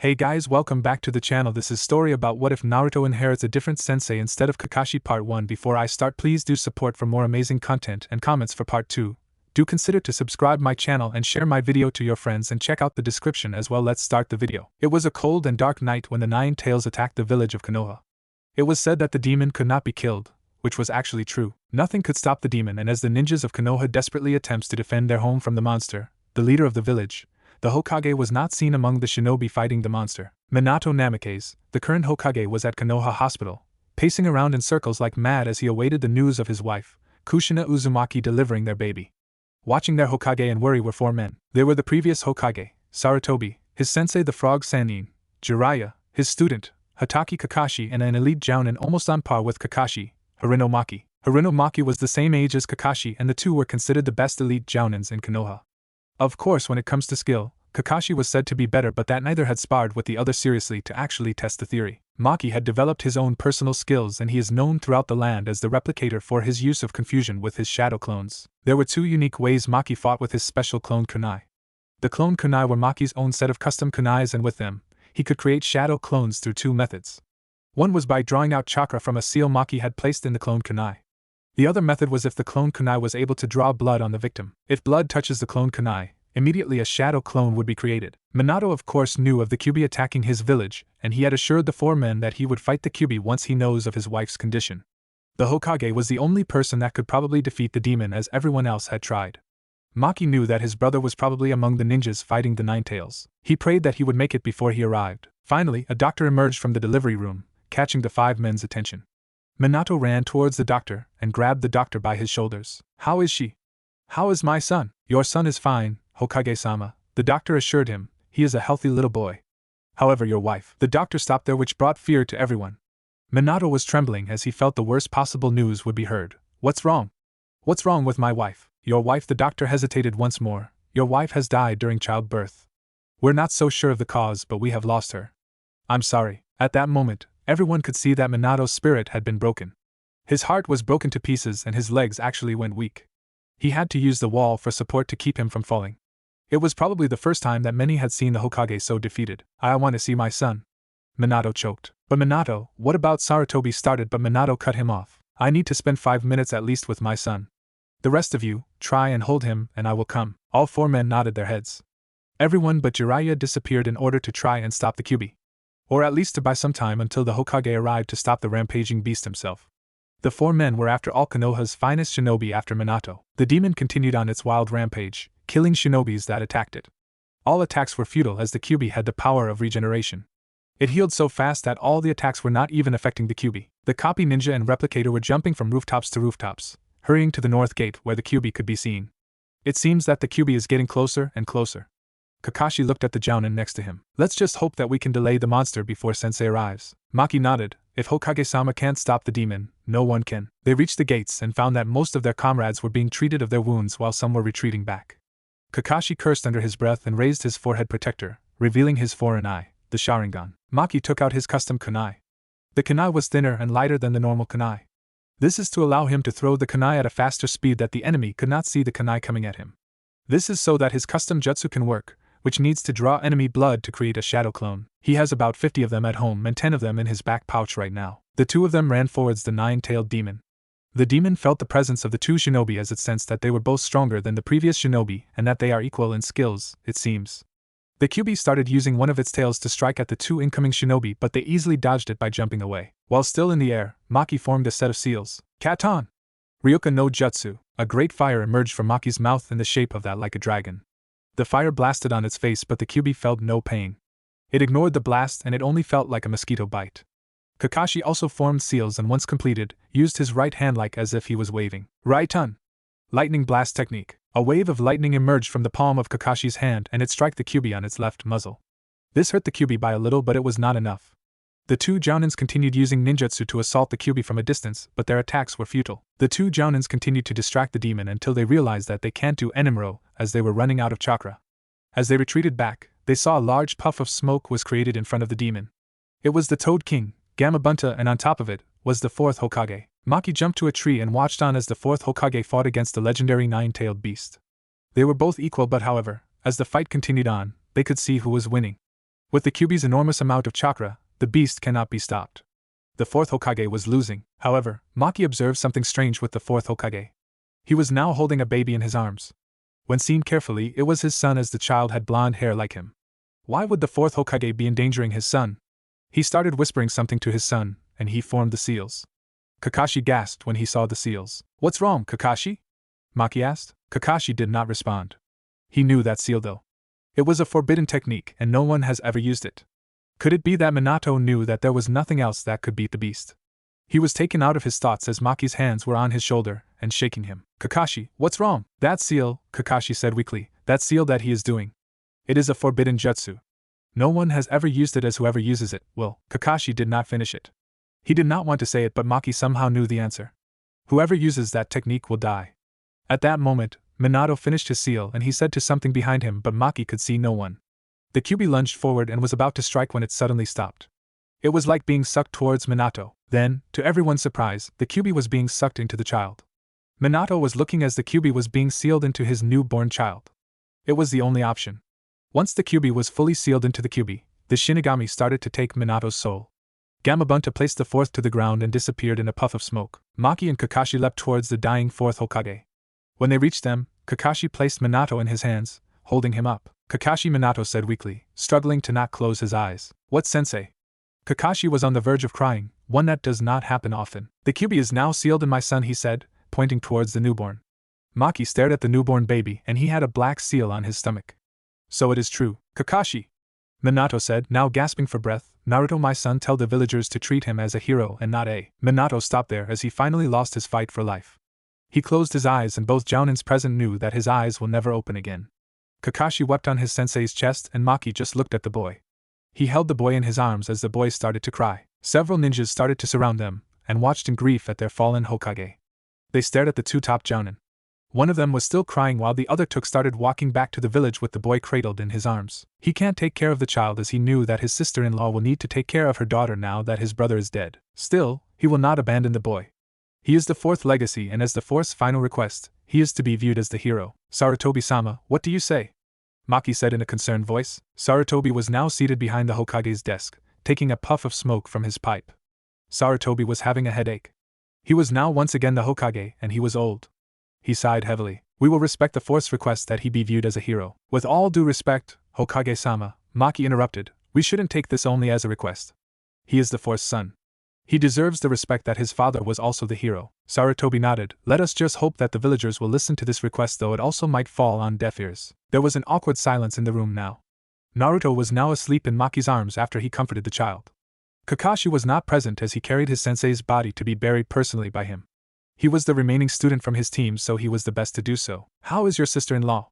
Hey guys, welcome back to the channel. This is story about what if Naruto inherits a different sensei instead of Kakashi part 1. Before I start, please do support for more amazing content and comments for part 2. Do consider to subscribe my channel and share my video to your friends and check out the description as well. Let's start the video. It was a cold and dark night when the Nine Tails attacked the village of Konoha. It was said that the demon could not be killed, which was actually true. Nothing could stop the demon, and as the ninjas of Konoha desperately attempts to defend their home from the monster, the leader of the village, the Hokage, was not seen among the shinobi fighting the monster. Minato Namikaze, the current Hokage, was at Konoha Hospital, pacing around in circles like mad as he awaited the news of his wife, Kushina Uzumaki, delivering their baby. Watching their Hokage in worry were four men. They were the previous Hokage, Sarutobi, his sensei the Frog Sannin, Jiraiya, his student, Hatake Kakashi, and an elite Jonin almost on par with Kakashi, Harino Maki. Harino Maki was the same age as Kakashi, and the two were considered the best elite Jounins in Konoha. Of course, when it comes to skill, Kakashi was said to be better, but that neither had sparred with the other seriously to actually test the theory. Maki had developed his own personal skills, and he is known throughout the land as the replicator for his use of confusion with his shadow clones. There were two unique ways Maki fought with his special clone kunai. The clone kunai were Maki's own set of custom kunais, and with them, he could create shadow clones through two methods. One was by drawing out chakra from a seal Maki had placed in the clone kunai. The other method was if the clone kunai was able to draw blood on the victim. If blood touches the clone kunai, immediately a shadow clone would be created. Minato of course knew of the Kyuubi attacking his village, and he had assured the four men that he would fight the Kyuubi once he knows of his wife's condition. The Hokage was the only person that could probably defeat the demon, as everyone else had tried. Maki knew that his brother was probably among the ninjas fighting the Nine Tails. He prayed that he would make it before he arrived. Finally, a doctor emerged from the delivery room, catching the five men's attention. Minato ran towards the doctor and grabbed the doctor by his shoulders. "How is she? How is my son?" "Your son is fine, Hokage-sama," the doctor assured him. "He is a healthy little boy. However, your wife..." The doctor stopped there, which brought fear to everyone. Minato was trembling as he felt the worst possible news would be heard. "What's wrong? What's wrong with my wife?" "Your wife..." The doctor hesitated once more. "Your wife has died during childbirth. We're not so sure of the cause, but we have lost her." "I'm sorry." At that moment, everyone could see that Minato's spirit had been broken. His heart was broken to pieces and his legs actually went weak. He had to use the wall for support to keep him from falling. It was probably the first time that many had seen the Hokage so defeated. "I want to see my son." Minato choked. "But Minato, what about..." Sarutobi started, but Minato cut him off. "I need to spend 5 minutes at least with my son. The rest of you, try and hold him, and I will come." All four men nodded their heads. Everyone but Jiraiya disappeared in order to try and stop the Kyuubi. Or at least to buy some time until the Hokage arrived to stop the rampaging beast himself. The four men were after all Konoha's finest shinobi after Minato. The demon continued on its wild rampage, killing shinobis that attacked it. All attacks were futile as the Kyuubi had the power of regeneration. It healed so fast that all the attacks were not even affecting the Kyuubi. The copy ninja and replicator were jumping from rooftops to rooftops, hurrying to the north gate where the Kyuubi could be seen. It seems that the Kyuubi is getting closer and closer. Kakashi looked at the Jounin next to him. "Let's just hope that we can delay the monster before Sensei arrives." Maki nodded. "If Hokage-sama can't stop the demon, no one can." They reached the gates and found that most of their comrades were being treated of their wounds while some were retreating back. Kakashi cursed under his breath and raised his forehead protector, revealing his foreign eye, the Sharingan. Maki took out his custom kunai. The kunai was thinner and lighter than the normal kunai. This is to allow him to throw the kunai at a faster speed that the enemy could not see the kunai coming at him. This is so that his custom jutsu can work, which needs to draw enemy blood to create a shadow clone. He has about 50 of them at home and 10 of them in his back pouch right now. The two of them ran towards the nine-tailed demon. The demon felt the presence of the two shinobi as it sensed that they were both stronger than the previous shinobi and that they are equal in skills, it seems. The Kyuubi started using one of its tails to strike at the two incoming shinobi, but they easily dodged it by jumping away. While still in the air, Maki formed a set of seals. Katon! Ryoka no Jutsu. A great fire emerged from Maki's mouth in the shape of that like a dragon. The fire blasted on its face, but the Kyuubi felt no pain. It ignored the blast and it only felt like a mosquito bite. Kakashi also formed seals and once completed, used his right hand like as if he was waving. Raiton! Lightning blast technique. A wave of lightning emerged from the palm of Kakashi's hand and it struck the Kyuubi on its left muzzle. This hurt the Kyuubi by a little, but it was not enough. The two Jounins continued using ninjutsu to assault the Kyuubi from a distance, but their attacks were futile. The two Jounins continued to distract the demon until they realized that they can't do Enimro, as they were running out of chakra. As they retreated back, they saw a large puff of smoke was created in front of the demon. It was the Toad King, Gamabunta, and on top of it was the fourth Hokage. Maki jumped to a tree and watched on as the fourth Hokage fought against the legendary nine-tailed beast. They were both equal, but however, as the fight continued on, they could see who was winning. With the Kyuubi's enormous amount of chakra, the beast cannot be stopped. The fourth Hokage was losing. However, Maki observed something strange with the fourth Hokage. He was now holding a baby in his arms. When seen carefully, it was his son, as the child had blonde hair like him. Why would the fourth Hokage be endangering his son? He started whispering something to his son, and he formed the seals. Kakashi gasped when he saw the seals. "What's wrong, Kakashi?" Maki asked. Kakashi did not respond. He knew that seal though. It was a forbidden technique and no one has ever used it. Could it be that Minato knew that there was nothing else that could beat the beast? He was taken out of his thoughts as Maki's hands were on his shoulder and shaking him. "Kakashi, what's wrong?" "That seal," Kakashi said weakly, "that seal that he is doing. It is a forbidden jutsu. No one has ever used it, as whoever uses it will." Kakashi did not finish it. He did not want to say it, but Maki somehow knew the answer. Whoever uses that technique will die. At that moment, Minato finished his seal and he said to something behind him, but Maki could see no one. The Kyuubi lunged forward and was about to strike when it suddenly stopped. It was like being sucked towards Minato. Then, to everyone's surprise, the Kyuubi was being sucked into the child. Minato was looking as the Kyuubi was being sealed into his newborn child. It was the only option. Once the Kyuubi was fully sealed into the Kyuubi, the Shinigami started to take Minato's soul. Gamabunta placed the fourth to the ground and disappeared in a puff of smoke. Maki and Kakashi leapt towards the dying fourth Hokage. When they reached them, Kakashi placed Minato in his hands, holding him up. "Kakashi," Minato said weakly, struggling to not close his eyes. "What, Sensei?" Kakashi was on the verge of crying, one that does not happen often. "The Kyuubi is now sealed in my son," he said, pointing towards the newborn. Maki stared at the newborn baby and he had a black seal on his stomach. "So it is true, Kakashi," Minato said, now gasping for breath. "Naruto, my son, tell the villagers to treat him as a hero and not a..." Minato stopped there as he finally lost his fight for life. He closed his eyes and both Jounins present knew that his eyes will never open again. Kakashi wept on his sensei's chest and Maki just looked at the boy. He held the boy in his arms as the boy started to cry. Several ninjas started to surround them and watched in grief at their fallen Hokage. They stared at the two top Jounin. One of them was still crying while the other started walking back to the village with the boy cradled in his arms. He can't take care of the child as he knew that his sister-in-law will need to take care of her daughter now that his brother is dead. Still, he will not abandon the boy. He is the fourth legacy and as the fourth's final request, he is to be viewed as the hero. "Sarutobi-sama, what do you say?" Maki said in a concerned voice. Sarutobi was now seated behind the Hokage's desk, taking a puff of smoke from his pipe. Sarutobi was having a headache. He was now once again the Hokage and he was old. He sighed heavily. "We will respect the fourth's request that he be viewed as a hero." "With all due respect, Hokage-sama," Maki interrupted, "we shouldn't take this only as a request. He is the fourth's son. He deserves the respect that his father was also the hero." Sarutobi nodded. "Let us just hope that the villagers will listen to this request, though it also might fall on deaf ears." There was an awkward silence in the room now. Naruto was now asleep in Maki's arms after he comforted the child. Kakashi was not present as he carried his sensei's body to be buried personally by him. He was the remaining student from his team, so he was the best to do so. "How is your sister-in-law?"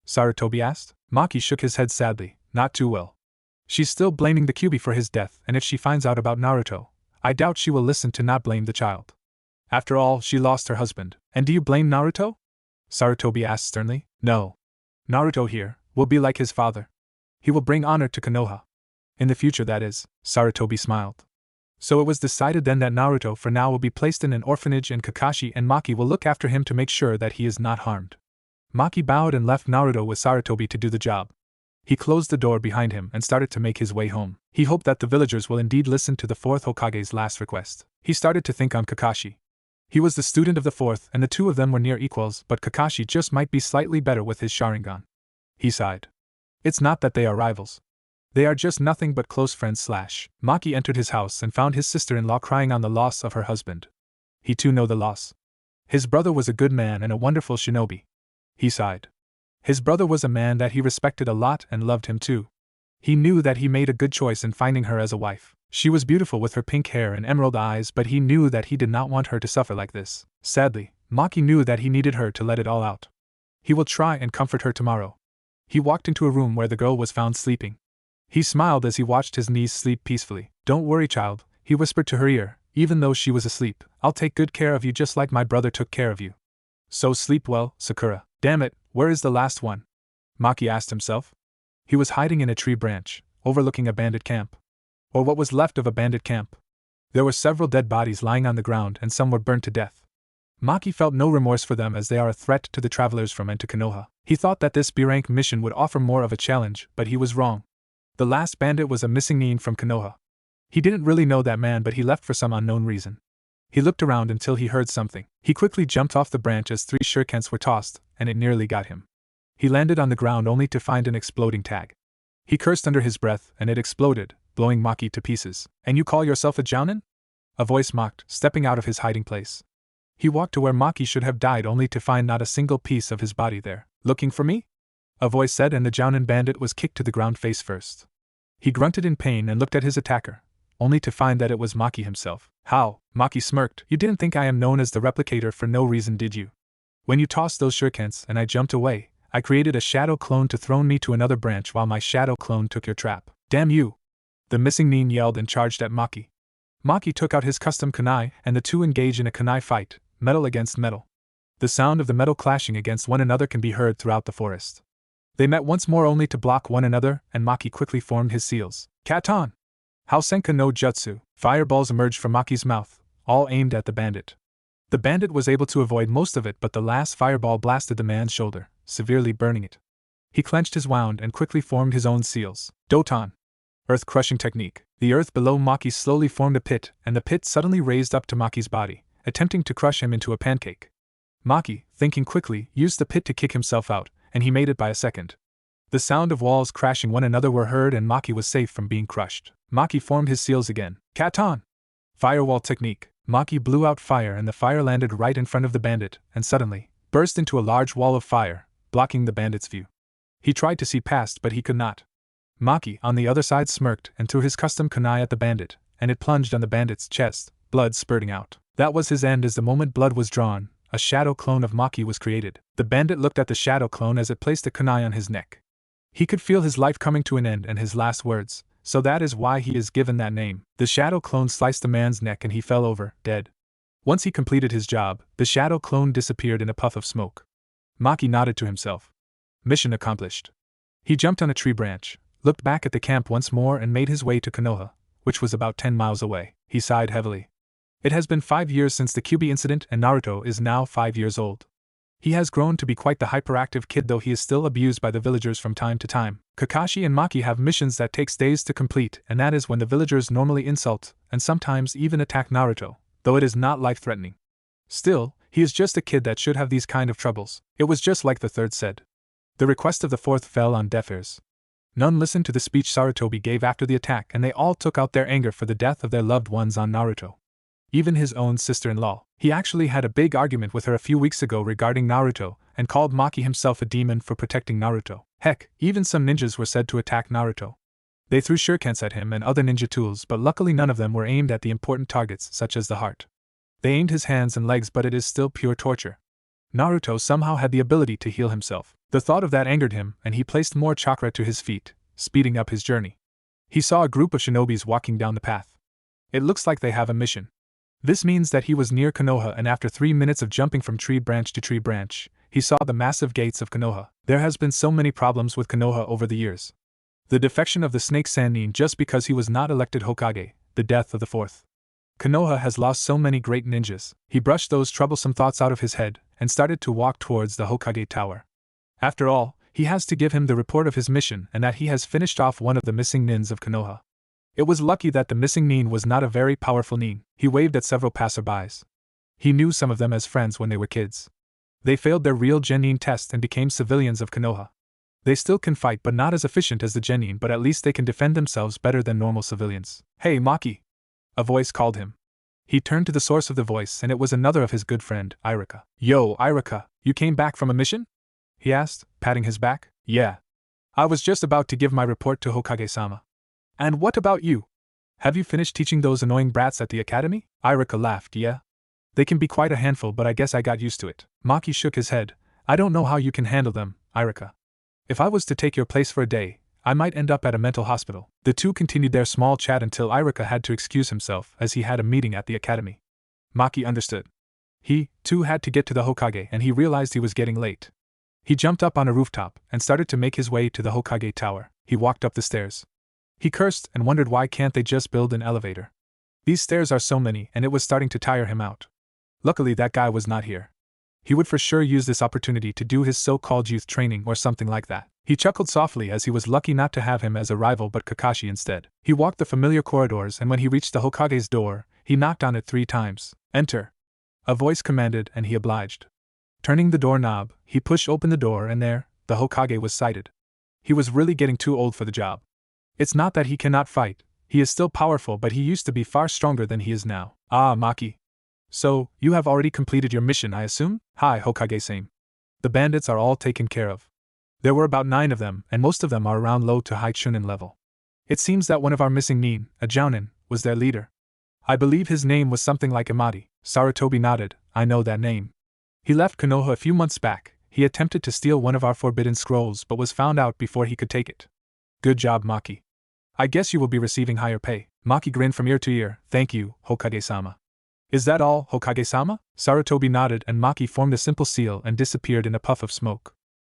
Sarutobi asked. Maki shook his head sadly. "Not too well. She's still blaming the Kyuubi for his death, and if she finds out about Naruto, I doubt she will listen to not blame the child. After all, she lost her husband." "And do you blame Naruto?" Sarutobi asked sternly. "No. Naruto here will be like his father. He will bring honor to Konoha. In the future, that is." Sarutobi smiled. "So it was decided then that Naruto for now will be placed in an orphanage and Kakashi and Maki will look after him to make sure that he is not harmed." Maki bowed and left Naruto with Sarutobi to do the job. He closed the door behind him and started to make his way home. He hoped that the villagers will indeed listen to the fourth Hokage's last request. He started to think on Kakashi. He was the student of the fourth and the two of them were near equals, but Kakashi just might be slightly better with his Sharingan. He sighed. It's not that they are rivals. They are just nothing but close friends. Maki entered his house and found his sister-in-law crying on the loss of her husband. He too knew the loss. His brother was a good man and a wonderful shinobi. He sighed. His brother was a man that he respected a lot and loved him too. He knew that he made a good choice in finding her as a wife. She was beautiful with her pink hair and emerald eyes, but he knew that he did not want her to suffer like this. Sadly, Maki knew that he needed her to let it all out. He will try and comfort her tomorrow. He walked into a room where the girl was found sleeping. He smiled as he watched his niece sleep peacefully. "Don't worry, child," he whispered to her ear, even though she was asleep. "I'll take good care of you just like my brother took care of you. So sleep well, Sakura." "Damn it, where is the last one?" Maki asked himself. He was hiding in a tree branch, overlooking a bandit camp. Or what was left of a bandit camp. There were several dead bodies lying on the ground and some were burned to death. Maki felt no remorse for them as they are a threat to the travelers from and to Konoha. He thought that this B-rank mission would offer more of a challenge, but he was wrong. The last bandit was a missing nin from Konoha. He didn't really know that man, but he left for some unknown reason. He looked around until he heard something. He quickly jumped off the branch as 3 shurikens were tossed, and it nearly got him. He landed on the ground only to find an exploding tag. He cursed under his breath, and it exploded, blowing Maki to pieces. "And you call yourself a Jonin?" A voice mocked, stepping out of his hiding place. He walked to where Maki should have died only to find not a single piece of his body there. "Looking for me?" a voice said, and the Jonin bandit was kicked to the ground face first. He grunted in pain and looked at his attacker, only to find that it was Maki himself. "How?" Maki smirked. "You didn't think I am known as the replicator for no reason, did you? When you tossed those shurikens and I jumped away, I created a shadow clone to throw me to another branch while my shadow clone took your trap. Damn you!" The missing nin yelled and charged at Maki. Maki took out his custom kunai, and the two engaged in a kunai fight, metal against metal. The sound of the metal clashing against one another can be heard throughout the forest. They met once more only to block one another, and Maki quickly formed his seals. Katon! Hausenka no Jutsu. Fireballs emerged from Maki's mouth, all aimed at the bandit. The bandit was able to avoid most of it, but the last fireball blasted the man's shoulder, severely burning it. He clenched his wound and quickly formed his own seals. Doton! Earth-crushing technique. The earth below Maki slowly formed a pit, and the pit suddenly raised up to Maki's body, attempting to crush him into a pancake. Maki, thinking quickly, used the pit to kick himself out, and he made it by a second. The sound of walls crashing one another were heard, and Maki was safe from being crushed. Maki formed his seals again. Katon! Firewall technique. Maki blew out fire, and the fire landed right in front of the bandit, and suddenly burst into a large wall of fire, blocking the bandit's view. He tried to see past, but he could not. Maki, on the other side, smirked and threw his custom kunai at the bandit, and it plunged on the bandit's chest, blood spurting out. That was his end, as the moment blood was drawn, a shadow clone of Maki was created. The bandit looked at the shadow clone as it placed a kunai on his neck. He could feel his life coming to an end and his last words, so that is why he is given that name. The shadow clone sliced the man's neck and he fell over, dead. Once he completed his job, the shadow clone disappeared in a puff of smoke. Maki nodded to himself. Mission accomplished. He jumped on a tree branch, looked back at the camp once more, and made his way to Konoha, which was about 10 miles away. He sighed heavily. It has been 5 years since the Kyuubi incident, and Naruto is now 5 years old. He has grown to be quite the hyperactive kid, though he is still abused by the villagers from time to time. Kakashi and Maki have missions that takes days to complete, and that is when the villagers normally insult, and sometimes even attack Naruto, though it is not life-threatening. Still, he is just a kid that should have these kind of troubles. It was just like the third said. The request of the fourth fell on deaf ears. None listened to the speech Sarutobi gave after the attack, and they all took out their anger for the death of their loved ones on Naruto. Even his own sister-in-law. He actually had a big argument with her a few weeks ago regarding Naruto, and called Maki himself a demon for protecting Naruto. Heck, even some ninjas were said to attack Naruto. They threw shurikens at him and other ninja tools, but luckily none of them were aimed at the important targets, such as the heart. They aimed his hands and legs, but it is still pure torture. Naruto somehow had the ability to heal himself. The thought of that angered him, and he placed more chakra to his feet, speeding up his journey. He saw a group of shinobis walking down the path. It looks like they have a mission. This means that he was near Konoha, and after 3 minutes of jumping from tree branch to tree branch, he saw the massive gates of Konoha. There has been so many problems with Konoha over the years. The defection of the Snake Sannin just because he was not elected Hokage, the death of the fourth. Konoha has lost so many great ninjas. He brushed those troublesome thoughts out of his head, and started to walk towards the Hokage Tower. After all, he has to give him the report of his mission and that he has finished off one of the missing nins of Konoha. It was lucky that the missing nin was not a very powerful nin. He waved at several passerbys. He knew some of them as friends when they were kids. They failed their real genin test and became civilians of Konoha. They still can fight, but not as efficient as the genin, but at least they can defend themselves better than normal civilians. "Hey, Maki!" A voice called him. He turned to the source of the voice, and it was another of his good friend, Irika. "Yo, Irika, you came back from a mission?" he asked, patting his back. "Yeah. I was just about to give my report to Hokage-sama." "And what about you? Have you finished teaching those annoying brats at the academy?" Irika laughed. "Yeah. They can be quite a handful, but I guess I got used to it." Maki shook his head. "I don't know how you can handle them, Irika. If I was to take your place for a day, I might end up at a mental hospital." The two continued their small chat until Irika had to excuse himself as he had a meeting at the academy. Maki understood. He, too, had to get to the Hokage, and he realized he was getting late. He jumped up on a rooftop and started to make his way to the Hokage Tower. He walked up the stairs. He cursed and wondered why can't they just build an elevator. These stairs are so many, and it was starting to tire him out. Luckily that guy was not here. He would for sure use this opportunity to do his so-called youth training or something like that. He chuckled softly as he was lucky not to have him as a rival but Kakashi instead. He walked the familiar corridors and when he reached the Hokage's door, he knocked on it 3 times. "Enter," a voice commanded and he obliged. Turning the doorknob, he pushed open the door and there, the Hokage was sighted. He was really getting too old for the job. It's not that he cannot fight, he is still powerful but he used to be far stronger than he is now. "Ah, Maki. So, you have already completed your mission, I assume?" "Hi, Hokage-sama. The bandits are all taken care of. There were about 9 of them, and most of them are around low to high Chunin level. It seems that one of our missing Nin, a Jonin, was their leader. I believe his name was something like Amati." Sarutobi nodded. "I know that name. He left Konoha a few months back. He attempted to steal one of our forbidden scrolls but was found out before he could take it." "Good job, Maki. I guess you will be receiving higher pay." Maki grinned from ear to ear. "Thank you, Hokage-sama." "Is that all, Hokage-sama?" Sarutobi nodded and Maki formed a simple seal and disappeared in a puff of smoke.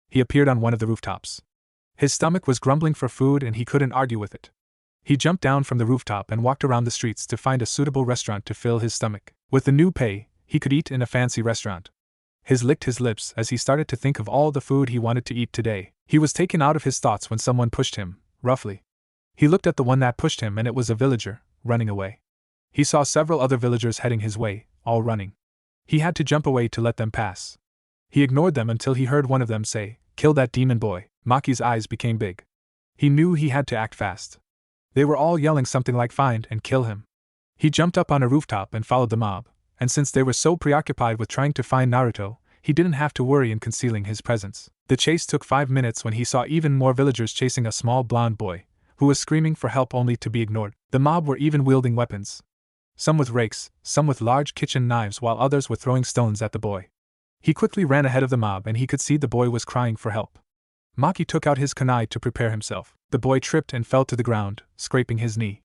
He appeared on one of the rooftops. His stomach was grumbling for food and he couldn't argue with it. He jumped down from the rooftop and walked around the streets to find a suitable restaurant to fill his stomach. With the new pay, he could eat in a fancy restaurant. He licked his lips as he started to think of all the food he wanted to eat today. He was taken out of his thoughts when someone pushed him, roughly. He looked at the one that pushed him and it was a villager, running away. He saw several other villagers heading his way, all running. He had to jump away to let them pass. He ignored them until he heard one of them say, "Kill that demon boy." Maki's eyes became big. He knew he had to act fast. They were all yelling something like "find and kill him." He jumped up on a rooftop and followed the mob, and since they were so preoccupied with trying to find Naruto, he didn't have to worry in concealing his presence. The chase took 5 minutes when he saw even more villagers chasing a small blonde boy, who was screaming for help only to be ignored. The mob were even wielding weapons. Some with rakes, some with large kitchen knives while others were throwing stones at the boy. He quickly ran ahead of the mob and he could see the boy was crying for help. Maki took out his kunai to prepare himself. The boy tripped and fell to the ground, scraping his knee.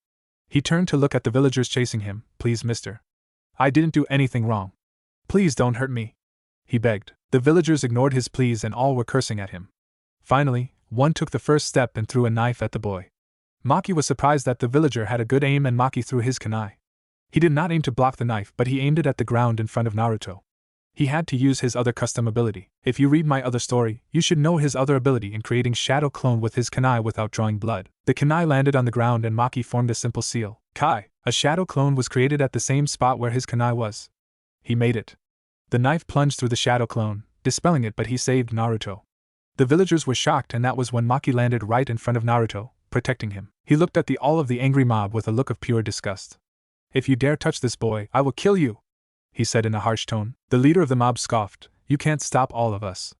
He turned to look at the villagers chasing him. "Please, mister. I didn't do anything wrong. Please don't hurt me," he begged. The villagers ignored his pleas and all were cursing at him. Finally, one took the first step and threw a knife at the boy. Maki was surprised that the villager had a good aim and Maki threw his kunai. He did not aim to block the knife but he aimed it at the ground in front of Naruto. He had to use his other custom ability. If you read my other story, you should know his other ability in creating shadow clone with his kunai without drawing blood. The kunai landed on the ground and Maki formed a simple seal. Kai, a shadow clone was created at the same spot where his kunai was. He made it. The knife plunged through the shadow clone, dispelling it but he saved Naruto. The villagers were shocked and that was when Maki landed right in front of Naruto, protecting him. He looked at all of the angry mob with a look of pure disgust. "If you dare touch this boy, I will kill you," he said in a harsh tone. The leader of the mob scoffed. "You can't stop all of us.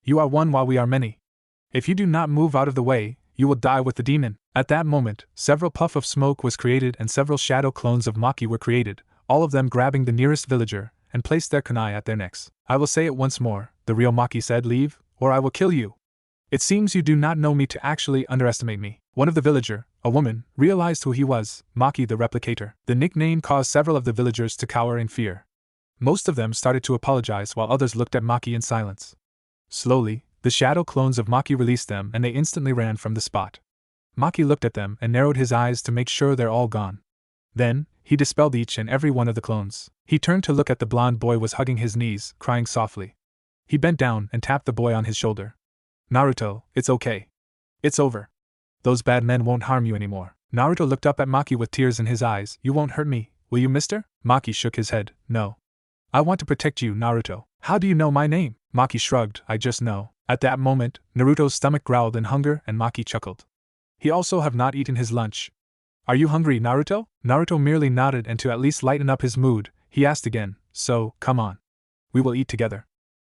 You are one while we are many. If you do not move out of the way, you will die with the demon." At that moment, several puffs of smoke was created and several shadow clones of Maki were created, all of them grabbing the nearest villager, and placed their kunai at their necks. "I will say it once more," the real Maki said, "leave, or I will kill you. It seems you do not know me to actually underestimate me." One of the villager, a woman, realized who he was, Maki the replicator. The nickname caused several of the villagers to cower in fear. Most of them started to apologize while others looked at Maki in silence. Slowly, the shadow clones of Maki released them and they instantly ran from the spot. Maki looked at them and narrowed his eyes to make sure they're all gone. Then, he dispelled each and every one of the clones. He turned to look at the blonde boy was hugging his knees, crying softly. He bent down and tapped the boy on his shoulder. "Naruto, it's okay. It's over. Those bad men won't harm you anymore." Naruto looked up at Maki with tears in his eyes. "You won't hurt me, will you, mister?" Maki shook his head. "No. I want to protect you, Naruto." "How do you know my name?" Maki shrugged. "I just know." At that moment, Naruto's stomach growled in hunger and Maki chuckled. He also have not eaten his lunch. "Are you hungry, Naruto?" Naruto merely nodded and to at least lighten up his mood, he asked again, "So, come on. We will eat together.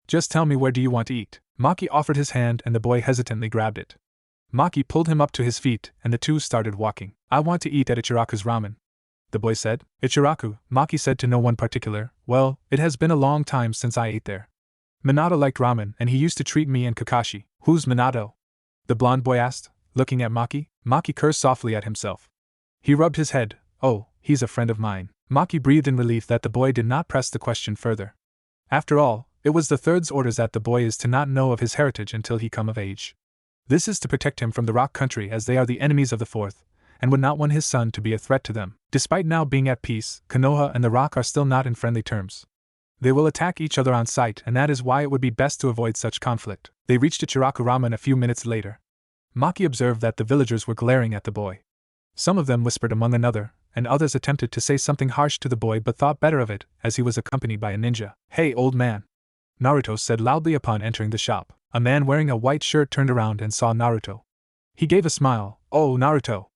Just tell me where do you want to eat?" Maki offered his hand and the boy hesitantly grabbed it. Maki pulled him up to his feet and the two started walking. "I want to eat at Ichiraku's ramen," the boy said. "Ichiraku," Maki said to no one particular. "Well, it has been a long time since I ate there. Minato liked ramen and he used to treat me and Kakashi." "Who's Minato?" the blonde boy asked, looking at Maki. Maki cursed softly at himself. He rubbed his head. "Oh, he's a friend of mine." Maki breathed in relief that the boy did not press the question further. After all, it was the third's orders that the boy is to not know of his heritage until he come of age. This is to protect him from the Rock Country as they are the enemies of the Fourth, and would not want his son to be a threat to them. Despite now being at peace, Konoha and the Rock are still not in friendly terms. They will attack each other on sight, and that is why it would be best to avoid such conflict. They reached Ichiraku Ramen a few minutes later. Maki observed that the villagers were glaring at the boy. Some of them whispered among another, and others attempted to say something harsh to the boy but thought better of it, as he was accompanied by a ninja. "Hey, old man!" Naruto said loudly upon entering the shop. A man wearing a white shirt turned around and saw Naruto. He gave a smile. "Oh, Naruto!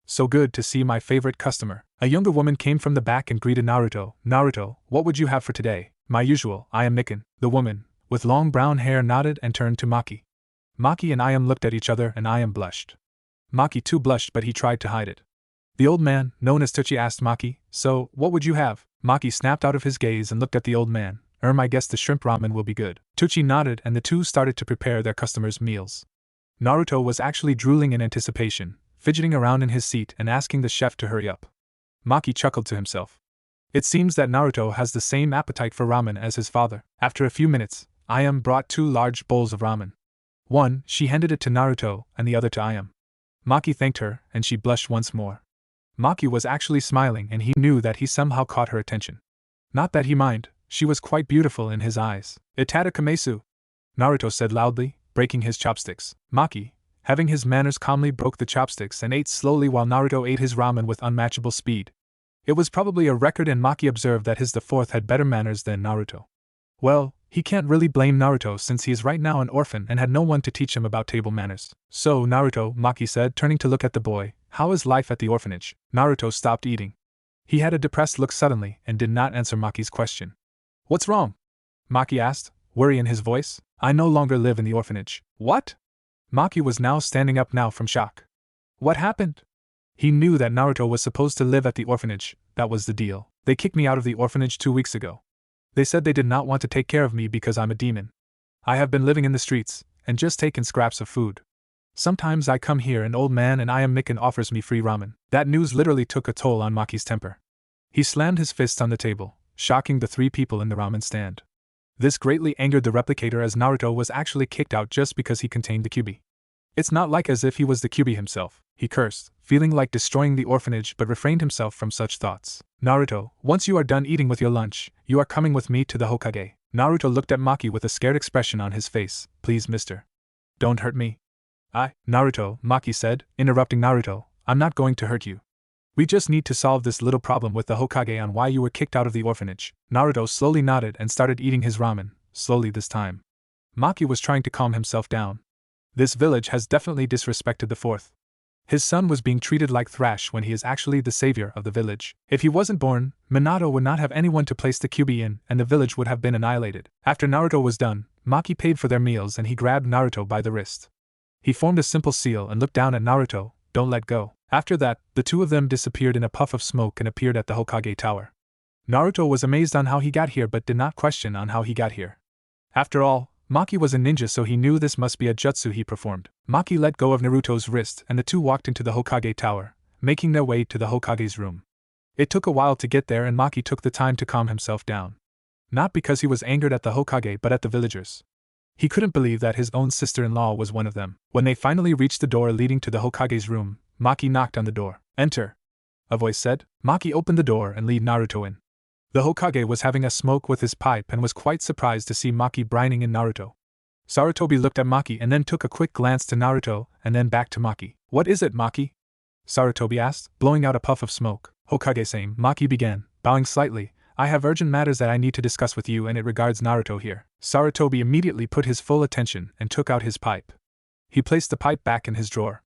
So good to see my favorite customer." A younger woman came from the back and greeted Naruto. "Naruto, what would you have for today?" "My usual, I am Mikan." The woman, with long brown hair, nodded and turned to Maki. Maki and Ayam looked at each other and Ayam blushed. Maki too blushed, but he tried to hide it. The old man, known as Tuchi, asked Maki, "So, what would you have?" Maki snapped out of his gaze and looked at the old man. I guess the shrimp ramen will be good." Tuchi nodded and the two started to prepare their customers' meals. Naruto was actually drooling in anticipation, fidgeting around in his seat and asking the chef to hurry up. Maki chuckled to himself. It seems that Naruto has the same appetite for ramen as his father. After a few minutes, Ayam brought 2 large bowls of ramen. One, she handed it to Naruto, and the other to Ayam. Maki thanked her, and she blushed once more. Maki was actually smiling, and he knew that he somehow caught her attention. Not that he minded, she was quite beautiful in his eyes. "Itada kamesu," Naruto said loudly, breaking his chopsticks. Maki, having his manners, calmly broke the chopsticks and ate slowly while Naruto ate his ramen with unmatchable speed. It was probably a record, and Maki observed that his the fourth had better manners than Naruto. Well, he can't really blame Naruto since he is right now an orphan and had no one to teach him about table manners. "So, Naruto," Maki said, turning to look at the boy, "how is life at the orphanage?" Naruto stopped eating. He had a depressed look suddenly and did not answer Maki's question. "What's wrong?" Maki asked, worry in his voice. "I no longer live in the orphanage." "What?" Maki was now standing up now from shock. "What happened?" He knew that Naruto was supposed to live at the orphanage. That was the deal. "They kicked me out of the orphanage 2 weeks ago. They said they did not want to take care of me because I'm a demon. I have been living in the streets, and just taken scraps of food. Sometimes I come here, an old man and Ayam Mikan offers me free ramen." That news literally took a toll on Maki's temper. He slammed his fist on the table, shocking the 3 people in the ramen stand. This greatly angered the replicator, as Naruto was actually kicked out just because he contained the Kyuubi. It's not like as if he was the Kyuubi himself, he cursed, feeling like destroying the orphanage but refrained himself from such thoughts. "Naruto, once you are done eating with your lunch, you are coming with me to the Hokage." Naruto looked at Maki with a scared expression on his face. "Please, mister. Don't hurt me." Naruto," Maki said, interrupting Naruto, "I'm not going to hurt you. We just need to solve this little problem with the Hokage on why you were kicked out of the orphanage." Naruto slowly nodded and started eating his ramen, slowly this time. Maki was trying to calm himself down. This village has definitely disrespected the fourth. His son was being treated like trash when he is actually the savior of the village. If he wasn't born, Minato would not have anyone to place the Kyuubi in, and the village would have been annihilated. After Naruto was done, Maki paid for their meals and he grabbed Naruto by the wrist. He formed a simple seal and looked down at Naruto. "Don't let go." After that, the two of them disappeared in a puff of smoke and appeared at the Hokage tower. Naruto was amazed on how he got here but did not question on how he got here. After all, Maki was a ninja, so he knew this must be a jutsu he performed. Maki let go of Naruto's wrist and the two walked into the Hokage tower, making their way to the Hokage's room. It took a while to get there and Maki took the time to calm himself down. Not because he was angered at the Hokage but at the villagers. He couldn't believe that his own sister-in-law was one of them. When they finally reached the door leading to the Hokage's room, Maki knocked on the door. "Enter," a voice said. Maki opened the door and led Naruto in. The Hokage was having a smoke with his pipe and was quite surprised to see Maki brining in Naruto. Sarutobi looked at Maki and then took a quick glance to Naruto and then back to Maki. "What is it, Maki?" Sarutobi asked, blowing out a puff of smoke. "Hokage-sama," Maki began, bowing slightly, "I have urgent matters that I need to discuss with you and it regards Naruto here." Sarutobi immediately put his full attention and took out his pipe. He placed the pipe back in his drawer.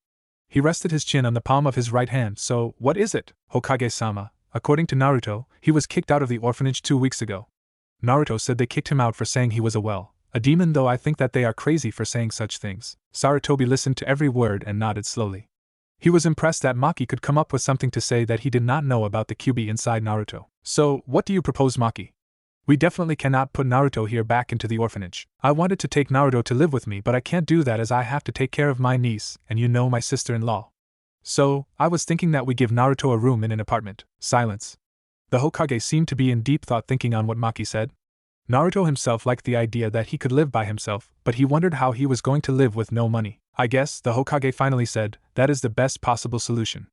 He rested his chin on the palm of his right hand. "So, what is it?" "Hokage-sama, according to Naruto, he was kicked out of the orphanage 2 weeks ago. Naruto said they kicked him out for saying he was a demon, though I think that they are crazy for saying such things." Sarutobi listened to every word and nodded slowly. He was impressed that Maki could come up with something to say that he did not know about the Kyuubi inside Naruto. "So, what do you propose, Maki?" "We definitely cannot put Naruto here back into the orphanage. I wanted to take Naruto to live with me, but I can't do that as I have to take care of my niece and my sister-in-law. So, I was thinking that we give Naruto a room in an apartment." Silence. The Hokage seemed to be in deep thought thinking on what Maki said. Naruto himself liked the idea that he could live by himself, but he wondered how he was going to live with no money. "I guess," the Hokage finally said, "that is the best possible solution.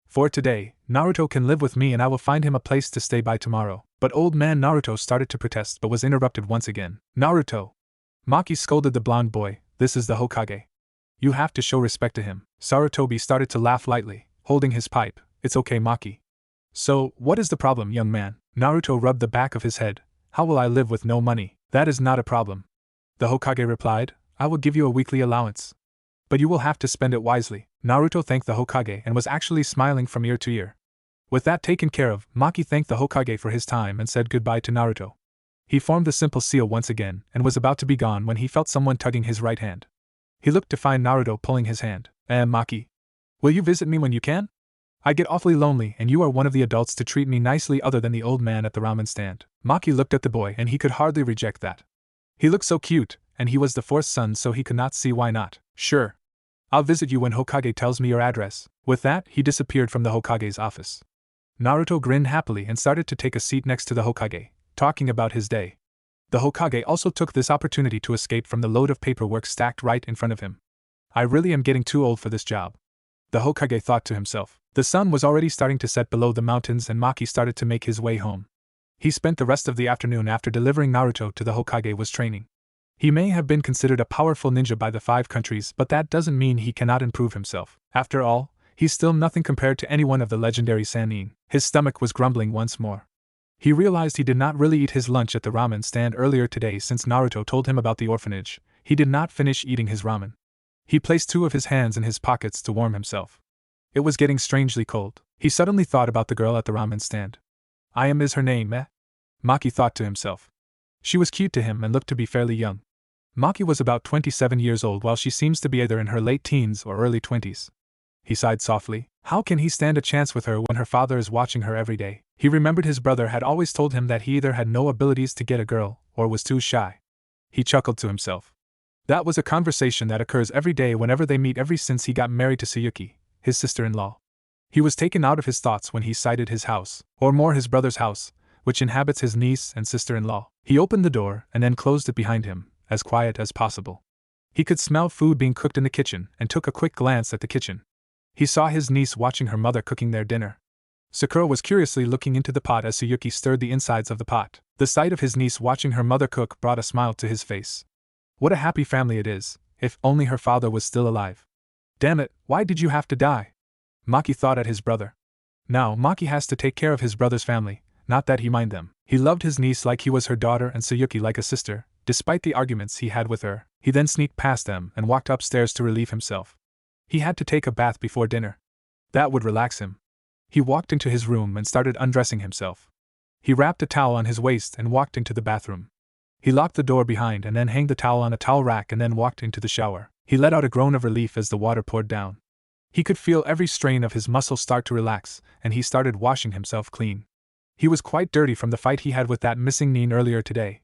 For today, Naruto can live with me and I will find him a place to stay by tomorrow. But old man Naruto started to protest but was interrupted once again. Naruto! Maki scolded the blonde boy, this is the Hokage. You have to show respect to him. Sarutobi started to laugh lightly, holding his pipe. It's okay, Maki. So, what is the problem, young man? Naruto rubbed the back of his head. How will I live with no money? That is not a problem. The Hokage replied, I will give you a weekly allowance. But you will have to spend it wisely. Naruto thanked the Hokage and was actually smiling from ear to ear. With that taken care of, Maki thanked the Hokage for his time and said goodbye to Naruto. He formed the simple seal once again and was about to be gone when he felt someone tugging his right hand. He looked to find Naruto pulling his hand. Maki. Will you visit me when you can? I get awfully lonely and you are one of the adults to treat me nicely other than the old man at the ramen stand. Maki looked at the boy and he could hardly reject that. He looked so cute, and he was the fourth son so he could not see why not. Sure. I'll visit you when Hokage tells me your address. With that, he disappeared from the Hokage's office. Naruto grinned happily and started to take a seat next to the Hokage, talking about his day. The Hokage also took this opportunity to escape from the load of paperwork stacked right in front of him. I really am getting too old for this job. The Hokage thought to himself. The sun was already starting to set below the mountains and Maki started to make his way home. He spent the rest of the afternoon after delivering Naruto to the Hokage was training. He may have been considered a powerful ninja by the 5 countries, but that doesn't mean he cannot improve himself. After all, he's still nothing compared to anyone of the legendary Sannin. His stomach was grumbling once more. He realized he did not really eat his lunch at the ramen stand earlier today since Naruto told him about the orphanage. He did not finish eating his ramen. He placed 2 of his hands in his pockets to warm himself. It was getting strangely cold. He suddenly thought about the girl at the ramen stand. Is her name, eh? Maki thought to himself. She was cute to him and looked to be fairly young. Maki was about 27 years old while she seems to be either in her late teens or early 20s. He sighed softly. How can he stand a chance with her when her father is watching her every day? He remembered his brother had always told him that he either had no abilities to get a girl or was too shy. He chuckled to himself. That was a conversation that occurs every day whenever they meet ever since he got married to Tsuyuki, his sister-in-law. He was taken out of his thoughts when he sighted his house, or more his brother's house, which inhabits his niece and sister-in-law. He opened the door and then closed it behind him, as quiet as possible. He could smell food being cooked in the kitchen and took a quick glance at the kitchen. He saw his niece watching her mother cooking their dinner. Sakura was curiously looking into the pot as Tsuyuki stirred the insides of the pot. The sight of his niece watching her mother cook brought a smile to his face. What a happy family it is, if only her father was still alive. Damn it, why did you have to die? Maki thought at his brother. Now Maki has to take care of his brother's family, not that he minded them. He loved his niece like he was her daughter and Tsuyuki like a sister, despite the arguments he had with her. He then sneaked past them and walked upstairs to relieve himself. He had to take a bath before dinner. That would relax him. He walked into his room and started undressing himself. He wrapped a towel on his waist and walked into the bathroom. He locked the door behind and then hung the towel on a towel rack and then walked into the shower. He let out a groan of relief as the water poured down. He could feel every strain of his muscles start to relax, and he started washing himself clean. He was quite dirty from the fight he had with that missing Nin earlier today.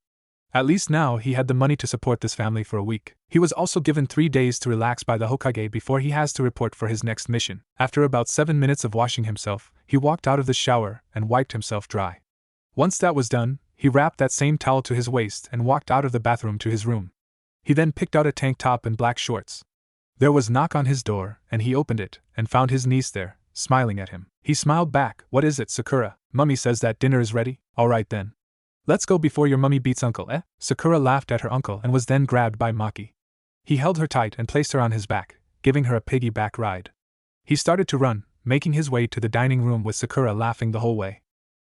At least now he had the money to support this family for a week. He was also given 3 days to relax by the Hokage before he has to report for his next mission. After about 7 minutes of washing himself, he walked out of the shower and wiped himself dry. Once that was done, he wrapped that same towel to his waist and walked out of the bathroom to his room. He then picked out a tank top and black shorts. There was a knock on his door, and he opened it, and found his niece there, smiling at him. He smiled back. What is it, Sakura? Mummy says that dinner is ready? Alright then. Let's go before your mummy beats uncle, eh? Sakura laughed at her uncle and was then grabbed by Maki. He held her tight and placed her on his back, giving her a piggyback ride. He started to run, making his way to the dining room with Sakura laughing the whole way.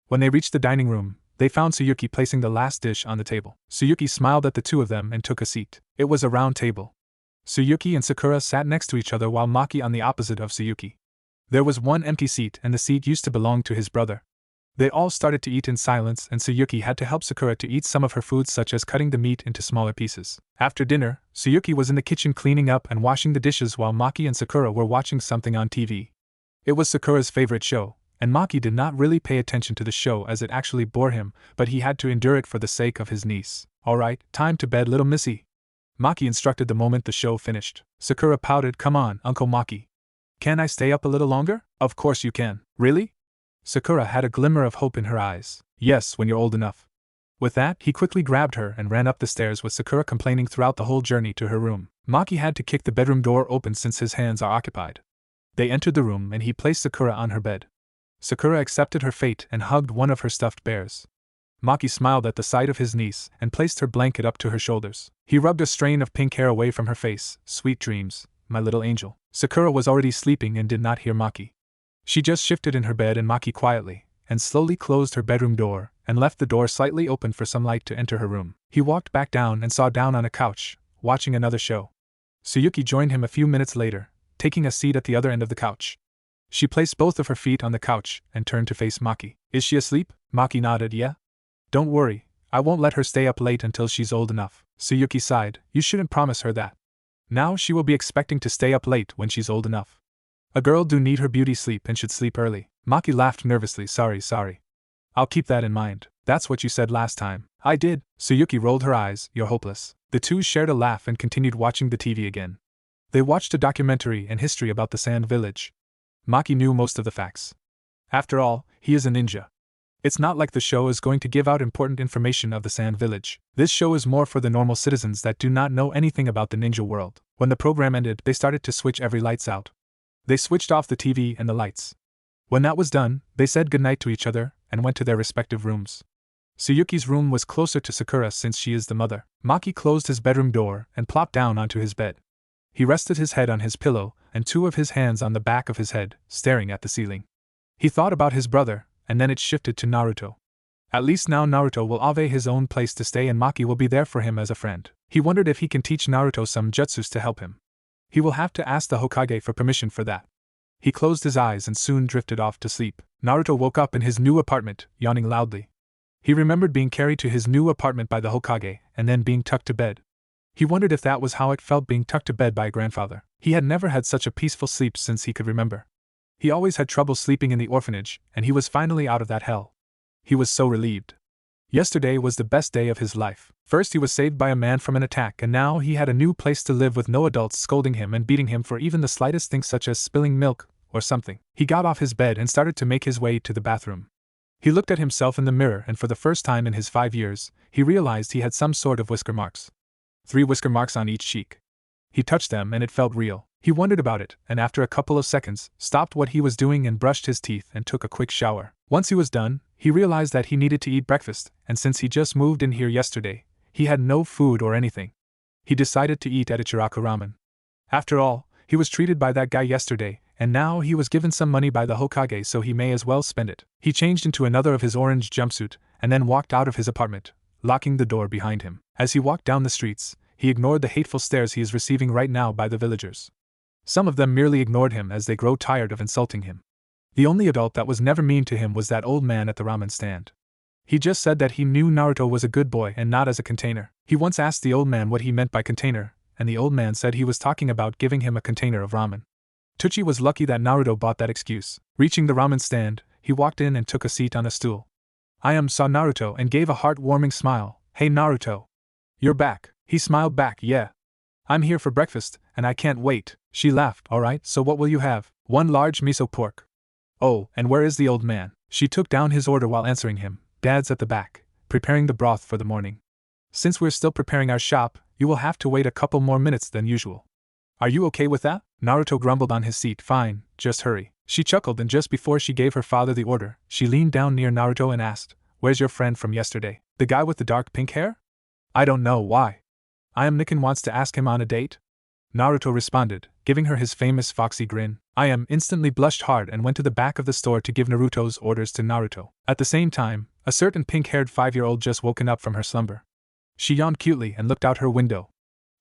When they reached the dining room, they found Tsuyuki placing the last dish on the table. Tsuyuki smiled at the two of them and took a seat. It was a round table. Tsuyuki and Sakura sat next to each other while Maki on the opposite of Tsuyuki. There was one empty seat and the seat used to belong to his brother. They all started to eat in silence and Tsuyuki had to help Sakura to eat some of her food such as cutting the meat into smaller pieces. After dinner, Tsuyuki was in the kitchen cleaning up and washing the dishes while Maki and Sakura were watching something on TV. It was Sakura's favorite show, and Maki did not really pay attention to the show as it actually bore him, but he had to endure it for the sake of his niece. Alright, time to bed, little missy. Maki instructed the moment the show finished. Sakura pouted, come on, Uncle Maki. Can I stay up a little longer? Of course you can. Really? Sakura had a glimmer of hope in her eyes. Yes, when you're old enough. With that, he quickly grabbed her and ran up the stairs with Sakura complaining throughout the whole journey to her room. Maki had to kick the bedroom door open since his hands are occupied. They entered the room and he placed Sakura on her bed. Sakura accepted her fate and hugged one of her stuffed bears. Maki smiled at the sight of his niece and placed her blanket up to her shoulders. He rubbed a strain of pink hair away from her face. Sweet dreams, my little angel. Sakura was already sleeping and did not hear Maki. She just shifted in her bed and Maki quietly, and slowly closed her bedroom door, and left the door slightly open for some light to enter her room. He walked back down and saw down on a couch, watching another show. Tsuyuki joined him a few minutes later, taking a seat at the other end of the couch. She placed both of her feet on the couch and turned to face Maki. Is she asleep? Maki nodded. Yeah. Don't worry, I won't let her stay up late until she's old enough. Tsuyuki sighed. You shouldn't promise her that. Now she will be expecting to stay up late when she's old enough. A girl do need her beauty sleep and should sleep early. Maki laughed nervously. Sorry. I'll keep that in mind. That's what you said last time. I did. Tsuyuki rolled her eyes. You're hopeless. The two shared a laugh and continued watching the TV again. They watched a documentary and history about the Sand Village. Maki knew most of the facts. After all, he is a ninja. It's not like the show is going to give out important information of the Sand Village. This show is more for the normal citizens that do not know anything about the ninja world. When the program ended, they started to switch every lights out. They switched off the TV and the lights. When that was done, they said goodnight to each other and went to their respective rooms. Tsuyuki's room was closer to Sakura since she is the mother. Maki closed his bedroom door and plopped down onto his bed. He rested his head on his pillow and two of his hands on the back of his head, staring at the ceiling. He thought about his brother, and then it shifted to Naruto. At least now Naruto will have his own place to stay and Maki will be there for him as a friend. He wondered if he can teach Naruto some jutsus to help him. He will have to ask the Hokage for permission for that. He closed his eyes and soon drifted off to sleep. Naruto woke up in his new apartment, yawning loudly. He remembered being carried to his new apartment by the Hokage and then being tucked to bed. He wondered if that was how it felt being tucked to bed by a grandfather. He had never had such a peaceful sleep since he could remember. He always had trouble sleeping in the orphanage, and he was finally out of that hell. He was so relieved. Yesterday was the best day of his life. First he was saved by a man from an attack and now he had a new place to live with no adults scolding him and beating him for even the slightest thing such as spilling milk or something. He got off his bed and started to make his way to the bathroom. He looked at himself in the mirror and for the first time in his 5 years, he realized he had some sort of whisker marks. 3 whisker marks on each cheek. He touched them and it felt real. He wondered about it and after a couple of seconds, stopped what he was doing and brushed his teeth and took a quick shower. Once he was done, he realized that he needed to eat breakfast, and since he just moved in here yesterday, he had no food or anything. He decided to eat at Ichiraku Ramen. After all, he was treated by that guy yesterday, and now he was given some money by the Hokage so he may as well spend it. He changed into another of his orange jumpsuit, and then walked out of his apartment, locking the door behind him. As he walked down the streets, he ignored the hateful stares he is receiving right now by the villagers. Some of them merely ignored him as they grow tired of insulting him. The only adult that was never mean to him was that old man at the ramen stand. He just said that he knew Naruto was a good boy and not as a container. He once asked the old man what he meant by container, and the old man said he was talking about giving him a container of ramen. Tucci was lucky that Naruto bought that excuse. Reaching the ramen stand, he walked in and took a seat on a stool. Saw Naruto and gave a heartwarming smile. Hey Naruto. You're back. He smiled back. Yeah. I'm here for breakfast, and I can't wait. She laughed. Alright, so what will you have? 1 large miso pork. Oh, and where is the old man? She took down his order while answering him. Dad's at the back, preparing the broth for the morning. Since we're still preparing our shop, you will have to wait a couple more minutes than usual. Are you okay with that? Naruto grumbled on his seat. Fine, just hurry. She chuckled and just before she gave her father the order, she leaned down near Naruto and asked, Where's your friend from yesterday? The guy with the dark pink hair? I don't know why. Nikin wants to ask him on a date? Naruto responded, giving her his famous foxy grin. Instantly blushed hard and went to the back of the store to give Naruto's orders to Naruto. At the same time, a certain pink-haired 5-year-old just woken up from her slumber. She yawned cutely and looked out her window.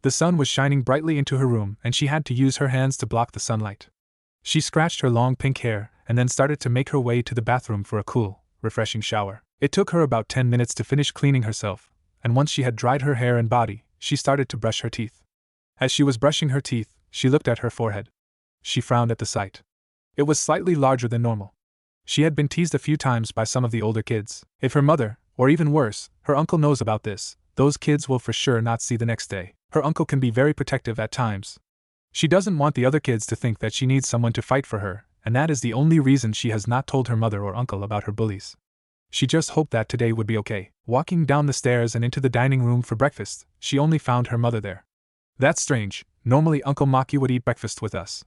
The sun was shining brightly into her room and she had to use her hands to block the sunlight. She scratched her long pink hair and then started to make her way to the bathroom for a cool, refreshing shower. It took her about 10 minutes to finish cleaning herself, and once she had dried her hair and body, she started to brush her teeth. As she was brushing her teeth, she looked at her forehead. She frowned at the sight. It was slightly larger than normal. She had been teased a few times by some of the older kids. If her mother, or even worse, her uncle knows about this, those kids will for sure not see the next day. Her uncle can be very protective at times. She doesn't want the other kids to think that she needs someone to fight for her, and that is the only reason she has not told her mother or uncle about her bullies. She just hoped that today would be okay. Walking down the stairs and into the dining room for breakfast, she only found her mother there. That's strange, normally Uncle Maki would eat breakfast with us.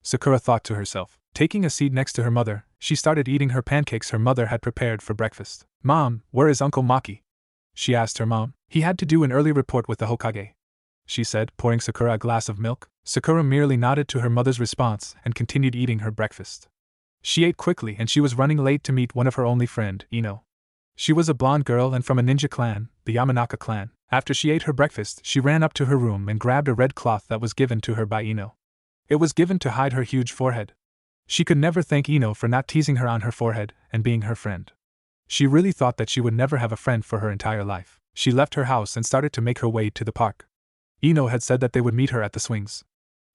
Sakura thought to herself. Taking a seat next to her mother, she started eating her pancakes her mother had prepared for breakfast. Mom, where is Uncle Maki? She asked her mom. He had to do an early report with the Hokage, she said, pouring Sakura a glass of milk. Sakura merely nodded to her mother's response and continued eating her breakfast. She ate quickly and she was running late to meet one of her only friend, Ino. She was a blonde girl and from a ninja clan, the Yamanaka clan. After she ate her breakfast, she ran up to her room and grabbed a red cloth that was given to her by Ino. It was given to hide her huge forehead. She could never thank Ino for not teasing her on her forehead and being her friend. She really thought that she would never have a friend for her entire life. She left her house and started to make her way to the park. Ino had said that they would meet her at the swings.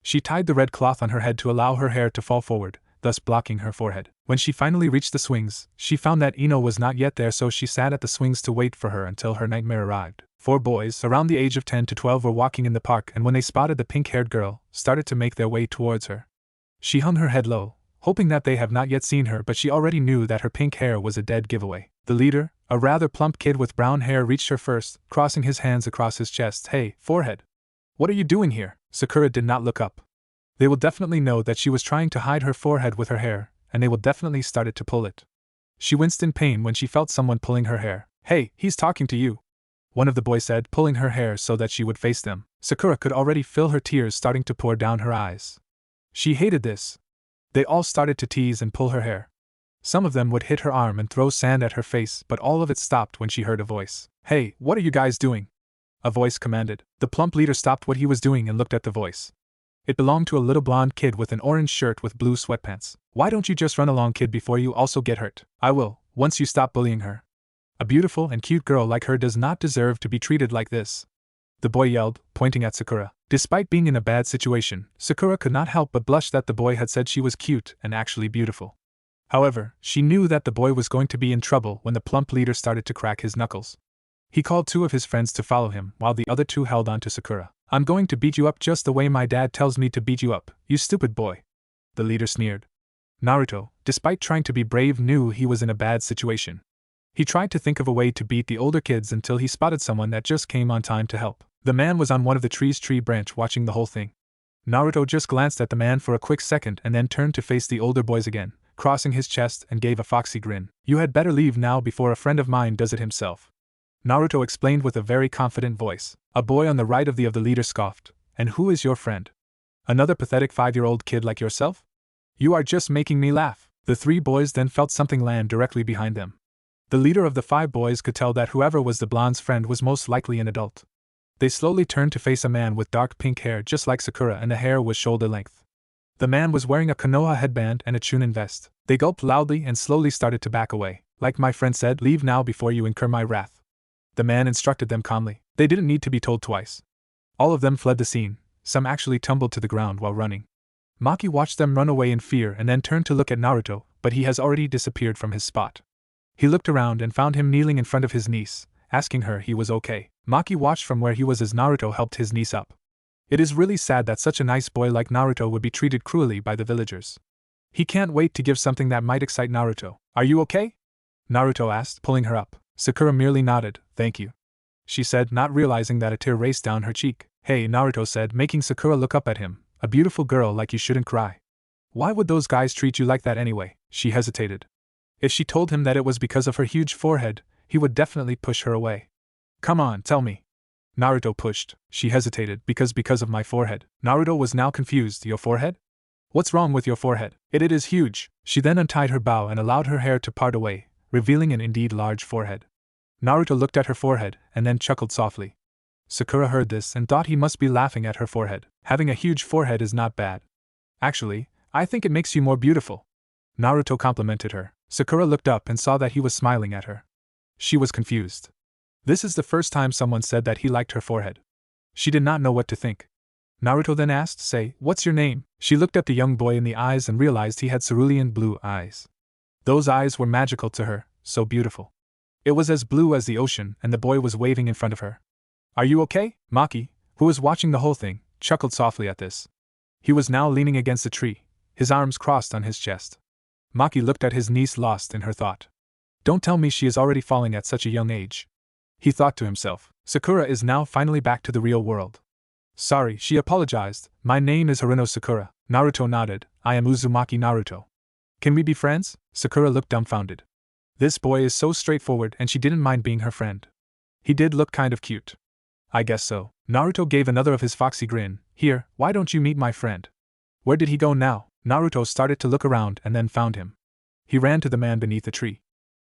She tied the red cloth on her head to allow her hair to fall forward, thus blocking her forehead. When she finally reached the swings, she found that Ino was not yet there, so she sat at the swings to wait for her until her nightmare arrived. 4 boys around the age of 10 to 12 were walking in the park, and when they spotted the pink-haired girl, started to make their way towards her. She hung her head low, hoping that they have not yet seen her, but she already knew that her pink hair was a dead giveaway. The leader, a rather plump kid with brown hair, reached her first, crossing his hands across his chest. Hey, forehead! What are you doing here? Sakura did not look up. They will definitely know that she was trying to hide her forehead with her hair, and they will definitely started to pull it. She winced in pain when she felt someone pulling her hair. Hey, he's talking to you, one of the boys said, pulling her hair so that she would face them. Sakura could already feel her tears starting to pour down her eyes. She hated this. They all started to tease and pull her hair. Some of them would hit her arm and throw sand at her face, but all of it stopped when she heard a voice. Hey, what are you guys doing? A voice commanded. The plump leader stopped what he was doing and looked at the voice. It belonged to a little blonde kid with an orange shirt with blue sweatpants. Why don't you just run along, kid, before you also get hurt? I will, once you stop bullying her. A beautiful and cute girl like her does not deserve to be treated like this, the boy yelled, pointing at Sakura. Despite being in a bad situation, Sakura could not help but blush that the boy had said she was cute and actually beautiful. However, she knew that the boy was going to be in trouble when the plump leader started to crack his knuckles. He called 2 of his friends to follow him, while the other 2 held on to Sakura. I'm going to beat you up just the way my dad tells me to beat you up, you stupid boy, the leader sneered. Naruto, despite trying to be brave, knew he was in a bad situation. He tried to think of a way to beat the older kids until he spotted someone that just came on time to help. The man was on one of the trees' tree branch watching the whole thing. Naruto just glanced at the man for a quick second and then turned to face the older boys again, crossing his chest and gave a foxy grin. You had better leave now before a friend of mine does it himself, Naruto explained with a very confident voice. A boy on the right of the leader scoffed. And who is your friend? Another pathetic 5-year-old kid like yourself? You are just making me laugh. The 3 boys then felt something land directly behind them. The leader of the 5 boys could tell that whoever was the blonde's friend was most likely an adult. They slowly turned to face a man with dark pink hair just like Sakura, and the hair was shoulder length. The man was wearing a Konoha headband and a Chunin vest. They gulped loudly and slowly started to back away. Like my friend said, leave now before you incur my wrath, the man instructed them calmly. They didn't need to be told twice. All of them fled the scene. Some actually tumbled to the ground while running. Maki watched them run away in fear and then turned to look at Naruto, but he has already disappeared from his spot. He looked around and found him kneeling in front of his niece, asking her he was okay. Maki watched from where he was as Naruto helped his niece up. It is really sad that such a nice boy like Naruto would be treated cruelly by the villagers. He can't wait to give something that might excite Naruto. Are you okay? Naruto asked, pulling her up. Sakura merely nodded. Thank you, she said, not realizing that a tear raced down her cheek. Hey, Naruto said, making Sakura look up at him. A beautiful girl like you shouldn't cry. Why would those guys treat you like that anyway? She hesitated. If she told him that it was because of her huge forehead, he would definitely push her away. Come on, tell me. Naruto pushed. She hesitated. Because of my forehead. Naruto was now confused. Your forehead? What's wrong with your forehead? It is huge. She then untied her bow and allowed her hair to part away, revealing an indeed large forehead. Naruto looked at her forehead and then chuckled softly. Sakura heard this and thought he must be laughing at her forehead. Having a huge forehead is not bad. Actually, I think it makes you more beautiful, Naruto complimented her. Sakura looked up and saw that he was smiling at her. She was confused. This is the first time someone said that he liked her forehead. She did not know what to think. Naruto then asked, Say, what's your name? She looked at the young boy in the eyes and realized he had cerulean blue eyes. Those eyes were magical to her, so beautiful. It was as blue as the ocean, and the boy was waving in front of her. Are you okay? Maki, who was watching the whole thing, chuckled softly at this. He was now leaning against a tree, his arms crossed on his chest. Maki looked at his niece, lost in her thought. Don't tell me she is already falling at such a young age, he thought to himself. Sakura is now finally back to the real world. Sorry, she apologized. My name is Haruno Sakura. Naruto nodded, I am Uzumaki Naruto. Can we be friends? Sakura looked dumbfounded. This boy is so straightforward and she didn't mind being her friend. He did look kind of cute. I guess so. Naruto gave another of his foxy grin. Here, why don't you meet my friend? Where did he go now? Naruto started to look around and then found him. He ran to the man beneath the tree.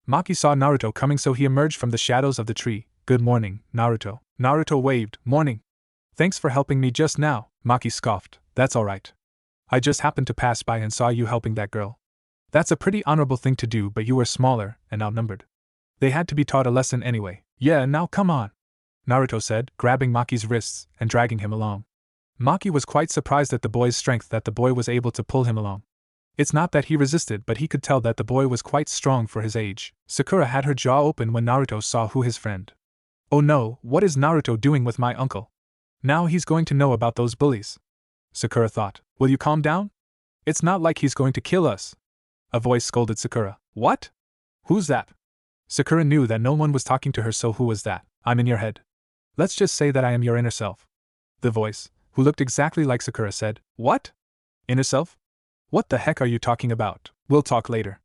Maki saw Naruto coming, so he emerged from the shadows of the tree. Good morning, Naruto. Naruto waved. Morning. Thanks for helping me just now, Maki scoffed. That's alright. I just happened to pass by and saw you helping that girl. That's a pretty honorable thing to do, but you were smaller and outnumbered. They had to be taught a lesson anyway. Yeah, now come on, Naruto said, grabbing Maki's wrists and dragging him along. Maki was quite surprised at the boy's strength, that the boy was able to pull him along. It's not that he resisted, but he could tell that the boy was quite strong for his age. Sakura had her jaw open when Naruto saw who his friend. Oh no, what is Naruto doing with my uncle? Now he's going to know about those bullies. Sakura thought. Will you calm down? It's not like he's going to kill us. A voice scolded Sakura. What? Who's that? Sakura knew that no one was talking to her, so who was that? I'm in your head. Let's just say that I am your inner self. The voice, who looked exactly like Sakura, said. What? Inner self? What the heck are you talking about? We'll talk later.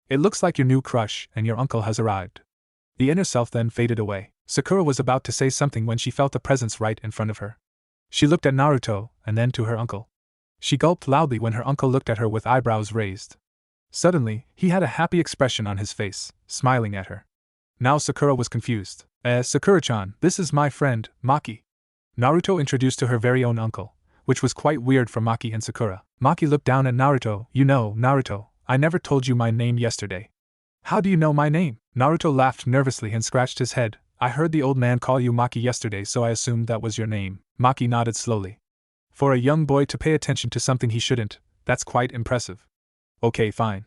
It looks like your new crush and your uncle has arrived. The inner self then faded away. Sakura was about to say something when she felt a presence right in front of her. She looked at Naruto and then to her uncle. She gulped loudly when her uncle looked at her with eyebrows raised. Suddenly, he had a happy expression on his face, smiling at her. Now Sakura was confused. Sakura-chan, this is my friend, Maki. Naruto introduced to her very own uncle, which was quite weird for Maki and Sakura. Maki looked down at Naruto. You know, Naruto, I never told you my name yesterday. How do you know my name? Naruto laughed nervously and scratched his head. I heard the old man call you Maki yesterday, so I assumed that was your name. Maki nodded slowly. For a young boy to pay attention to something he shouldn't, that's quite impressive. Okay, fine.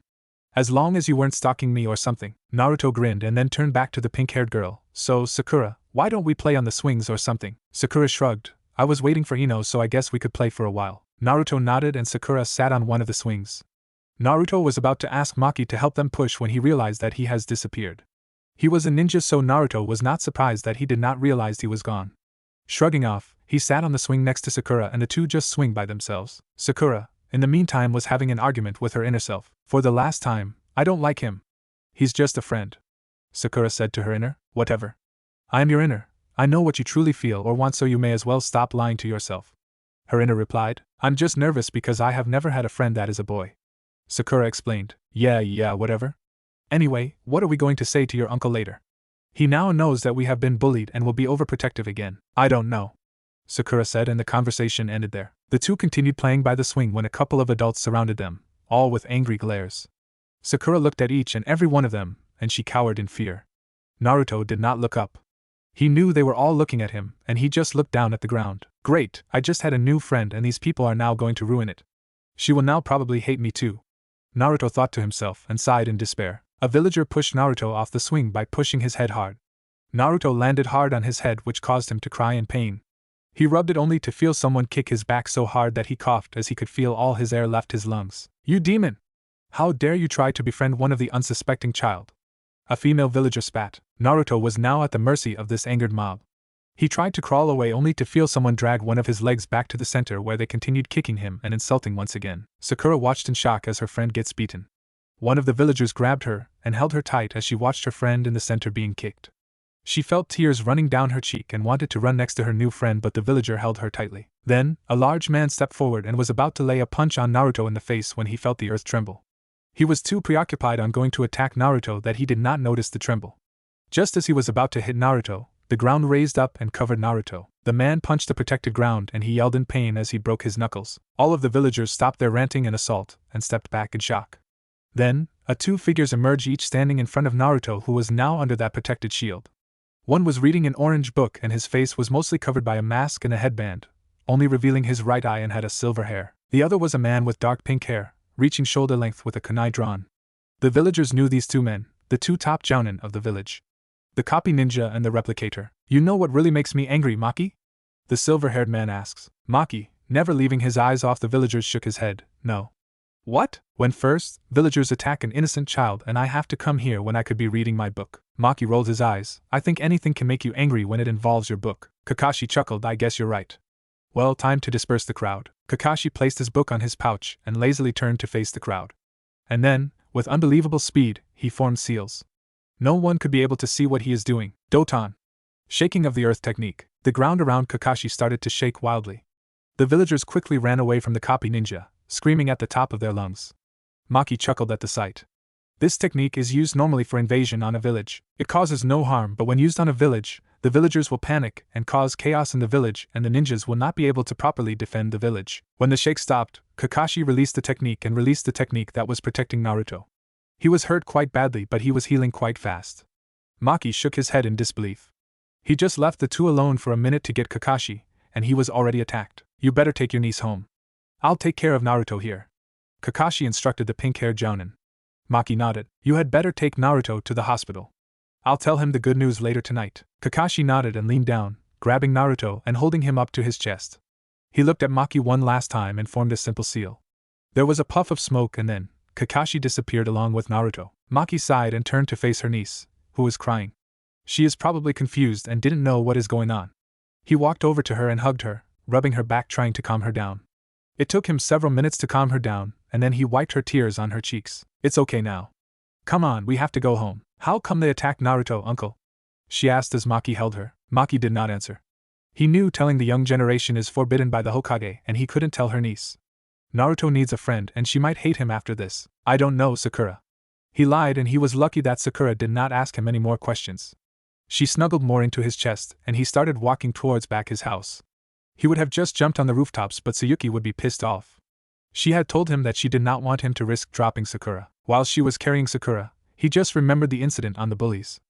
As long as you weren't stalking me or something. Naruto grinned and then turned back to the pink-haired girl. So, Sakura, why don't we play on the swings or something? Sakura shrugged. I was waiting for Ino, so I guess we could play for a while. Naruto nodded and Sakura sat on one of the swings. Naruto was about to ask Maki to help them push when he realized that he has disappeared. He was a ninja, so Naruto was not surprised that he did not realize he was gone. Shrugging off, he sat on the swing next to Sakura and the two just swing by themselves. Sakura, in the meantime, was having an argument with her inner self. For the last time, I don't like him. He's just a friend. Sakura said to her inner. Whatever. I am your inner. I know what you truly feel or want, so you may as well stop lying to yourself. Her inner replied. I'm just nervous because I have never had a friend that is a boy. Sakura explained. Yeah, whatever. Anyway, what are we going to say to your uncle later? He now knows that we have been bullied and will be overprotective again. I don't know, Sakura said, and the conversation ended there. The two continued playing by the swing when a couple of adults surrounded them, all with angry glares. Sakura looked at each and every one of them, and she cowered in fear. Naruto did not look up. He knew they were all looking at him, and he just looked down at the ground. Great, I just had a new friend and these people are now going to ruin it. She will now probably hate me too. Naruto thought to himself and sighed in despair. A villager pushed Naruto off the swing by pushing his head hard. Naruto landed hard on his head, which caused him to cry in pain. He rubbed it only to feel someone kick his back so hard that he coughed as he could feel all his air left his lungs. You demon! How dare you try to befriend one of the unsuspecting child? A female villager spat. Naruto was now at the mercy of this angered mob. He tried to crawl away only to feel someone drag one of his legs back to the center, where they continued kicking him and insulting once again. Sakura watched in shock as her friend gets beaten. One of the villagers grabbed her and held her tight as she watched her friend in the center being kicked. She felt tears running down her cheek and wanted to run next to her new friend, but the villager held her tightly. Then, a large man stepped forward and was about to lay a punch on Naruto in the face when he felt the earth tremble. He was too preoccupied on going to attack Naruto that he did not notice the tremble. Just as he was about to hit Naruto, the ground raised up and covered Naruto. The man punched the protected ground and he yelled in pain as he broke his knuckles. All of the villagers stopped their ranting and assault and stepped back in shock. Then, two figures emerged, each standing in front of Naruto, who was now under that protected shield. One was reading an orange book and his face was mostly covered by a mask and a headband, only revealing his right eye, and had a silver hair. The other was a man with dark pink hair, reaching shoulder length with a kunai drawn. The villagers knew these two men, the two top Jonin of the village. The copy ninja and the replicator. You know what really makes me angry, Maki? The silver-haired man asks. Maki, never leaving his eyes off the villagers, shook his head. No. What? When first, villagers attack an innocent child and I have to come here when I could be reading my book. Maki rolled his eyes. I think anything can make you angry when it involves your book. Kakashi chuckled. I guess you're right. Well, time to disperse the crowd. Kakashi placed his book on his pouch and lazily turned to face the crowd. And then, with unbelievable speed, he formed seals. No one could be able to see what he is doing. Doton. Shaking of the earth technique. The ground around Kakashi started to shake wildly. The villagers quickly ran away from the copy ninja, screaming at the top of their lungs. Maki chuckled at the sight. This technique is used normally for invasion on a village. It causes no harm, but when used on a village, the villagers will panic and cause chaos in the village, and the ninjas will not be able to properly defend the village. When the shake stopped, Kakashi released the technique that was protecting Naruto. He was hurt quite badly, but he was healing quite fast. Maki shook his head in disbelief. He just left the two alone for a minute to get Kakashi, and he was already attacked. You better take your niece home. I'll take care of Naruto here. Kakashi instructed the pink-haired Jonin. Maki nodded. You had better take Naruto to the hospital. I'll tell him the good news later tonight. Kakashi nodded and leaned down, grabbing Naruto and holding him up to his chest. He looked at Maki one last time and formed a simple seal. There was a puff of smoke and then Kakashi disappeared along with Naruto. Maki sighed and turned to face her niece, who was crying. She is probably confused and didn't know what is going on. He walked over to her and hugged her, rubbing her back trying to calm her down. It took him several minutes to calm her down, and then he wiped her tears on her cheeks. It's okay now. Come on, we have to go home. How come they attacked Naruto, uncle? She asked as Maki held her. Maki did not answer. He knew telling the young generation is forbidden by the Hokage, and he couldn't tell her niece. Naruto needs a friend and she might hate him after this. I don't know, Sakura. He lied, and he was lucky that Sakura did not ask him any more questions. She snuggled more into his chest and he started walking towards back his house. He would have just jumped on the rooftops, but Tsuyuki would be pissed off. She had told him that she did not want him to risk dropping Sakura. While she was carrying Sakura, he just remembered the incident on the bullies.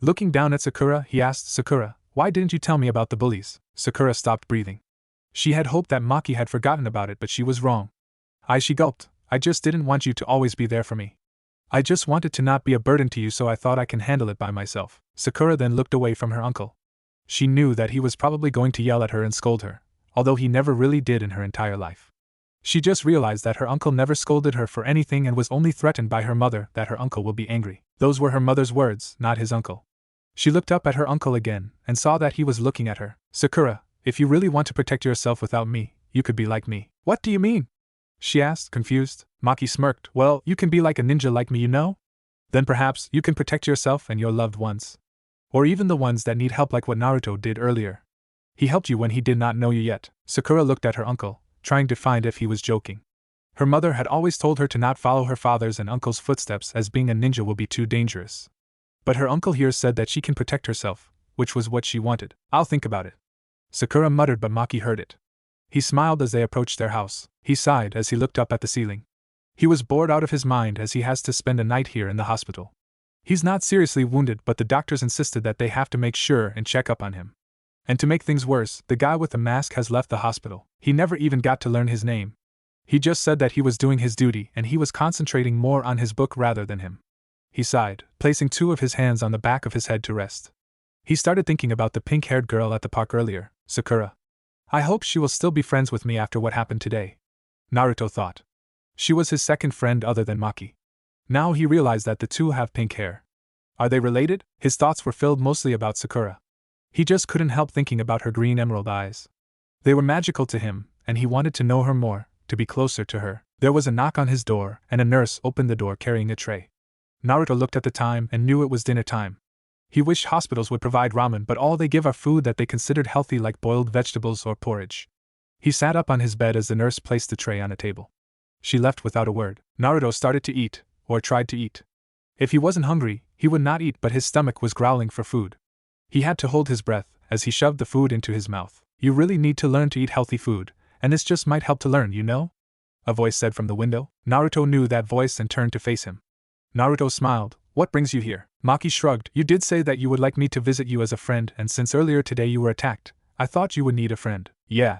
Looking down at Sakura, he asked Sakura, why didn't you tell me about the bullies? Sakura stopped breathing. She had hoped that Maki had forgotten about it, but she was wrong. She gulped. I just didn't want you to always be there for me. I just wanted to not be a burden to you, so I thought I can handle it by myself. Sakura then looked away from her uncle. She knew that he was probably going to yell at her and scold her, although he never really did in her entire life. She just realized that her uncle never scolded her for anything and was only threatened by her mother that her uncle will be angry. Those were her mother's words, not his uncle. She looked up at her uncle again and saw that he was looking at her. Sakura, if you really want to protect yourself without me, you could be like me. What do you mean? She asked, confused. Maki smirked. Well, you can be like a ninja like me, you know? Then perhaps you can protect yourself and your loved ones. Or even the ones that need help, like what Naruto did earlier. He helped you when he did not know you yet. Sakura looked at her uncle, trying to find if he was joking. Her mother had always told her to not follow her father's and uncle's footsteps, as being a ninja will be too dangerous. But her uncle here said that she can protect herself, which was what she wanted. I'll think about it. Sakura muttered, but Maki heard it. He smiled as they approached their house. He sighed as he looked up at the ceiling. He was bored out of his mind as he has to spend a night here in the hospital. He's not seriously wounded, but the doctors insisted that they have to make sure and check up on him. And to make things worse, the guy with the mask has left the hospital. He never even got to learn his name. He just said that he was doing his duty and he was concentrating more on his book rather than him. He sighed, placing two of his hands on the back of his head to rest. He started thinking about the pink-haired girl at the park earlier, Sakura. I hope she will still be friends with me after what happened today. Naruto thought. She was his second friend other than Maki. Now he realized that the two have pink hair. Are they related? His thoughts were filled mostly about Sakura. He just couldn't help thinking about her green emerald eyes. They were magical to him, and he wanted to know her more, to be closer to her. There was a knock on his door, and a nurse opened the door carrying a tray. Naruto looked at the time and knew it was dinner time. He wished hospitals would provide ramen, but all they give are food that they considered healthy, like boiled vegetables or porridge. He sat up on his bed as the nurse placed the tray on a table. She left without a word. Naruto started to eat, or tried to eat. If he wasn't hungry, he would not eat, but his stomach was growling for food. He had to hold his breath as he shoved the food into his mouth. You really need to learn to eat healthy food, and this just might help to learn, you know? A voice said from the window. Naruto knew that voice and turned to face him. Naruto smiled. What brings you here? Maki shrugged. You did say that you would like me to visit you as a friend, and since earlier today you were attacked, I thought you would need a friend. Yeah.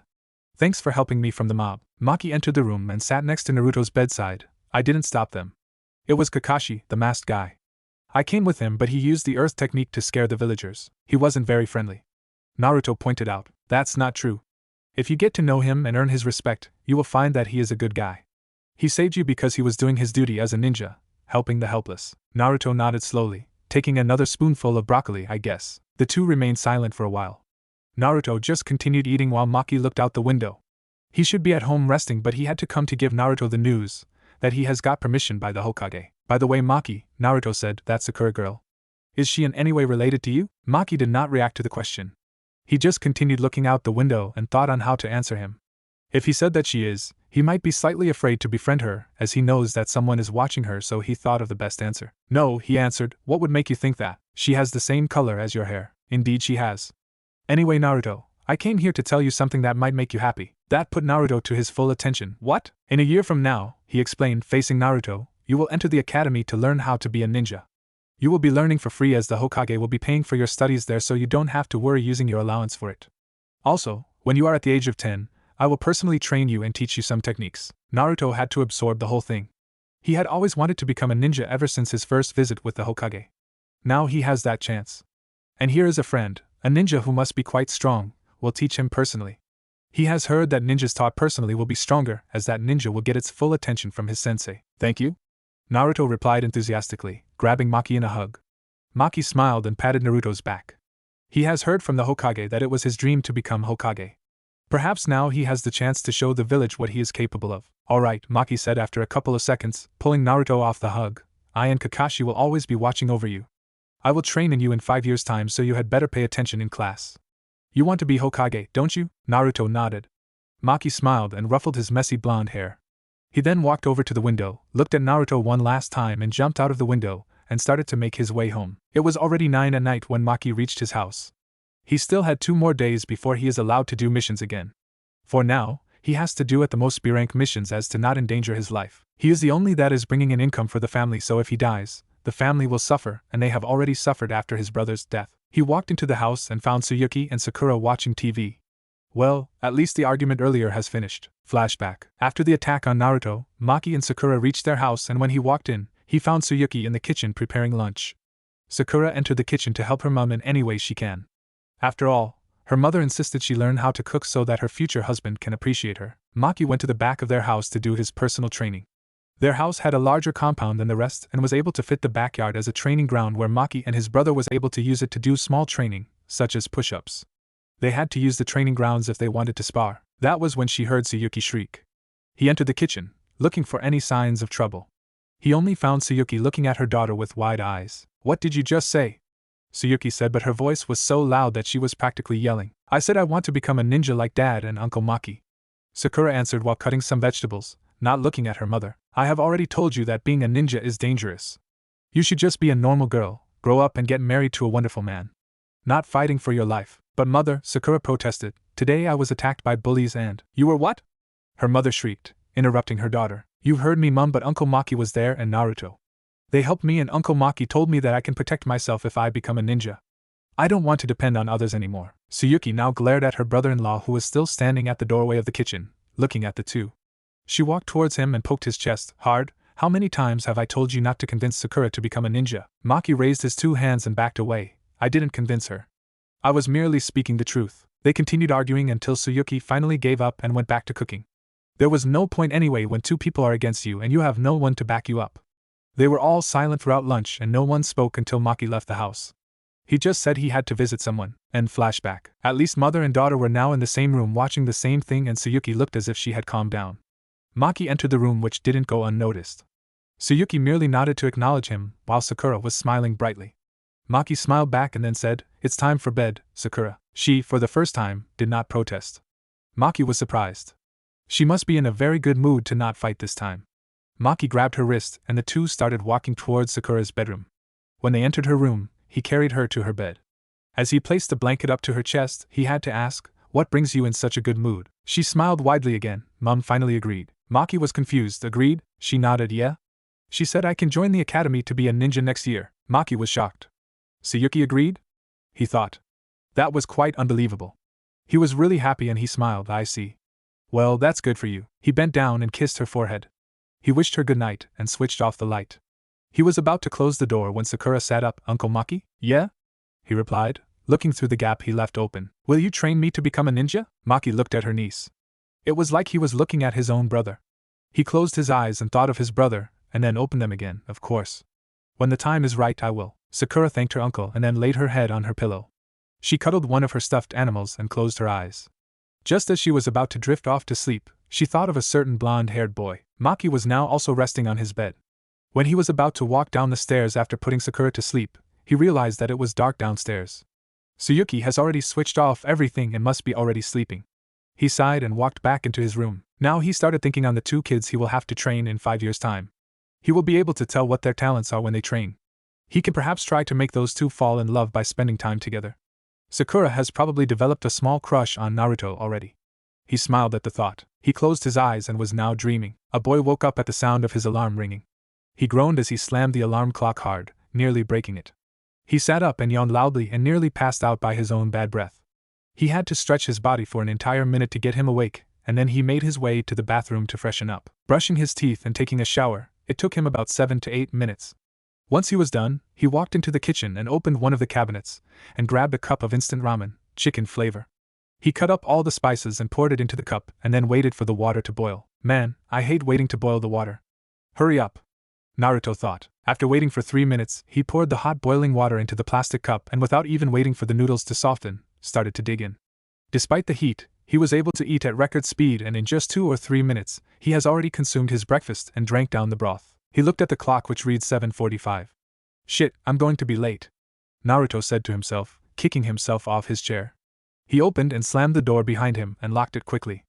Thanks for helping me from the mob. Maki entered the room and sat next to Naruto's bedside. I didn't stop them. It was Kakashi, the masked guy. I came with him, but he used the earth technique to scare the villagers. He wasn't very friendly. Naruto pointed out. That's not true. If you get to know him and earn his respect, you will find that he is a good guy. He saved you because he was doing his duty as a ninja, helping the helpless. Naruto nodded slowly, taking another spoonful of broccoli, I guess. The two remained silent for a while. Naruto just continued eating while Maki looked out the window. He should be at home resting, but he had to come to give Naruto the news that he has got permission by the Hokage. By the way, Maki, Naruto said, that Sakura girl. Is she in any way related to you? Maki did not react to the question. He just continued looking out the window and thought on how to answer him. If he said that she is, he might be slightly afraid to befriend her, as he knows that someone is watching her, so he thought of the best answer. No, he answered, what would make you think that? She has the same color as your hair. Indeed she has. Anyway, Naruto, I came here to tell you something that might make you happy. That put Naruto to his full attention. What? In a year from now, he explained, facing Naruto, you will enter the academy to learn how to be a ninja. You will be learning for free, as the Hokage will be paying for your studies there, so you don't have to worry using your allowance for it. Also, when you are at the age of 10, I will personally train you and teach you some techniques. Naruto had to absorb the whole thing. He had always wanted to become a ninja ever since his first visit with the Hokage. Now he has that chance. And here is a friend, a ninja who must be quite strong, will teach him personally. He has heard that ninjas taught personally will be stronger, as that ninja will get its full attention from his sensei. Thank you? Naruto replied enthusiastically, grabbing Maki in a hug. Maki smiled and patted Naruto's back. He has heard from the Hokage that it was his dream to become Hokage. Perhaps now he has the chance to show the village what he is capable of. Alright, Maki said after a couple of seconds, pulling Naruto off the hug. I and Kakashi will always be watching over you. I will train in you in 5 years' time, so you had better pay attention in class. You want to be Hokage, don't you? Naruto nodded. Maki smiled and ruffled his messy blonde hair. He then walked over to the window, looked at Naruto one last time and jumped out of the window, and started to make his way home. It was already 9 at night when Maki reached his house. He still had 2 more days before he is allowed to do missions again. For now, he has to do at the most B-rank missions as to not endanger his life. He is the only that is bringing in income for the family, so if he dies, the family will suffer, and they have already suffered after his brother's death. He walked into the house and found Tsuyuki and Sakura watching TV. Well, at least the argument earlier has finished. Flashback. After the attack on Naruto, Maki and Sakura reached their house, and when he walked in, he found Tsuyuki in the kitchen preparing lunch. Sakura entered the kitchen to help her mom in any way she can. After all, her mother insisted she learn how to cook so that her future husband can appreciate her. Maki went to the back of their house to do his personal training. Their house had a larger compound than the rest and was able to fit the backyard as a training ground where Maki and his brother was able to use it to do small training, such as push-ups. They had to use the training grounds if they wanted to spar. That was when she heard Tsuyuki shriek. He entered the kitchen, looking for any signs of trouble. He only found Tsuyuki looking at her daughter with wide eyes. What did you just say? Tsuyuki said, but her voice was so loud that she was practically yelling. I said I want to become a ninja like Dad and Uncle Maki. Sakura answered while cutting some vegetables, not looking at her mother. I have already told you that being a ninja is dangerous. You should just be a normal girl, grow up and get married to a wonderful man. Not fighting for your life. But mother, Sakura protested, today I was attacked by bullies and… You were what? Her mother shrieked, interrupting her daughter. You heard me, Mum, but Uncle Maki was there and Naruto. They helped me and Uncle Maki told me that I can protect myself if I become a ninja. I don't want to depend on others anymore. Tsuyuki now glared at her brother-in-law, who was still standing at the doorway of the kitchen, looking at the two. She walked towards him and poked his chest hard. How many times have I told you not to convince Sakura to become a ninja? Maki raised his 2 hands and backed away. I didn't convince her. I was merely speaking the truth. They continued arguing until Tsuyuki finally gave up and went back to cooking. There was no point anyway when 2 people are against you and you have no one to back you up. They were all silent throughout lunch and no one spoke until Maki left the house. He just said he had to visit someone. End flashback. At least mother and daughter were now in the same room watching the same thing, and Tsuyuki looked as if she had calmed down. Maki entered the room, which didn't go unnoticed. Tsuyuki merely nodded to acknowledge him, while Sakura was smiling brightly. Maki smiled back and then said, It's time for bed, Sakura. She, for the first time, did not protest. Maki was surprised. She must be in a very good mood to not fight this time. Maki grabbed her wrist and the two started walking towards Sakura's bedroom. When they entered her room, he carried her to her bed. As he placed the blanket up to her chest, he had to ask, What brings you in such a good mood? She smiled widely again. Mom finally agreed. Maki was confused. Agreed? She nodded. Yeah? She said I can join the academy to be a ninja next year. Maki was shocked. Tsuyuki agreed? He thought. That was quite unbelievable. He was really happy and he smiled. I see. Well, that's good for you. He bent down and kissed her forehead. He wished her good night and switched off the light. He was about to close the door when Sakura sat up. Uncle Maki? Yeah? He replied, looking through the gap he left open. Will you train me to become a ninja? Maki looked at her niece. It was like he was looking at his own brother. He closed his eyes and thought of his brother, and then opened them again. Of course. When the time is right, I will. Sakura thanked her uncle and then laid her head on her pillow. She cuddled one of her stuffed animals and closed her eyes. Just as she was about to drift off to sleep, she thought of a certain blonde-haired boy. Maki was now also resting on his bed. When he was about to walk down the stairs after putting Sakura to sleep, he realized that it was dark downstairs. Tsuyuki has already switched off everything and must be already sleeping. He sighed and walked back into his room. Now he started thinking on the two kids he will have to train in 5 years' time. He will be able to tell what their talents are when they train. He can perhaps try to make those two fall in love by spending time together. Sakura has probably developed a small crush on Naruto already. He smiled at the thought. He closed his eyes and was now dreaming. A boy woke up at the sound of his alarm ringing. He groaned as he slammed the alarm clock hard, nearly breaking it. He sat up and yawned loudly and nearly passed out by his own bad breath. He had to stretch his body for an entire minute to get him awake, and then he made his way to the bathroom to freshen up. Brushing his teeth and taking a shower, it took him about 7 to 8 minutes. Once he was done, he walked into the kitchen and opened one of the cabinets, and grabbed a cup of instant ramen, chicken flavor. He cut up all the spices and poured it into the cup and then waited for the water to boil. Man, I hate waiting to boil the water. Hurry up, Naruto thought. After waiting for 3 minutes, he poured the hot boiling water into the plastic cup and without even waiting for the noodles to soften, started to dig in. Despite the heat, he was able to eat at record speed and in just 2 or 3 minutes, he has already consumed his breakfast and drank down the broth. He looked at the clock which reads 7:45. Shit, I'm going to be late, Naruto said to himself, kicking himself off his chair. He opened and slammed the door behind him and locked it quickly.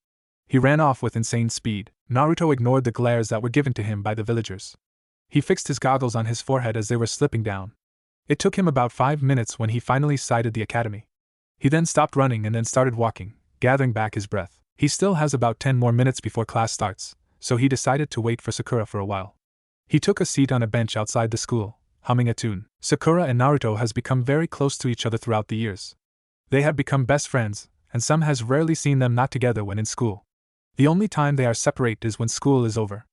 He ran off with insane speed. Naruto ignored the glares that were given to him by the villagers. He fixed his goggles on his forehead as they were slipping down. It took him about 5 minutes when he finally sighted the academy. He then stopped running and then started walking, gathering back his breath. He still has about 10 more minutes before class starts, so he decided to wait for Sakura for a while. He took a seat on a bench outside the school, humming a tune. Sakura and Naruto has become very close to each other throughout the years. They have become best friends, and some has rarely seen them not together when in school. The only time they are separate is when school is over.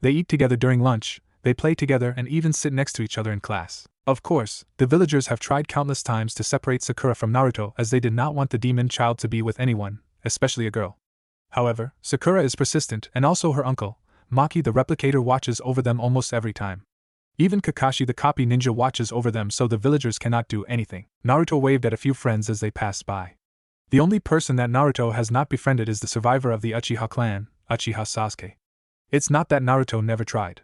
They eat together during lunch, they play together and even sit next to each other in class. Of course, the villagers have tried countless times to separate Sakura from Naruto as they did not want the demon child to be with anyone, especially a girl. However, Sakura is persistent and also her uncle, Maki the replicator watches over them almost every time. Even Kakashi the copy ninja watches over them so the villagers cannot do anything. Naruto waved at a few friends as they passed by. The only person that Naruto has not befriended is the survivor of the Uchiha clan, Uchiha Sasuke. It's not that Naruto never tried.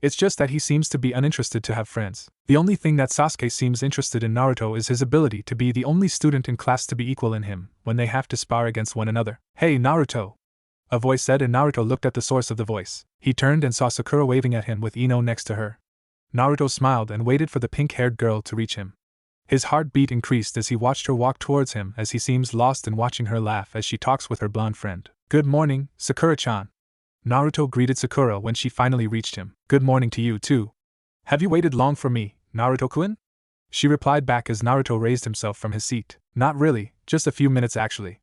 It's just that he seems to be uninterested to have friends. The only thing that Sasuke seems interested in Naruto is his ability to be the only student in class to be equal in him when they have to spar against one another. Hey Naruto! A voice said and Naruto looked at the source of the voice. He turned and saw Sakura waving at him with Ino next to her. Naruto smiled and waited for the pink-haired girl to reach him. His heartbeat increased as he watched her walk towards him as he seems lost in watching her laugh as she talks with her blonde friend. Good morning, Sakura-chan. Naruto greeted Sakura when she finally reached him. Good morning to you too. Have you waited long for me, Naruto-kun? She replied back as Naruto raised himself from his seat. Not really, just a few minutes actually.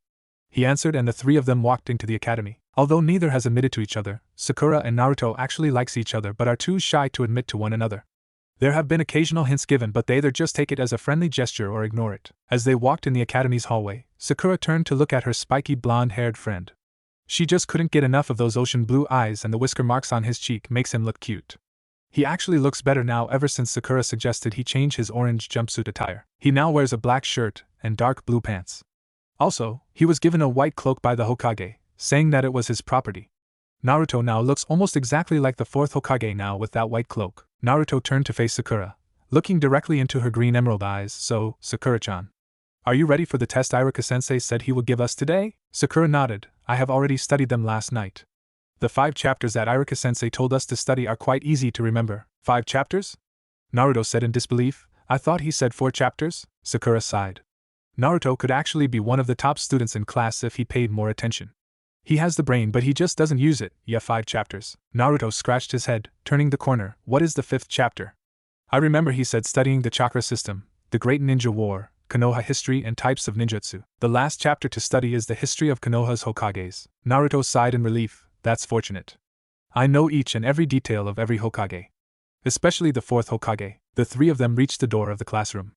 He answered and the three of them walked into the academy. Although neither has admitted to each other, Sakura and Naruto actually likes each other but are too shy to admit to one another. There have been occasional hints given but they either just take it as a friendly gesture or ignore it. As they walked in the academy's hallway, Sakura turned to look at her spiky blonde-haired friend. She just couldn't get enough of those ocean blue eyes and the whisker marks on his cheek makes him look cute. He actually looks better now ever since Sakura suggested he change his orange jumpsuit attire. He now wears a black shirt and dark blue pants. Also, he was given a white cloak by the Hokage, saying that it was his property. Naruto now looks almost exactly like the fourth Hokage now with that white cloak. Naruto turned to face Sakura, looking directly into her green emerald eyes. So, Sakura-chan, are you ready for the test Iruka-sensei said he would give us today? Sakura nodded. I have already studied them last night. The 5 chapters that Iruka-sensei told us to study are quite easy to remember. 5 chapters? Naruto said in disbelief. I thought he said 4 chapters? Sakura sighed. Naruto could actually be one of the top students in class if he paid more attention. He has the brain but he just doesn't use it. Yeah, 5 chapters. Naruto scratched his head, turning the corner. What is the 5th chapter? I remember he said studying the chakra system, the great ninja war, Konoha history and types of ninjutsu. The last chapter to study is the history of Konoha's Hokages. Naruto sighed in relief. That's fortunate. I know each and every detail of every Hokage. Especially the 4th Hokage. The 3 of them reached the door of the classroom.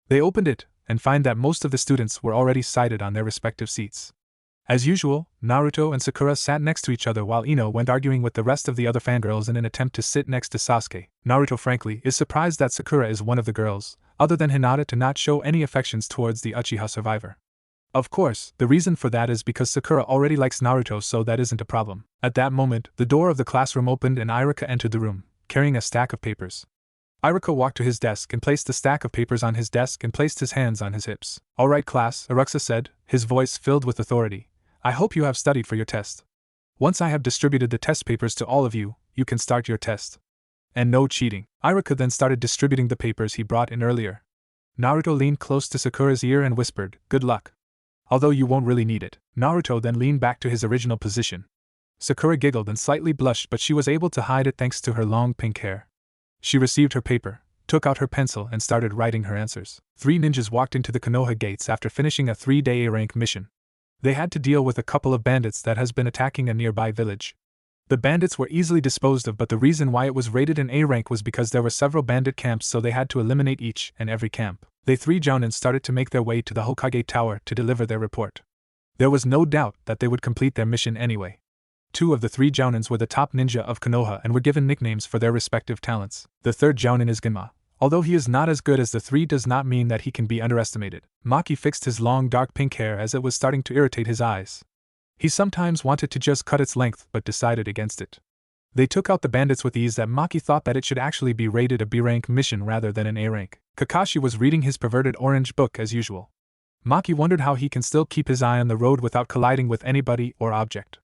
They opened it, and find that most of the students were already seated on their respective seats. As usual, Naruto and Sakura sat next to each other while Ino went arguing with the rest of the other fangirls in an attempt to sit next to Sasuke. Naruto frankly is surprised that Sakura is one of the girls, other than Hinata, to not show any affections towards the Uchiha survivor. Of course, the reason for that is because Sakura already likes Naruto, so that isn't a problem. At that moment, the door of the classroom opened and Iruka entered the room, carrying a stack of papers. Iruka walked to his desk and placed the stack of papers on his desk and placed his hands on his hips. "All right, class," Iruka said, his voice filled with authority. "I hope you have studied for your test. Once I have distributed the test papers to all of you, you can start your test. And no cheating." Iruka then started distributing the papers he brought in earlier. Naruto leaned close to Sakura's ear and whispered, "Good luck. Although you won't really need it." Naruto then leaned back to his original position. Sakura giggled and slightly blushed, but she was able to hide it thanks to her long pink hair. She received her paper, took out her pencil and started writing her answers. 3 ninjas walked into the Konoha gates after finishing a 3-day A-rank mission. They had to deal with a couple of bandits that has been attacking a nearby village. The bandits were easily disposed of, but the reason why it was rated an A rank was because there were several bandit camps, so they had to eliminate each and every camp. The 3 Jonin started to make their way to the Hokage Tower to deliver their report. There was no doubt that they would complete their mission anyway. 2 of the 3 Jonins were the top ninja of Konoha and were given nicknames for their respective talents. The 3rd Jonin is Genma. Although he is not as good as the 3, does not mean that he can be underestimated. Maki fixed his long dark pink hair as it was starting to irritate his eyes. He sometimes wanted to just cut its length but decided against it. They took out the bandits with ease that Maki thought that it should actually be rated a B rank mission rather than an A rank. Kakashi was reading his perverted orange book as usual. Maki wondered how he can still keep his eye on the road without colliding with anybody or object.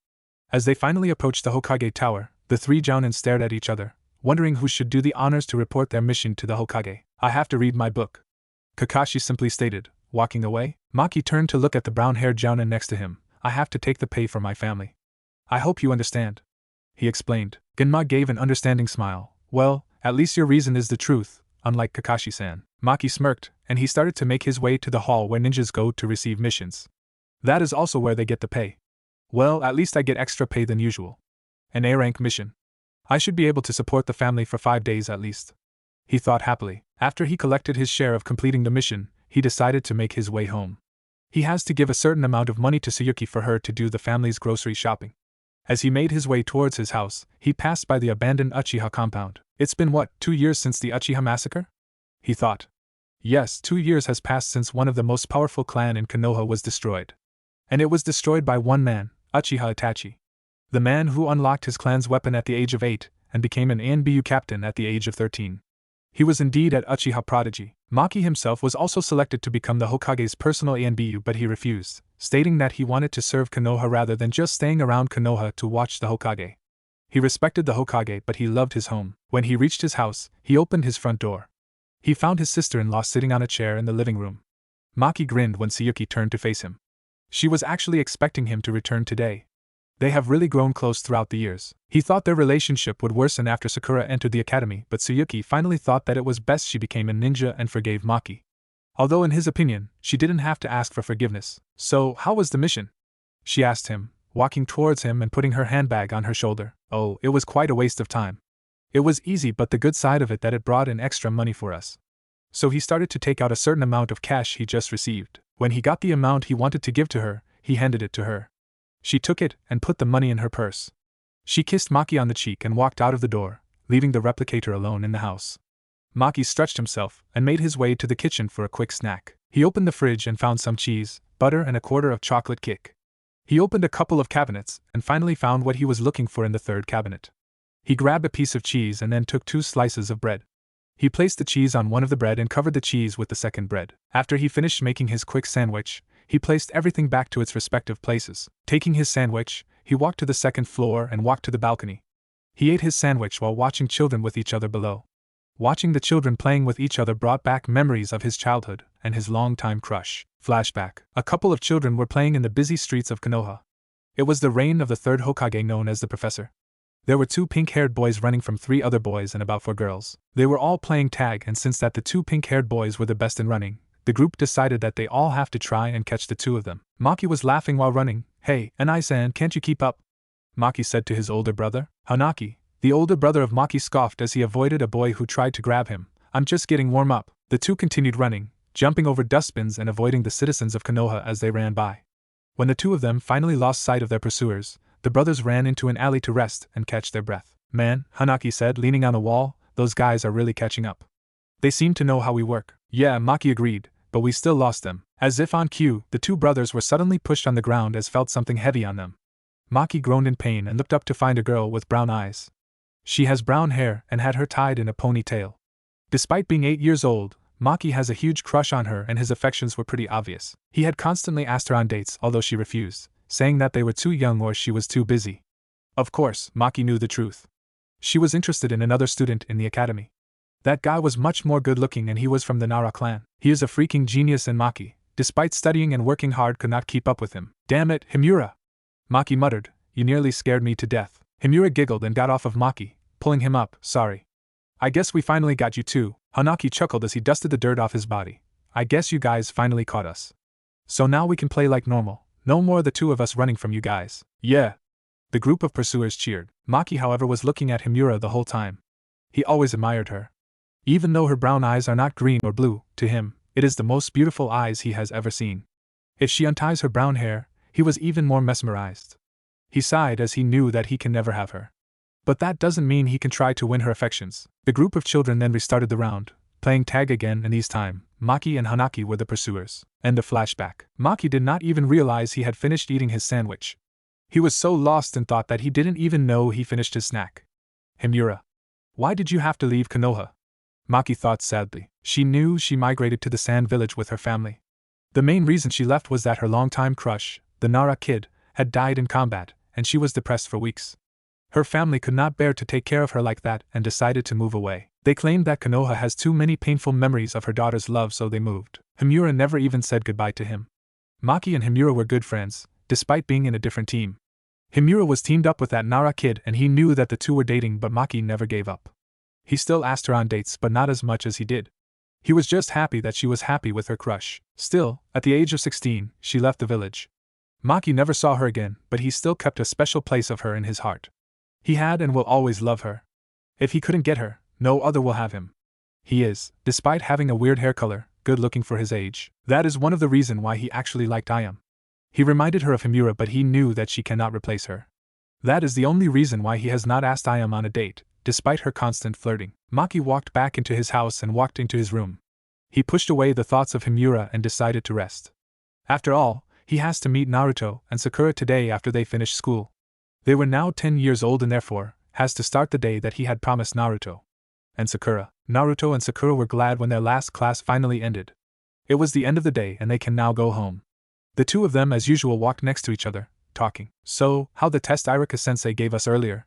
As they finally approached the Hokage Tower, the 3 Jonin stared at each other, wondering who should do the honors to report their mission to the Hokage. "I have to read my book," Kakashi simply stated, walking away. Maki turned to look at the brown-haired Jonin next to him. "I have to take the pay for my family. I hope you understand," he explained. Genma gave an understanding smile. "Well, at least your reason is the truth, unlike Kakashi-san." Maki smirked, and he started to make his way to the hall where ninjas go to receive missions. "That is also where they get the pay. Well, at least I get extra pay than usual. An A-rank mission. I should be able to support the family for 5 days at least," he thought happily. After he collected his share of completing the mission, he decided to make his way home. He has to give a certain amount of money to Tsuyuki for her to do the family's grocery shopping. As he made his way towards his house, he passed by the abandoned Uchiha compound. "It's been 2 years since the Uchiha massacre?" he thought. Yes, 2 years has passed since one of the most powerful clan in Konoha was destroyed. And it was destroyed by one man, Uchiha Itachi. The man who unlocked his clan's weapon at the age of 8, and became an ANBU captain at the age of 13. He was indeed an Uchiha prodigy. Maki himself was also selected to become the Hokage's personal ANBU, but he refused, stating that he wanted to serve Konoha rather than just staying around Konoha to watch the Hokage. He respected the Hokage, but he loved his home. When he reached his house, he opened his front door. He found his sister-in-law sitting on a chair in the living room. Maki grinned when Tsuyuki turned to face him. She was actually expecting him to return today. They have really grown close throughout the years. He thought their relationship would worsen after Sakura entered the academy, but Tsuyuki finally thought that it was best she became a ninja and forgave Maki. Although in his opinion, she didn't have to ask for forgiveness. "So, how was the mission?" she asked him, walking towards him and putting her handbag on her shoulder. "Oh, it was quite a waste of time. It was easy, but the good side of it that it brought in extra money for us." So he started to take out a certain amount of cash he just received. When he got the amount he wanted to give to her, he handed it to her. She took it and put the money in her purse. She kissed Maki on the cheek and walked out of the door, leaving the replicator alone in the house. Maki stretched himself and made his way to the kitchen for a quick snack. He opened the fridge and found some cheese, butter and a quarter of chocolate cake. He opened a couple of cabinets and finally found what he was looking for in the 3rd cabinet. He grabbed a piece of cheese and then took 2 slices of bread. He placed the cheese on one of the bread and covered the cheese with the second bread. After he finished making his quick sandwich, he placed everything back to its respective places. Taking his sandwich, he walked to the 2nd floor and walked to the balcony. He ate his sandwich while watching children with each other below. Watching the children playing with each other brought back memories of his childhood and his long-time crush. Flashback. A couple of children were playing in the busy streets of Konoha. It was the reign of the 3rd Hokage known as the Professor. There were 2 pink-haired boys running from 3 other boys and about 4 girls. They were all playing tag, and since that the 2 pink-haired boys were the best in running, the group decided that they all have to try and catch the 2 of them. Maki was laughing while running. "Hey, Anai-san, can't you keep up?" Maki said to his older brother. Hanaki, the older brother of Maki, scoffed as he avoided a boy who tried to grab him. "I'm just getting warm up." The 2 continued running, jumping over dustbins and avoiding the citizens of Konoha as they ran by. When the two of them finally lost sight of their pursuers, the brothers ran into an alley to rest and catch their breath. Man, Hanaki said, leaning on the wall, those guys are really catching up. They seem to know how we work. Yeah, Maki agreed, but we still lost them. As if on cue, the two brothers were suddenly pushed on the ground as felt something heavy on them. Maki groaned in pain and looked up to find a girl with brown eyes. She has brown hair and had her tied in a ponytail. Despite being 8 years old, Maki has a huge crush on her and his affections were pretty obvious. He had constantly asked her on dates, although she refused, saying that they were too young or she was too busy. Of course, Maki knew the truth. She was interested in another student in the academy. That guy was much more good-looking and he was from the Nara clan. He is a freaking genius and Maki, despite studying and working hard, could not keep up with him. Damn it, Himura! Maki muttered, you nearly scared me to death. Himura giggled and got off of Maki, pulling him up. Sorry. I guess we finally got you too. Hanaki chuckled as he dusted the dirt off his body. I guess you guys finally caught us. So now we can play like normal. No more the two of us running from you guys. Yeah. The group of pursuers cheered. Maki, however, was looking at Himura the whole time. He always admired her. Even though her brown eyes are not green or blue, to him, it is the most beautiful eyes he has ever seen. If she unties her brown hair, he was even more mesmerized. He sighed as he knew that he can never have her. But that doesn't mean he can try to win her affections. The group of children then restarted the round, playing tag again, and this time, Maki and Hanaki were the pursuers. End of flashback. Maki did not even realize he had finished eating his sandwich. He was so lost in thought that he didn't even know he finished his snack. Himura. Why did you have to leave Konoha? Maki thought sadly. She knew she migrated to the sand village with her family. The main reason she left was that her longtime crush, the Nara kid, had died in combat, and she was depressed for weeks. Her family could not bear to take care of her like that and decided to move away. They claimed that Konoha has too many painful memories of her daughter's love, so they moved. Himura never even said goodbye to him. Maki and Himura were good friends, despite being in a different team. Himura was teamed up with that Nara kid and he knew that the two were dating, but Maki never gave up. He still asked her on dates, but not as much as he did. He was just happy that she was happy with her crush. Still, at the age of 16, she left the village. Maki never saw her again, but he still kept a special place of her in his heart. He had and will always love her. If he couldn't get her, no other will have him. He is, despite having a weird hair color, good looking for his age. That is one of the reasons why he actually liked Ayam. He reminded her of Himura, but he knew that she cannot replace her. That is the only reason why he has not asked Ayam on a date, despite her constant flirting. Maki walked back into his house and walked into his room. He pushed away the thoughts of Himura and decided to rest. After all, he has to meet Naruto and Sakura today after they finish school. They were now 10 years old and therefore, has to start the day that he had promised Naruto and Sakura. Naruto and Sakura were glad when their last class finally ended. It was the end of the day and they can now go home. The two of them as usual walked next to each other, talking. So, how the test Irika-sensei gave us earlier?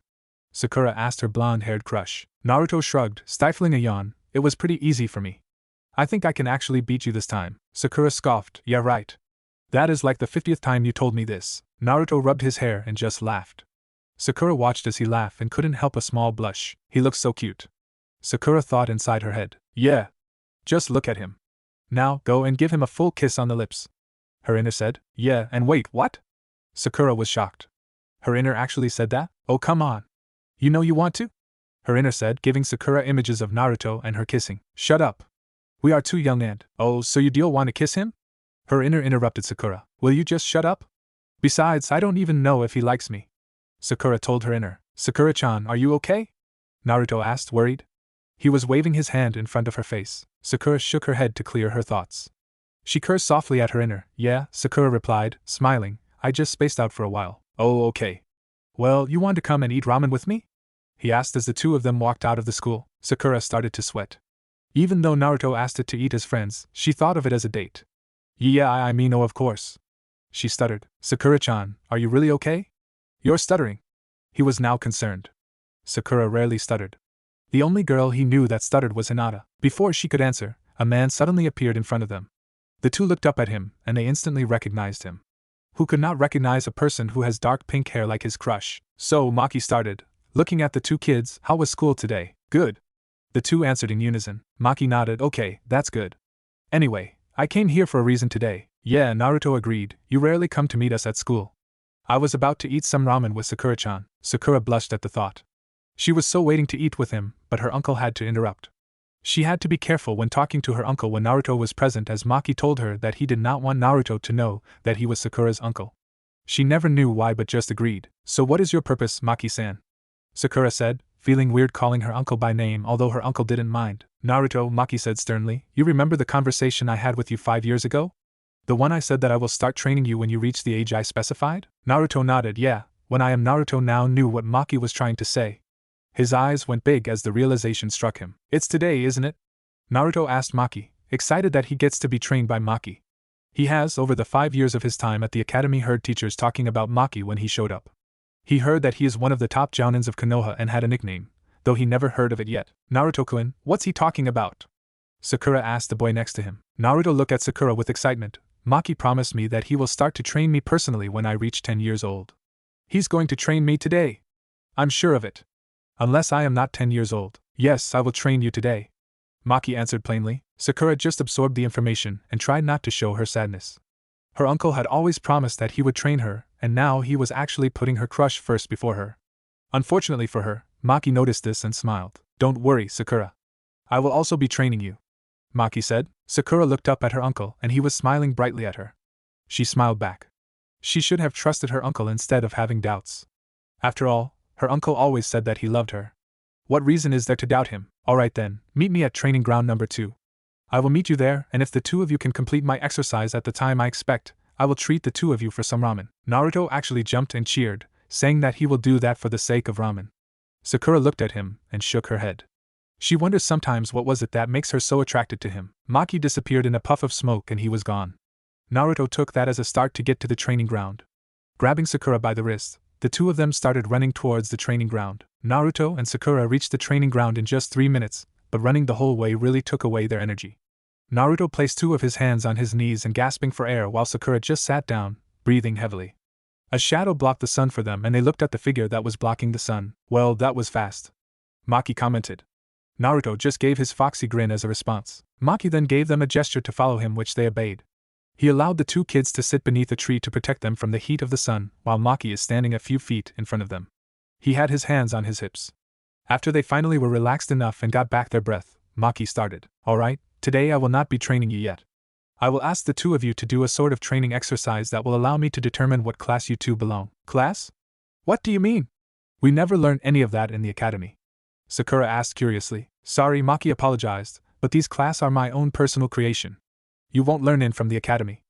Sakura asked her blonde-haired crush. Naruto shrugged, stifling a yawn. It was pretty easy for me. I think I can actually beat you this time. Sakura scoffed. Yeah, right. That is like the 50th time you told me this. Naruto rubbed his hair and just laughed. Sakura watched as he laughed and couldn't help a small blush. He looked so cute. Sakura thought inside her head. Yeah. Just look at him. Now, go and give him a full kiss on the lips. Her inner said. Yeah, and wait, what? Sakura was shocked. Her inner actually said that? Oh, come on. You know you want to? Her inner said, giving Sakura images of Naruto and her kissing. Shut up. We are too young and… Oh, so you do want to kiss him? Her inner interrupted Sakura. Will you just shut up? Besides, I don't even know if he likes me. Sakura told her inner. Sakura-chan, are you okay? Naruto asked, worried. He was waving his hand in front of her face. Sakura shook her head to clear her thoughts. She cursed softly at her inner. Yeah, Sakura replied, smiling. I just spaced out for a while. Oh, okay. Well, you want to come and eat ramen with me? He asked as the two of them walked out of the school. Sakura started to sweat. Even though Naruto asked it to eat as friends, she thought of it as a date. Yeah, I mean, oh, of course. She stuttered. Sakura-chan, are you really okay? You're stuttering. He was now concerned. Sakura rarely stuttered. The only girl he knew that stuttered was Hinata. Before she could answer, a man suddenly appeared in front of them. The two looked up at him, and they instantly recognized him. Who could not recognize a person who has dark pink hair like his crush? So Maki started, looking at the two kids. How was school today? Good. The two answered in unison. Maki nodded. Okay, that's good. Anyway, I came here for a reason today. Yeah, Naruto agreed. You rarely come to meet us at school. I was about to eat some ramen with Sakura-chan. Sakura blushed at the thought. She was so waiting to eat with him, but her uncle had to interrupt. She had to be careful when talking to her uncle when Naruto was present, as Maki told her that he did not want Naruto to know that he was Sakura's uncle. She never knew why but just agreed. So what is your purpose, Maki-san? Sakura said, feeling weird calling her uncle by name although her uncle didn't mind. Naruto, Maki said sternly, you remember the conversation I had with you 5 years ago? The one I said that I will start training you when you reach the age I specified? Naruto nodded. Yeah, when I am Naruto now knew what Maki was trying to say. His eyes went big as the realization struck him. It's today, isn't it? Naruto asked Maki, excited that he gets to be trained by Maki. He has, over the 5 years of his time at the academy, heard teachers talking about Maki when he showed up. He heard that he is one of the top Jonins of Konoha and had a nickname, though he never heard of it yet. Naruto-kun, what's he talking about? Sakura asked the boy next to him. Naruto looked at Sakura with excitement. Maki promised me that he will start to train me personally when I reach 10 years old. He's going to train me today. I'm sure of it. Unless I am not 10 years old. Yes, I will train you today. Maki answered plainly. Sakura just absorbed the information and tried not to show her sadness. Her uncle had always promised that he would train her, and now he was actually putting her crush first before her. Unfortunately for her, Maki noticed this and smiled. Don't worry, Sakura. I will also be training you, Maki said. Sakura looked up at her uncle and he was smiling brightly at her. She smiled back. She should have trusted her uncle instead of having doubts. After all, her uncle always said that he loved her. What reason is there to doubt him? Alright then, meet me at training ground number 2. I will meet you there, and if the two of you can complete my exercise at the time I expect, I will treat the two of you for some ramen. Naruto actually jumped and cheered, saying that he will do that for the sake of ramen. Sakura looked at him and shook her head. She wonders sometimes what was it that makes her so attracted to him. Maki disappeared in a puff of smoke and he was gone. Naruto took that as a start to get to the training ground. Grabbing Sakura by the wrist, the two of them started running towards the training ground. Naruto and Sakura reached the training ground in just 3 minutes, but running the whole way really took away their energy. Naruto placed 2 of his hands on his knees and gasping for air while Sakura just sat down, breathing heavily. A shadow blocked the sun for them and they looked at the figure that was blocking the sun. Well, that was fast, Maki commented. Naruto just gave his foxy grin as a response. Maki then gave them a gesture to follow him, which they obeyed. He allowed the 2 kids to sit beneath a tree to protect them from the heat of the sun, while Maki is standing a few feet in front of them. He had his hands on his hips. After they finally were relaxed enough and got back their breath, Maki started. Alright, today I will not be training you yet. I will ask the 2 of you to do a sort of training exercise that will allow me to determine what class you 2 belong. Class? What do you mean? We never learned any of that in the academy. Sakura asked curiously. Sorry, Maki apologized, but these class are my own personal creation. You won't learn in from the academy.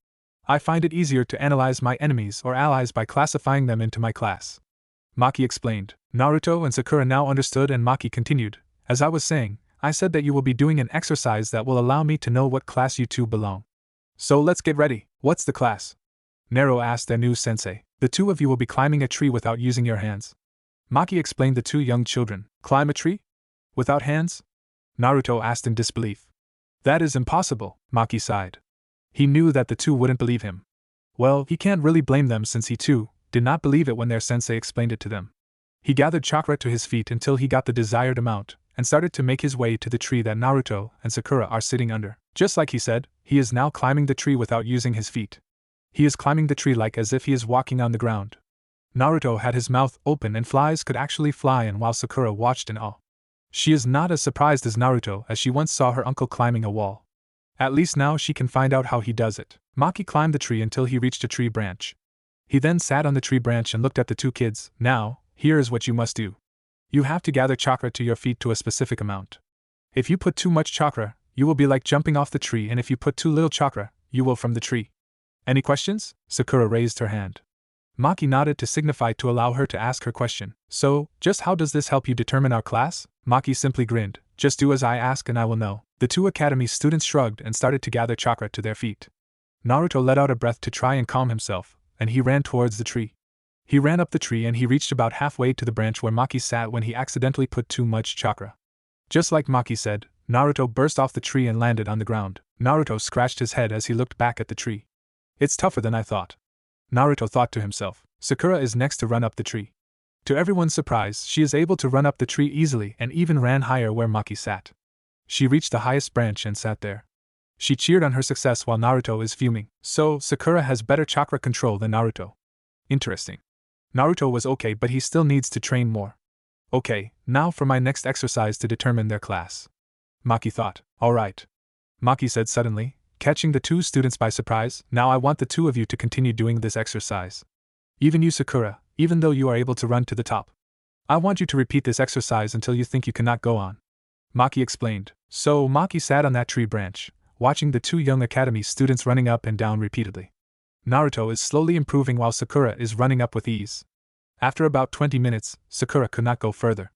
I find it easier to analyze my enemies or allies by classifying them into my class. Maki explained. Naruto and Sakura now understood and Maki continued. As I was saying, I said that you will be doing an exercise that will allow me to know what class you 2 belong. So let's get ready. What's the class? Nero asked their new sensei. The 2 of you will be climbing a tree without using your hands. Maki explained the 2 young children. Climb a tree? Without hands? Naruto asked in disbelief. That is impossible, Maki sighed. He knew that the 2 wouldn't believe him. Well, he can't really blame them since he too did not believe it when their sensei explained it to them. He gathered chakra to his feet until he got the desired amount, and started to make his way to the tree that Naruto and Sakura are sitting under. Just like he said, he is now climbing the tree without using his feet. He is climbing the tree like as if he is walking on the ground. Naruto had his mouth open and flies could actually fly in while Sakura watched in awe. She is not as surprised as Naruto as she once saw her uncle climbing a wall. At least now she can find out how he does it. Maki climbed the tree until he reached a tree branch. He then sat on the tree branch and looked at the 2 kids. Now, here is what you must do. You have to gather chakra to your feet to a specific amount. If you put too much chakra, you will be like jumping off the tree, and if you put too little chakra, you will from the tree. Any questions? Sakura raised her hand. Maki nodded to signify to allow her to ask her question. So, just how does this help you determine our class? Maki simply grinned. Just do as I ask and I will know. The 2 academy students shrugged and started to gather chakra to their feet. Naruto let out a breath to try and calm himself, and he ran towards the tree. He ran up the tree and he reached about halfway to the branch where Maki sat when he accidentally put too much chakra. Just like Maki said, Naruto burst off the tree and landed on the ground. Naruto scratched his head as he looked back at the tree. It's tougher than I thought. Naruto thought to himself. Sakura is next to run up the tree. To everyone's surprise, she is able to run up the tree easily and even ran higher where Maki sat. She reached the highest branch and sat there. She cheered on her success while Naruto is fuming. So, Sakura has better chakra control than Naruto. Interesting. Naruto was okay, but he still needs to train more. Okay, now for my next exercise to determine their class. Maki thought. Alright. Maki said suddenly, catching the 2 students by surprise. Now I want the 2 of you to continue doing this exercise. Even you, Sakura, even though you are able to run to the top. I want you to repeat this exercise until you think you cannot go on. Maki explained. So Maki sat on that tree branch, watching the two young academy students running up and down repeatedly. Naruto is slowly improving while Sakura is running up with ease. After about 20 minutes, Sakura could not go further.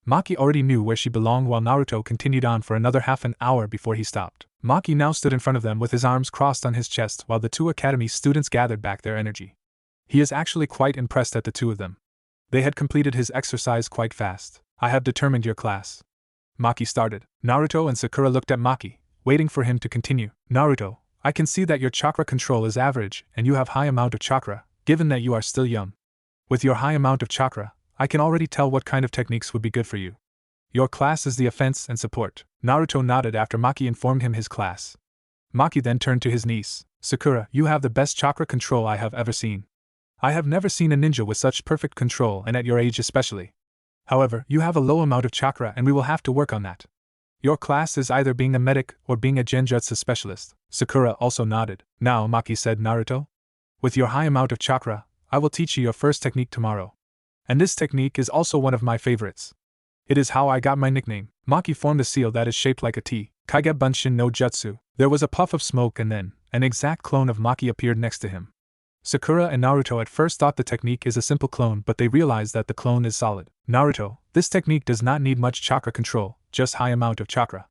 Maki already knew where she belonged while Naruto continued on for another half an hour before he stopped. Maki now stood in front of them with his arms crossed on his chest while the two academy students gathered back their energy. He is actually quite impressed at the two of them. They had completed his exercise quite fast. I have determined your class. Maki started. Naruto and Sakura looked at Maki, waiting for him to continue. Naruto, I can see that your chakra control is average and you have high amount of chakra, given that you are still young. With your high amount of chakra, I can already tell what kind of techniques would be good for you. Your class is the offense and support. Naruto nodded after Maki informed him his class. Maki then turned to his niece. Sakura, you have the best chakra control I have ever seen. I have never seen a ninja with such perfect control, and at your age especially. However, you have a low amount of chakra and we will have to work on that. Your class is either being a medic or being a genjutsu specialist. Sakura also nodded. Now, Maki said, Naruto, with your high amount of chakra, I will teach you your first technique tomorrow. And this technique is also one of my favorites. It is how I got my nickname. Maki formed a seal that is shaped like a T. Kage Bunshin no Jutsu. There was a puff of smoke and then, an exact clone of Maki appeared next to him. Sakura and Naruto at first thought the technique is a simple clone, but they realized that the clone is solid. Naruto, this technique does not need much chakra control, just high amount of chakra.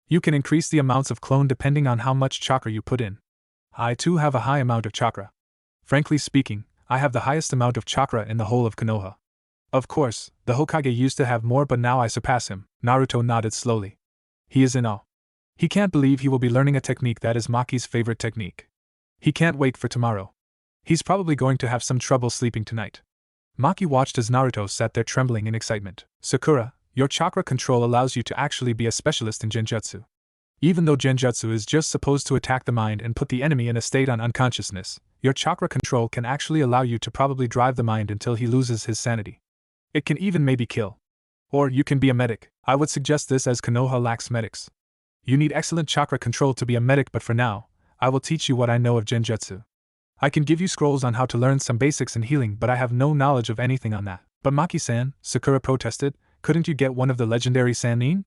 You can increase the amounts of clone depending on how much chakra you put in. I too have a high amount of chakra. Frankly speaking, I have the highest amount of chakra in the whole of Konoha. Of course, the Hokage used to have more, but now I surpass him. Naruto nodded slowly. He is in awe. He can't believe he will be learning a technique that is Maki's favorite technique. He can't wait for tomorrow. He's probably going to have some trouble sleeping tonight. Maki watched as Naruto sat there trembling in excitement. Sakura, your chakra control allows you to actually be a specialist in genjutsu. Even though genjutsu is just supposed to attack the mind and put the enemy in a state on unconsciousness, your chakra control can actually allow you to probably drive the mind until he loses his sanity. It can even maybe kill. Or you can be a medic. I would suggest this as Konoha lacks medics. You need excellent chakra control to be a medic, but for now, I will teach you what I know of genjutsu. I can give you scrolls on how to learn some basics in healing, but I have no knowledge of anything on that. But Maki-san, Sakura protested, couldn't you get one of the legendary Sannin?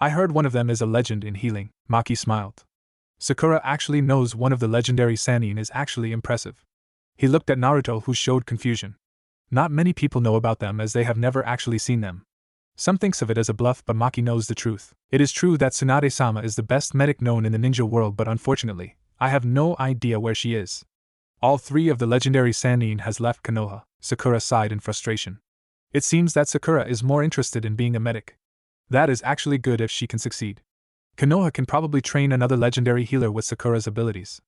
I heard one of them is a legend in healing. Maki smiled. Sakura actually knows one of the legendary Sannin is actually impressive. He looked at Naruto, who showed confusion. Not many people know about them as they have never actually seen them. Some thinks of it as a bluff, but Maki knows the truth. It is true that Tsunade-sama is the best medic known in the ninja world, but unfortunately, I have no idea where she is. All three of the legendary Sannin has left Konoha. Sakura sighed in frustration. It seems that Sakura is more interested in being a medic. That is actually good if she can succeed. Konoha can probably train another legendary healer with Sakura's abilities.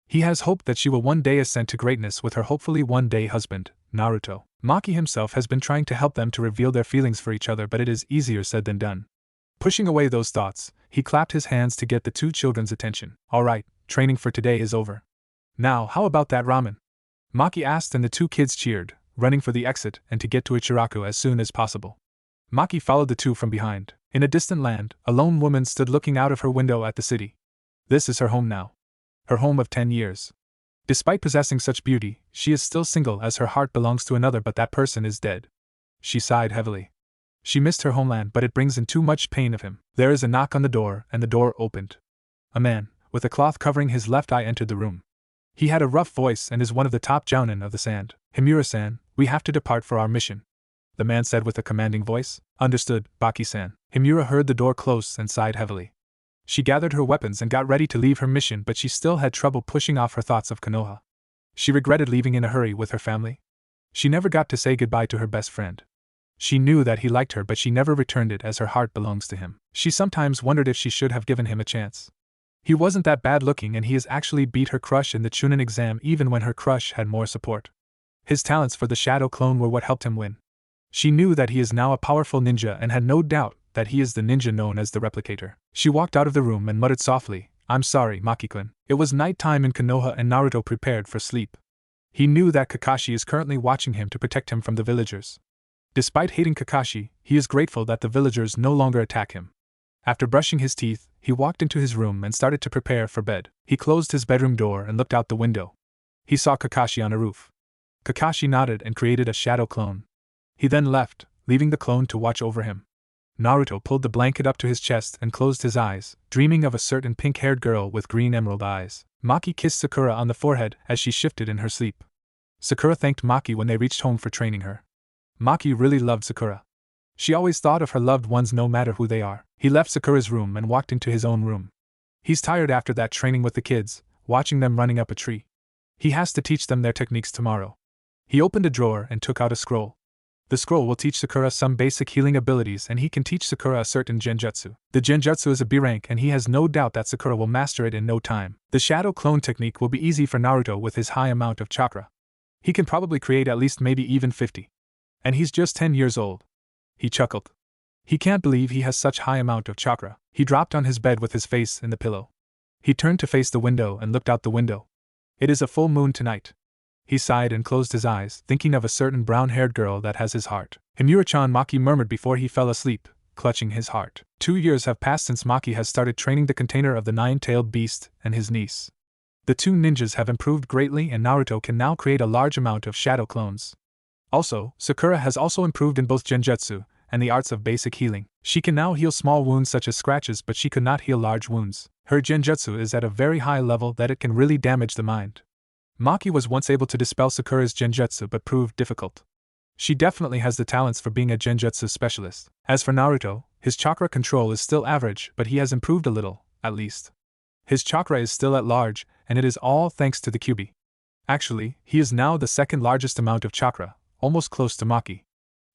He has hope that she will one day ascend to greatness with her hopefully one day husband, Naruto. Maki himself has been trying to help them to reveal their feelings for each other, but it is easier said than done. Pushing away those thoughts, he clapped his hands to get the two children's attention. Alright, training for today is over. Now, how about that ramen? Maki asked, and the two kids cheered, running for the exit and to get to Ichiraku as soon as possible. Maki followed the two from behind. In a distant land, a lone woman stood looking out of her window at the city. This is her home now. Her home of 10 years. Despite possessing such beauty, she is still single as her heart belongs to another, but that person is dead. She sighed heavily. She missed her homeland, but it brings in too much pain of him. There is a knock on the door, and the door opened. A man, with a cloth covering his left eye, entered the room. He had a rough voice and is one of the top Jonin of the sand. Himura-san, we have to depart for our mission, the man said with a commanding voice. Understood, Baki-san. Himura heard the door close and sighed heavily. She gathered her weapons and got ready to leave her mission, but she still had trouble pushing off her thoughts of Konoha. She regretted leaving in a hurry with her family. She never got to say goodbye to her best friend. She knew that he liked her, but she never returned it as her heart belongs to him. She sometimes wondered if she should have given him a chance. He wasn't that bad looking, and he has actually beat her crush in the Chunin exam even when her crush had more support. His talents for the shadow clone were what helped him win. She knew that he is now a powerful ninja and had no doubt that he is the ninja known as the Replicator. She walked out of the room and muttered softly, I'm sorry, Maki-kun. It was night time in Konoha and Naruto prepared for sleep. He knew that Kakashi is currently watching him to protect him from the villagers. Despite hating Kakashi, he is grateful that the villagers no longer attack him. After brushing his teeth, he walked into his room and started to prepare for bed. He closed his bedroom door and looked out the window. He saw Kakashi on a roof. Kakashi nodded and created a shadow clone. He then left, leaving the clone to watch over him. Naruto pulled the blanket up to his chest and closed his eyes, dreaming of a certain pink-haired girl with green emerald eyes. Maki kissed Sakura on the forehead as she shifted in her sleep. Sakura thanked Maki when they reached home for training her. Maki really loved Sakura. She always thought of her loved ones no matter who they are. He left Sakura's room and walked into his own room. He's tired after that training with the kids, watching them running up a tree. He has to teach them their techniques tomorrow. He opened a drawer and took out a scroll. The scroll will teach Sakura some basic healing abilities and he can teach Sakura a certain genjutsu. The genjutsu is a B rank and he has no doubt that Sakura will master it in no time. The shadow clone technique will be easy for Naruto with his high amount of chakra. He can probably create at least maybe even 50. And he's just 10 years old. He chuckled. He can't believe he has such high amount of chakra. He dropped on his bed with his face in the pillow. He turned to face the window and looked out the window. It is a full moon tonight. He sighed and closed his eyes, thinking of a certain brown-haired girl that has his heart. Himura-chan, Maki murmured before he fell asleep, clutching his heart. 2 years have passed since Maki has started training the container of the nine-tailed beast and his niece. The two ninjas have improved greatly and Naruto can now create a large amount of shadow clones. Also, Sakura has also improved in both genjutsu and the arts of basic healing. She can now heal small wounds such as scratches, but she could not heal large wounds. Her genjutsu is at a very high level that it can really damage the mind. Maki was once able to dispel Sakura's genjutsu but proved difficult. She definitely has the talents for being a genjutsu specialist. As for Naruto, his chakra control is still average, but he has improved a little, at least. His chakra is still at large, and it is all thanks to the Kyuubi. Actually, he is now the second largest amount of chakra, almost close to Maki.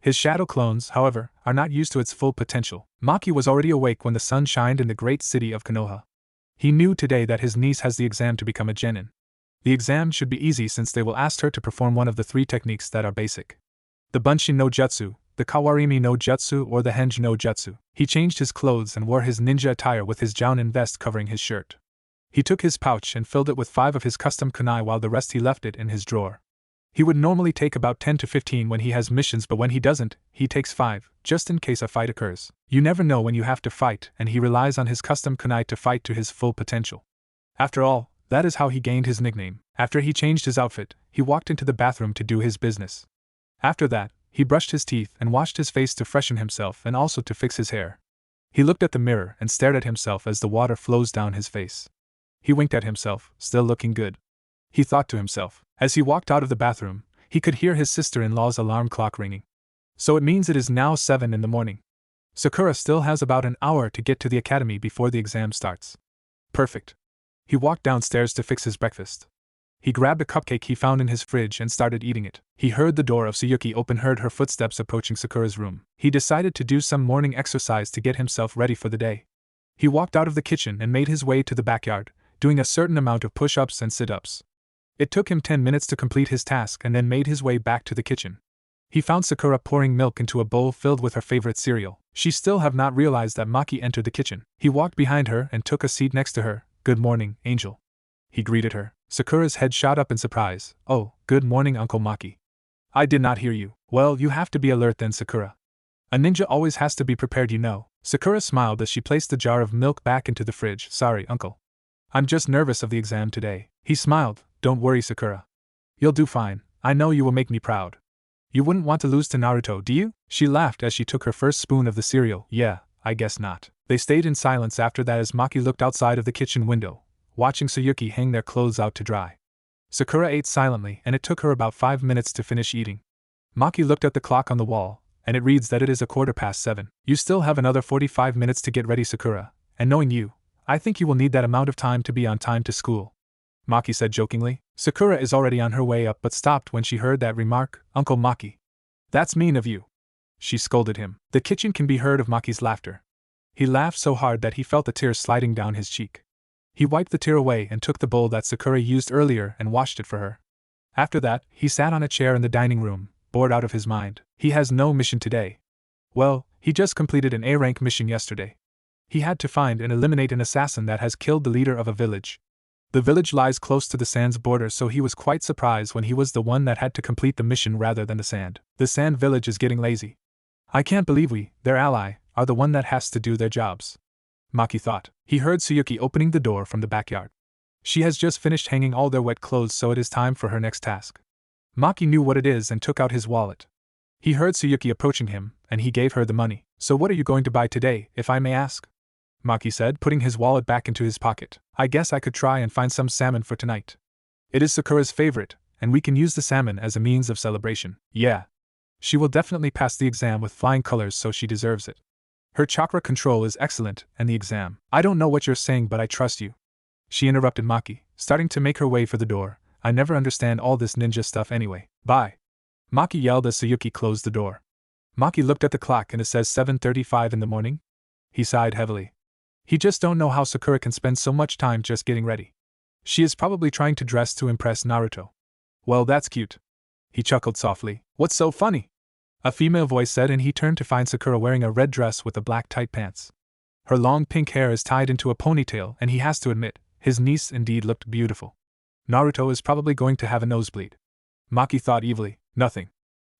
His shadow clones, however, are not used to its full potential. Maki was already awake when the sun shined in the great city of Konoha. He knew today that his niece has the exam to become a genin. The exam should be easy since they will ask her to perform one of the 3 techniques that are basic. The Bunshin no Jutsu, the Kawarimi no Jutsu or the Henj no Jutsu. He changed his clothes and wore his ninja attire with his Jonin vest covering his shirt. He took his pouch and filled it with 5 of his custom kunai while the rest he left it in his drawer. He would normally take about 10 to 15 when he has missions, but when he doesn't, he takes 5, just in case a fight occurs. You never know when you have to fight, and he relies on his custom kunai to fight to his full potential. After all, that is how he gained his nickname. After he changed his outfit, he walked into the bathroom to do his business. After that, he brushed his teeth and washed his face to freshen himself and also to fix his hair. He looked at the mirror and stared at himself as the water flows down his face. He winked at himself, still looking good. He thought to himself. As he walked out of the bathroom, he could hear his sister-in-law's alarm clock ringing. So it means it is now 7 in the morning. Sakura still has about an hour to get to the academy before the exam starts. Perfect. He walked downstairs to fix his breakfast. He grabbed a cupcake he found in his fridge and started eating it. He heard the door of Tsuyuki open, heard her footsteps approaching Sakura's room. He decided to do some morning exercise to get himself ready for the day. He walked out of the kitchen and made his way to the backyard, doing a certain amount of push-ups and sit-ups. It took him 10 minutes to complete his task and then made his way back to the kitchen. He found Sakura pouring milk into a bowl filled with her favorite cereal. She still have not realized that Maki entered the kitchen. He walked behind her and took a seat next to her. "Good morning, Angel." He greeted her. Sakura's head shot up in surprise. "Oh, good morning, Uncle Maki. I did not hear you." "Well, you have to be alert then, Sakura. A ninja always has to be prepared, you know." Sakura smiled as she placed the jar of milk back into the fridge. "Sorry, Uncle. I'm just nervous of the exam today." He smiled. "Don't worry, Sakura. You'll do fine. I know you will make me proud. You wouldn't want to lose to Naruto, do you?" She laughed as she took her first spoon of the cereal. "Yeah, I guess not." They stayed in silence after that as Maki looked outside of the kitchen window, watching Tsuyuki hang their clothes out to dry. Sakura ate silently and it took her about 5 minutes to finish eating. Maki looked at the clock on the wall, and it reads that it is 7:15. "You still have another 45 minutes to get ready, Sakura, and knowing you, I think you will need that amount of time to be on time to school," Maki said jokingly. Sakura is already on her way up but stopped when she heard that remark. "Uncle Maki. That's mean of you," she scolded him. The kitchen can be heard of Maki's laughter. He laughed so hard that he felt the tears sliding down his cheek. He wiped the tear away and took the bowl that Sakura used earlier and washed it for her. After that, he sat on a chair in the dining room, bored out of his mind. He has no mission today. Well, he just completed an A-rank mission yesterday. He had to find and eliminate an assassin that has killed the leader of a village. The village lies close to the Sand's border, so he was quite surprised when he was the one that had to complete the mission rather than the Sand. The Sand village is getting lazy. I can't believe we, their ally, are the one that has to do their jobs, Maki thought. He heard Tsuyuki opening the door from the backyard. She has just finished hanging all their wet clothes, so it is time for her next task. Maki knew what it is and took out his wallet. He heard Tsuyuki approaching him, and he gave her the money. So what are you going to buy today, if I may ask? Maki said, putting his wallet back into his pocket. I guess I could try and find some salmon for tonight. It is Sakura's favorite, and we can use the salmon as a means of celebration. Yeah. She will definitely pass the exam with flying colors, so she deserves it. Her chakra control is excellent, and the exam. I don't know what you're saying, but I trust you. She interrupted Maki, starting to make her way for the door. I never understand all this ninja stuff anyway. Bye. Maki yelled as Tsuyuki closed the door. Maki looked at the clock and it says 7:35 in the morning. He sighed heavily. He just don't know how Sakura can spend so much time just getting ready. She is probably trying to dress to impress Naruto. Well, that's cute. He chuckled softly. What's so funny? A female voice said, and he turned to find Sakura wearing a red dress with the black tight pants. Her long pink hair is tied into a ponytail, and he has to admit, his niece indeed looked beautiful. Naruto is probably going to have a nosebleed. Maki thought evilly. Nothing.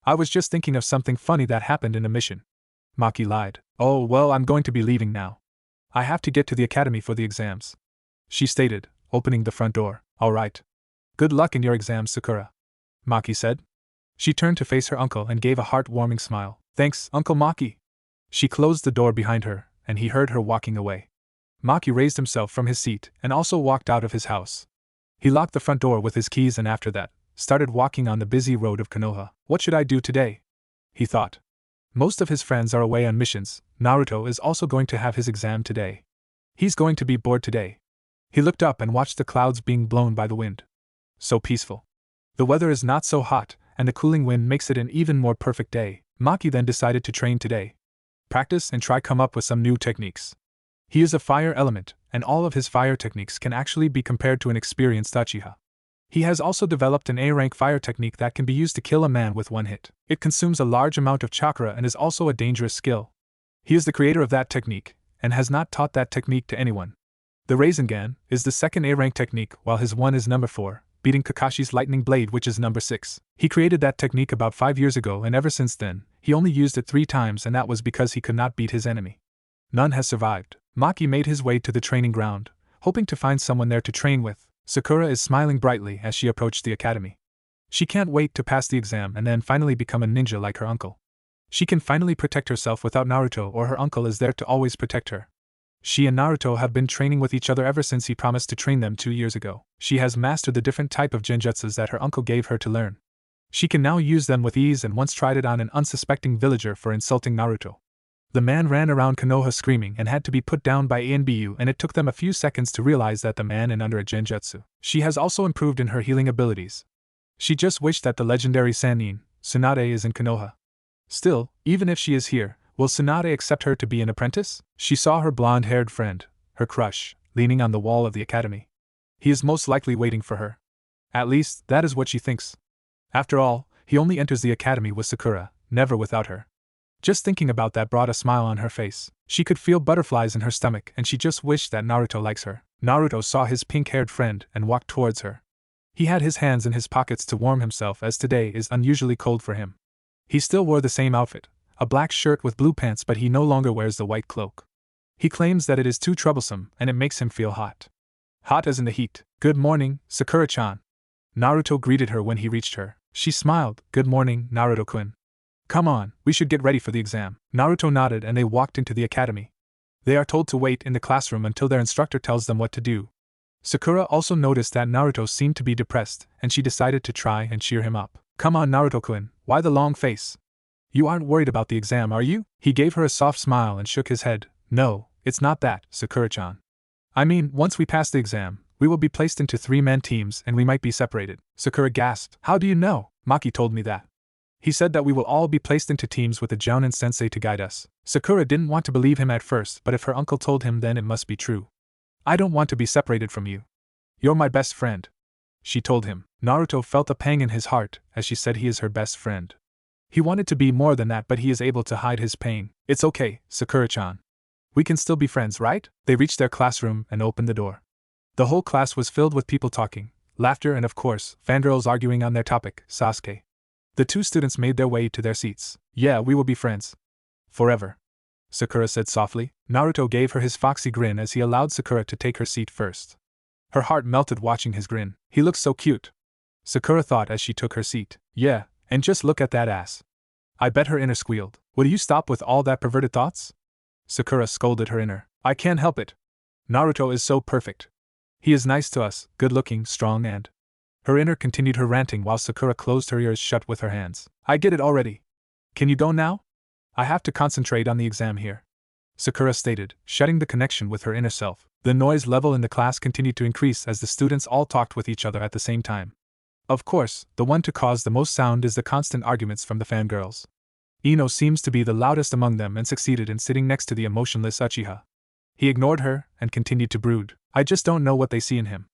I was just thinking of something funny that happened in a mission. Maki lied. Oh, well, I'm going to be leaving now. I have to get to the academy for the exams. She stated, opening the front door. All right. Good luck in your exams, Sakura. Maki said. She turned to face her uncle and gave a heart-warming smile. Thanks, Uncle Maki. She closed the door behind her, and he heard her walking away. Maki raised himself from his seat and also walked out of his house. He locked the front door with his keys and after that, started walking on the busy road of Konoha. What should I do today? He thought. Most of his friends are away on missions. Naruto is also going to have his exam today. He's going to be bored today. He looked up and watched the clouds being blown by the wind. So peaceful. The weather is not so hot, and the cooling wind makes it an even more perfect day. Maki then decided to train today. Practice and try come up with some new techniques. He is a fire element, and all of his fire techniques can actually be compared to an experienced Uchiha. He has also developed an A-rank fire technique that can be used to kill a man with one hit. It consumes a large amount of chakra and is also a dangerous skill. He is the creator of that technique, and has not taught that technique to anyone. The Rasengan is the second A-rank technique, while his one is number 4, beating Kakashi's lightning blade, which is number 6. He created that technique about 5 years ago, and ever since then, he only used it 3 times, and that was because he could not beat his enemy. None has survived. Maki made his way to the training ground, hoping to find someone there to train with. Sakura is smiling brightly as she approached the academy. She can't wait to pass the exam and then finally become a ninja like her uncle. She can finally protect herself without Naruto, or her uncle is there to always protect her. She and Naruto have been training with each other ever since he promised to train them 2 years ago. She has mastered the different type of genjutsus that her uncle gave her to learn. She can now use them with ease and once tried it on an unsuspecting villager for insulting Naruto. The man ran around Konoha screaming and had to be put down by Anbu, and it took them a few seconds to realize that the man is under a genjutsu. She has also improved in her healing abilities. She just wished that the legendary Sannin, Tsunade, is in Konoha. Still, even if she is here, will Tsunade accept her to be an apprentice? She saw her blonde-haired friend, her crush, leaning on the wall of the academy. He is most likely waiting for her. At least, that is what she thinks. After all, he only enters the academy with Sakura, never without her. Just thinking about that brought a smile on her face. She could feel butterflies in her stomach, and she just wished that Naruto likes her. Naruto saw his pink-haired friend and walked towards her. He had his hands in his pockets to warm himself, as today is unusually cold for him. He still wore the same outfit, a black shirt with blue pants, but he no longer wears the white cloak. He claims that it is too troublesome and it makes him feel hot. Hot as in the heat. Good morning, Sakura-chan. Naruto greeted her when he reached her. She smiled. Good morning, Naruto-kun. Come on, we should get ready for the exam. Naruto nodded and they walked into the academy. They are told to wait in the classroom until their instructor tells them what to do. Sakura also noticed that Naruto seemed to be depressed, and she decided to try and cheer him up. Come on, Naruto-kun, why the long face? You aren't worried about the exam, are you? He gave her a soft smile and shook his head. No, it's not that, Sakura-chan. I mean, once we pass the exam, we will be placed into 3-man teams and we might be separated. Sakura gasped. How do you know? Maki told me that. He said that we will all be placed into teams with a Jonin Sensei to guide us. Sakura didn't want to believe him at first, but if her uncle told him, then it must be true. I don't want to be separated from you. You're my best friend, she told him. Naruto felt a pang in his heart as she said he is her best friend. He wanted to be more than that, but he is able to hide his pain. It's okay, Sakura-chan. We can still be friends, right? They reached their classroom and opened the door. The whole class was filled with people talking, laughter, and of course, fangirls arguing on their topic, Sasuke. The 2 students made their way to their seats. Yeah, we will be friends. Forever, Sakura said softly. Naruto gave her his foxy grin as he allowed Sakura to take her seat first. Her heart melted watching his grin. He looked so cute. Sakura thought as she took her seat. Yeah, and just look at that ass. I bet her inner squealed. Will you stop with all that perverted thoughts? Sakura scolded her inner. I can't help it. Naruto is so perfect. He is nice to us, good-looking, strong and… Her inner continued her ranting while Sakura closed her ears shut with her hands. I get it already. Can you go now? I have to concentrate on the exam here, Sakura stated, shutting the connection with her inner self. The noise level in the class continued to increase as the students all talked with each other at the same time. Of course, the one to cause the most sound is the constant arguments from the fangirls. Ino seems to be the loudest among them and succeeded in sitting next to the emotionless Uchiha. He ignored her and continued to brood. I just don't know what they see in him,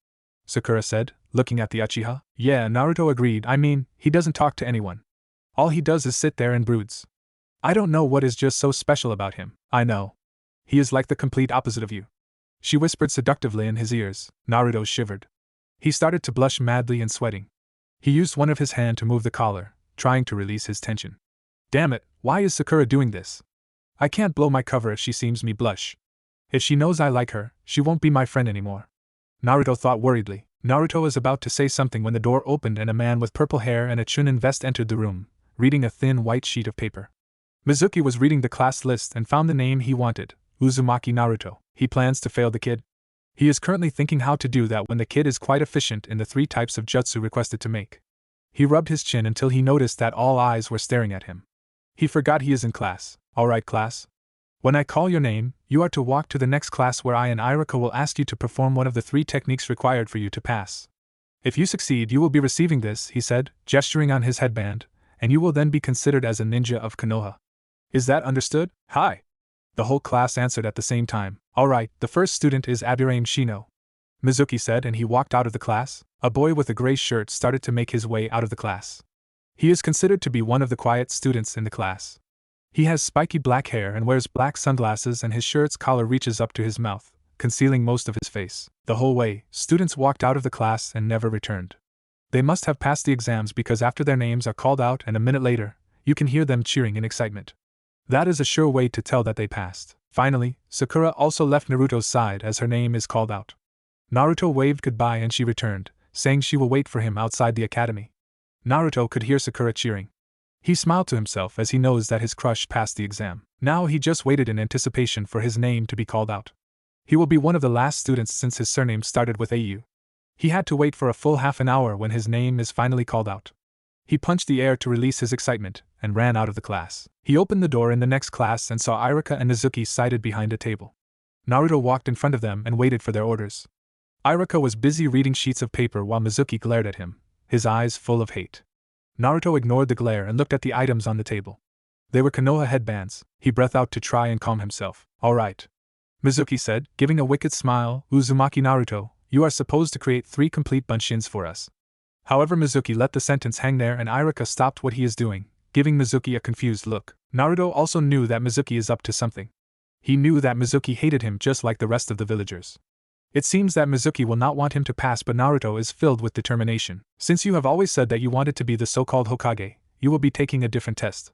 Sakura said, looking at the Uchiha. Yeah, Naruto agreed. I mean, he doesn't talk to anyone. All he does is sit there and broods. I don't know what is just so special about him. I know. He is like the complete opposite of you, she whispered seductively in his ears. Naruto shivered. He started to blush madly and sweating. He used one of his hands to move the collar, trying to release his tension. Damn it, why is Sakura doing this? I can't blow my cover if she sees me blush. If she knows I like her, she won't be my friend anymore, Naruto thought worriedly. Naruto was about to say something when the door opened and a man with purple hair and a Chunin vest entered the room, reading a thin white sheet of paper. Mizuki was reading the class list and found the name he wanted, Uzumaki Naruto. He plans to fail the kid. He is currently thinking how to do that when the kid is quite efficient in the 3 types of jutsu requested to make. He rubbed his chin until he noticed that all eyes were staring at him. He forgot he is in class. Alright class. When I call your name, you are to walk to the next class where I and Irika will ask you to perform one of the 3 techniques required for you to pass. If you succeed, you will be receiving this, he said, gesturing on his headband, and you will then be considered as a ninja of Konoha. Is that understood? Hi. The whole class answered at the same time. Alright, the first student is Abirame Shino, Mizuki said, and he walked out of the class. A boy with a gray shirt started to make his way out of the class. He is considered to be one of the quiet students in the class. He has spiky black hair and wears black sunglasses, and his shirt's collar reaches up to his mouth, concealing most of his face. The whole way, students walked out of the class and never returned. They must have passed the exams because after their names are called out and a minute later, you can hear them cheering in excitement. That is a sure way to tell that they passed. Finally, Sakura also left Naruto's side as her name is called out. Naruto waved goodbye and she returned, saying she will wait for him outside the academy. Naruto could hear Sakura cheering. He smiled to himself as he knows that his crush passed the exam. Now he just waited in anticipation for his name to be called out. He will be one of the last students since his surname started with AU. He had to wait for a full half an hour when his name is finally called out. He punched the air to release his excitement, and ran out of the class. He opened the door in the next class and saw Irika and Mizuki seated behind a table. Naruto walked in front of them and waited for their orders. Irika was busy reading sheets of paper while Mizuki glared at him, his eyes full of hate. Naruto ignored the glare and looked at the items on the table. They were Konoha headbands. He breathed out to try and calm himself. Alright, Mizuki said, giving a wicked smile. Uzumaki Naruto, you are supposed to create 3 complete bunshins for us. However, Mizuki let the sentence hang there and Irika stopped what he is doing, giving Mizuki a confused look. Naruto also knew that Mizuki is up to something. He knew that Mizuki hated him just like the rest of the villagers. It seems that Mizuki will not want him to pass, but Naruto is filled with determination. Since you have always said that you wanted to be the so-called Hokage, you will be taking a different test,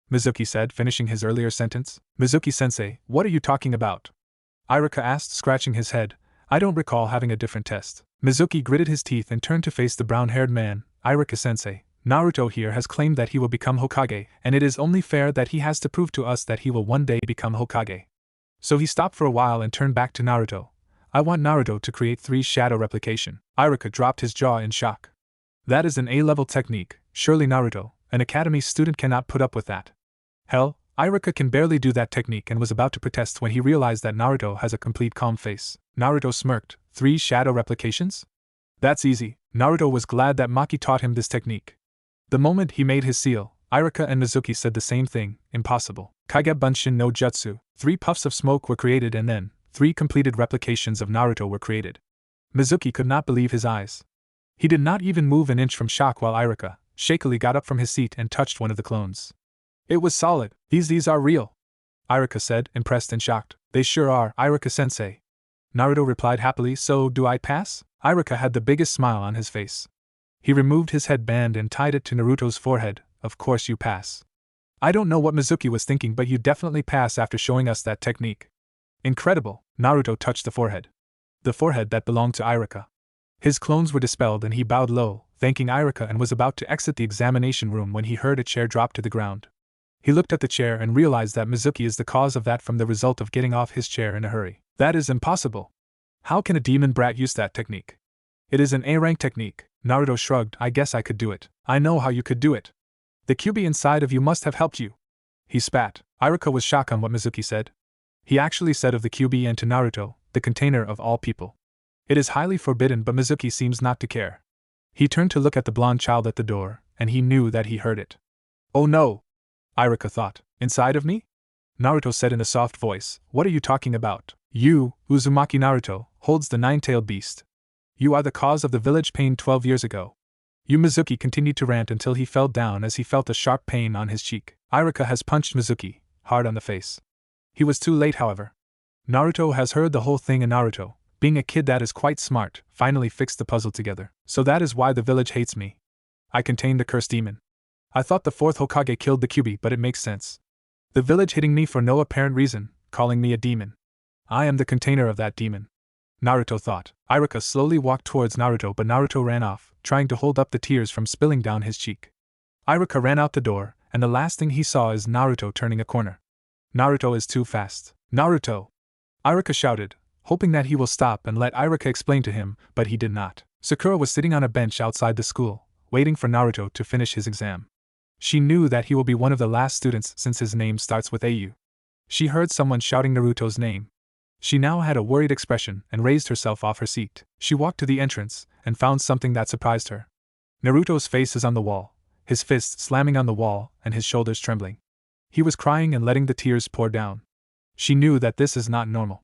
Mizuki said, finishing his earlier sentence. Mizuki-sensei, what are you talking about? Irika asked, scratching his head. I don't recall having a different test. Mizuki gritted his teeth and turned to face the brown-haired man. Irika-sensei, Naruto here has claimed that he will become Hokage, and it is only fair that he has to prove to us that he will one day become Hokage. So he stopped for a while and turned back to Naruto. I want Naruto to create 3 shadow replication. Irika dropped his jaw in shock. That is an A-level technique. Surely Naruto, an academy student, cannot put up with that. Hell, Irika can barely do that technique and was about to protest when he realized that Naruto has a complete calm face. Naruto smirked. 3 shadow replications? That's easy. Naruto was glad that Maki taught him this technique. The moment he made his seal, Irika and Mizuki said the same thing. Impossible. Kage Bunshin no Jutsu. 3 puffs of smoke were created and then 3 completed replications of Naruto were created. Mizuki could not believe his eyes. He did not even move an inch from shock while Irika shakily got up from his seat and touched one of the clones. It was solid. These are real, Irika said, impressed and shocked. They sure are, Irika-sensei. Naruto replied happily. So, do I pass? Irika had the biggest smile on his face. He removed his headband and tied it to Naruto's forehead. Of course you pass. I don't know what Mizuki was thinking, but you definitely pass after showing us that technique. Incredible. Naruto touched the forehead. The forehead that belonged to Irika. His clones were dispelled and he bowed low, thanking Irika, and was about to exit the examination room when he heard a chair drop to the ground. He looked at the chair and realized that Mizuki is the cause of that from the result of getting off his chair in a hurry. That is impossible. How can a demon brat use that technique? It is an A-rank technique. Naruto shrugged. I guess I could do it. I know how you could do it. The QB inside of you must have helped you. He spat. Irika was shocked on what Mizuki said. He actually said of the QB and to Naruto, the container of all people. It is highly forbidden, but Mizuki seems not to care. He turned to look at the blonde child at the door, and he knew that he heard it. Oh no! Irika thought. Inside of me? Naruto said in a soft voice. What are you talking about? You, Uzumaki Naruto, holds the nine-tailed beast. You are the cause of the village pain 12 years ago. Mizuki continued to rant until he fell down as he felt a sharp pain on his cheek. Irika has punched Mizuki hard on the face. He was too late, however. Naruto has heard the whole thing, and Naruto, being a kid that is quite smart, finally fixed the puzzle together. So that is why the village hates me. I contain the cursed demon. I thought the fourth Hokage killed the Kyuubi, but it makes sense. The village hitting me for no apparent reason, calling me a demon. I am the container of that demon. Naruto thought. Irika slowly walked towards Naruto, but Naruto ran off, trying to hold up the tears from spilling down his cheek. Irika ran out the door, and the last thing he saw is Naruto turning a corner. Naruto is too fast. Naruto! Irika shouted, hoping that he will stop and let Irika explain to him, but he did not. Sakura was sitting on a bench outside the school, waiting for Naruto to finish his exam. She knew that he will be one of the last students since his name starts with AU. She heard someone shouting Naruto's name. She now had a worried expression and raised herself off her seat. She walked to the entrance and found something that surprised her. Naruto's face is on the wall, his fists slamming on the wall and his shoulders trembling. He was crying and letting the tears pour down. She knew that this is not normal.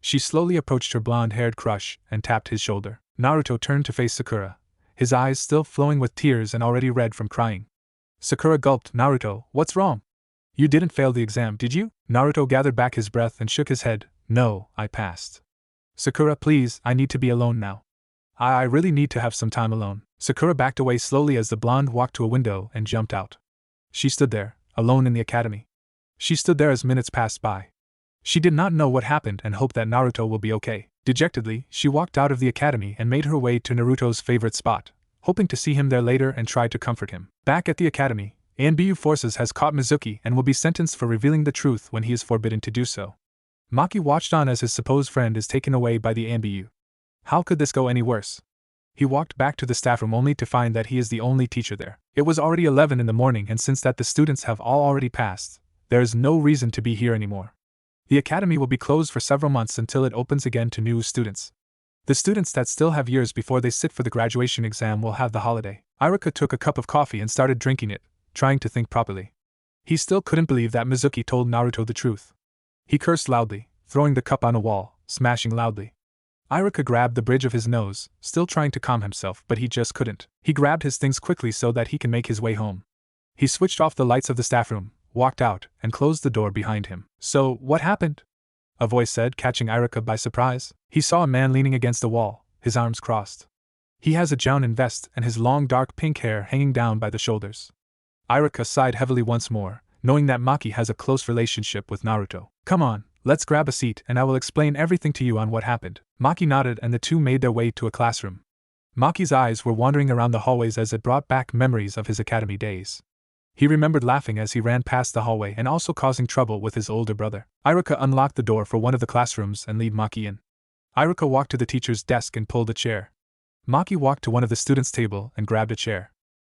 She slowly approached her blonde-haired crush and tapped his shoulder. Naruto turned to face Sakura, his eyes still flowing with tears and already red from crying. Sakura gulped. Naruto, what's wrong? You didn't fail the exam, did you? Naruto gathered back his breath and shook his head. No, I passed. Sakura, please, I need to be alone now. I really need to have some time alone. Sakura backed away slowly as the blonde walked to a window and jumped out. She stood there, alone in the academy. She stood there as minutes passed by. She did not know what happened and hoped that Naruto will be okay. Dejectedly, she walked out of the academy and made her way to Naruto's favorite spot, hoping to see him there later and try to comfort him. Back at the academy, ANBU Forces has caught Mizuki and will be sentenced for revealing the truth when he is forbidden to do so. Maki watched on as his supposed friend is taken away by the ANBU. How could this go any worse? He walked back to the staff room only to find that he is the only teacher there. It was already 11 in the morning, and since that the students have all already passed, there is no reason to be here anymore. The academy will be closed for several months until it opens again to new students. The students that still have years before they sit for the graduation exam will have the holiday. Irika took a cup of coffee and started drinking it, trying to think properly. He still couldn't believe that Mizuki told Naruto the truth. He cursed loudly, throwing the cup on a wall, smashing loudly. Irika grabbed the bridge of his nose, still trying to calm himself, but he just couldn't. He grabbed his things quickly so that he can make his way home. He switched off the lights of the staff room, walked out, and closed the door behind him. So, what happened? A voice said, catching Irika by surprise. He saw a man leaning against a wall, his arms crossed. He has a Jonin vest and his long dark pink hair hanging down by the shoulders. Irika sighed heavily once more, knowing that Maki has a close relationship with Naruto. Come on, let's grab a seat and I will explain everything to you on what happened. Maki nodded and the two made their way to a classroom. Maki's eyes were wandering around the hallways as it brought back memories of his academy days. He remembered laughing as he ran past the hallway and also causing trouble with his older brother. Irika unlocked the door for one of the classrooms and led Maki in. Irika walked to the teacher's desk and pulled a chair. Maki walked to one of the students' table and grabbed a chair.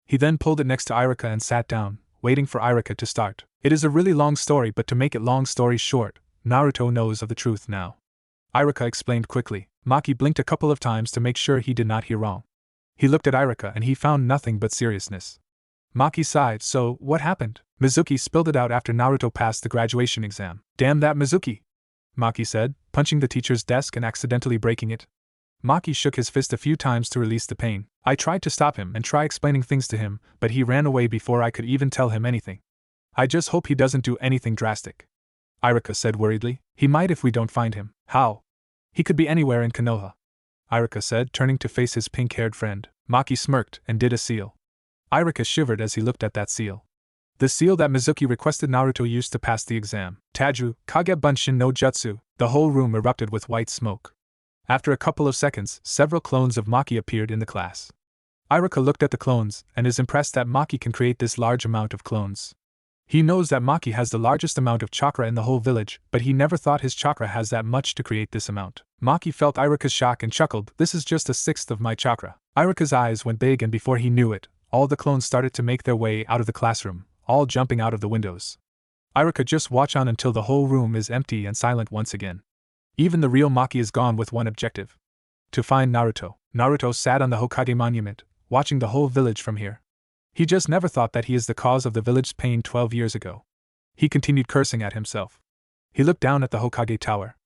He then pulled it next to Irika and sat down, waiting for Irika to start. It is a really long story, but to make it long story short, Naruto knows of the truth now. Irika explained quickly. Maki blinked a couple of times to make sure he did not hear wrong. He looked at Irika and he found nothing but seriousness. Maki sighed. So, what happened? Mizuki spilled it out after Naruto passed the graduation exam. Damn that Mizuki! Maki said, punching the teacher's desk and accidentally breaking it. Maki shook his fist a few times to release the pain. I tried to stop him and try explaining things to him, but he ran away before I could even tell him anything. I just hope he doesn't do anything drastic. Irika said worriedly. He might if we don't find him. How? He could be anywhere in Konoha. Irika said, turning to face his pink-haired friend. Maki smirked and did a seal. Irika shivered as he looked at that seal. The seal that Mizuki requested Naruto use to pass the exam. Taju, Kage Bunshin no Jutsu. The whole room erupted with white smoke. After a couple of seconds, several clones of Maki appeared in the class. Iruka looked at the clones and is impressed that Maki can create this large amount of clones. He knows that Maki has the largest amount of chakra in the whole village, but he never thought his chakra has that much to create this amount. Maki felt Iruka's shock and chuckled, "This is just a sixth of my chakra." Iruka's eyes went big, and before he knew it, all the clones started to make their way out of the classroom, all jumping out of the windows. Iruka just watch on until the whole room is empty and silent once again. Even the real Maki is gone with one objective: to find Naruto. Naruto sat on the Hokage monument, watching the whole village from here. He just never thought that he is the cause of the village's pain 12 years ago. He continued cursing at himself. He looked down at the Hokage tower,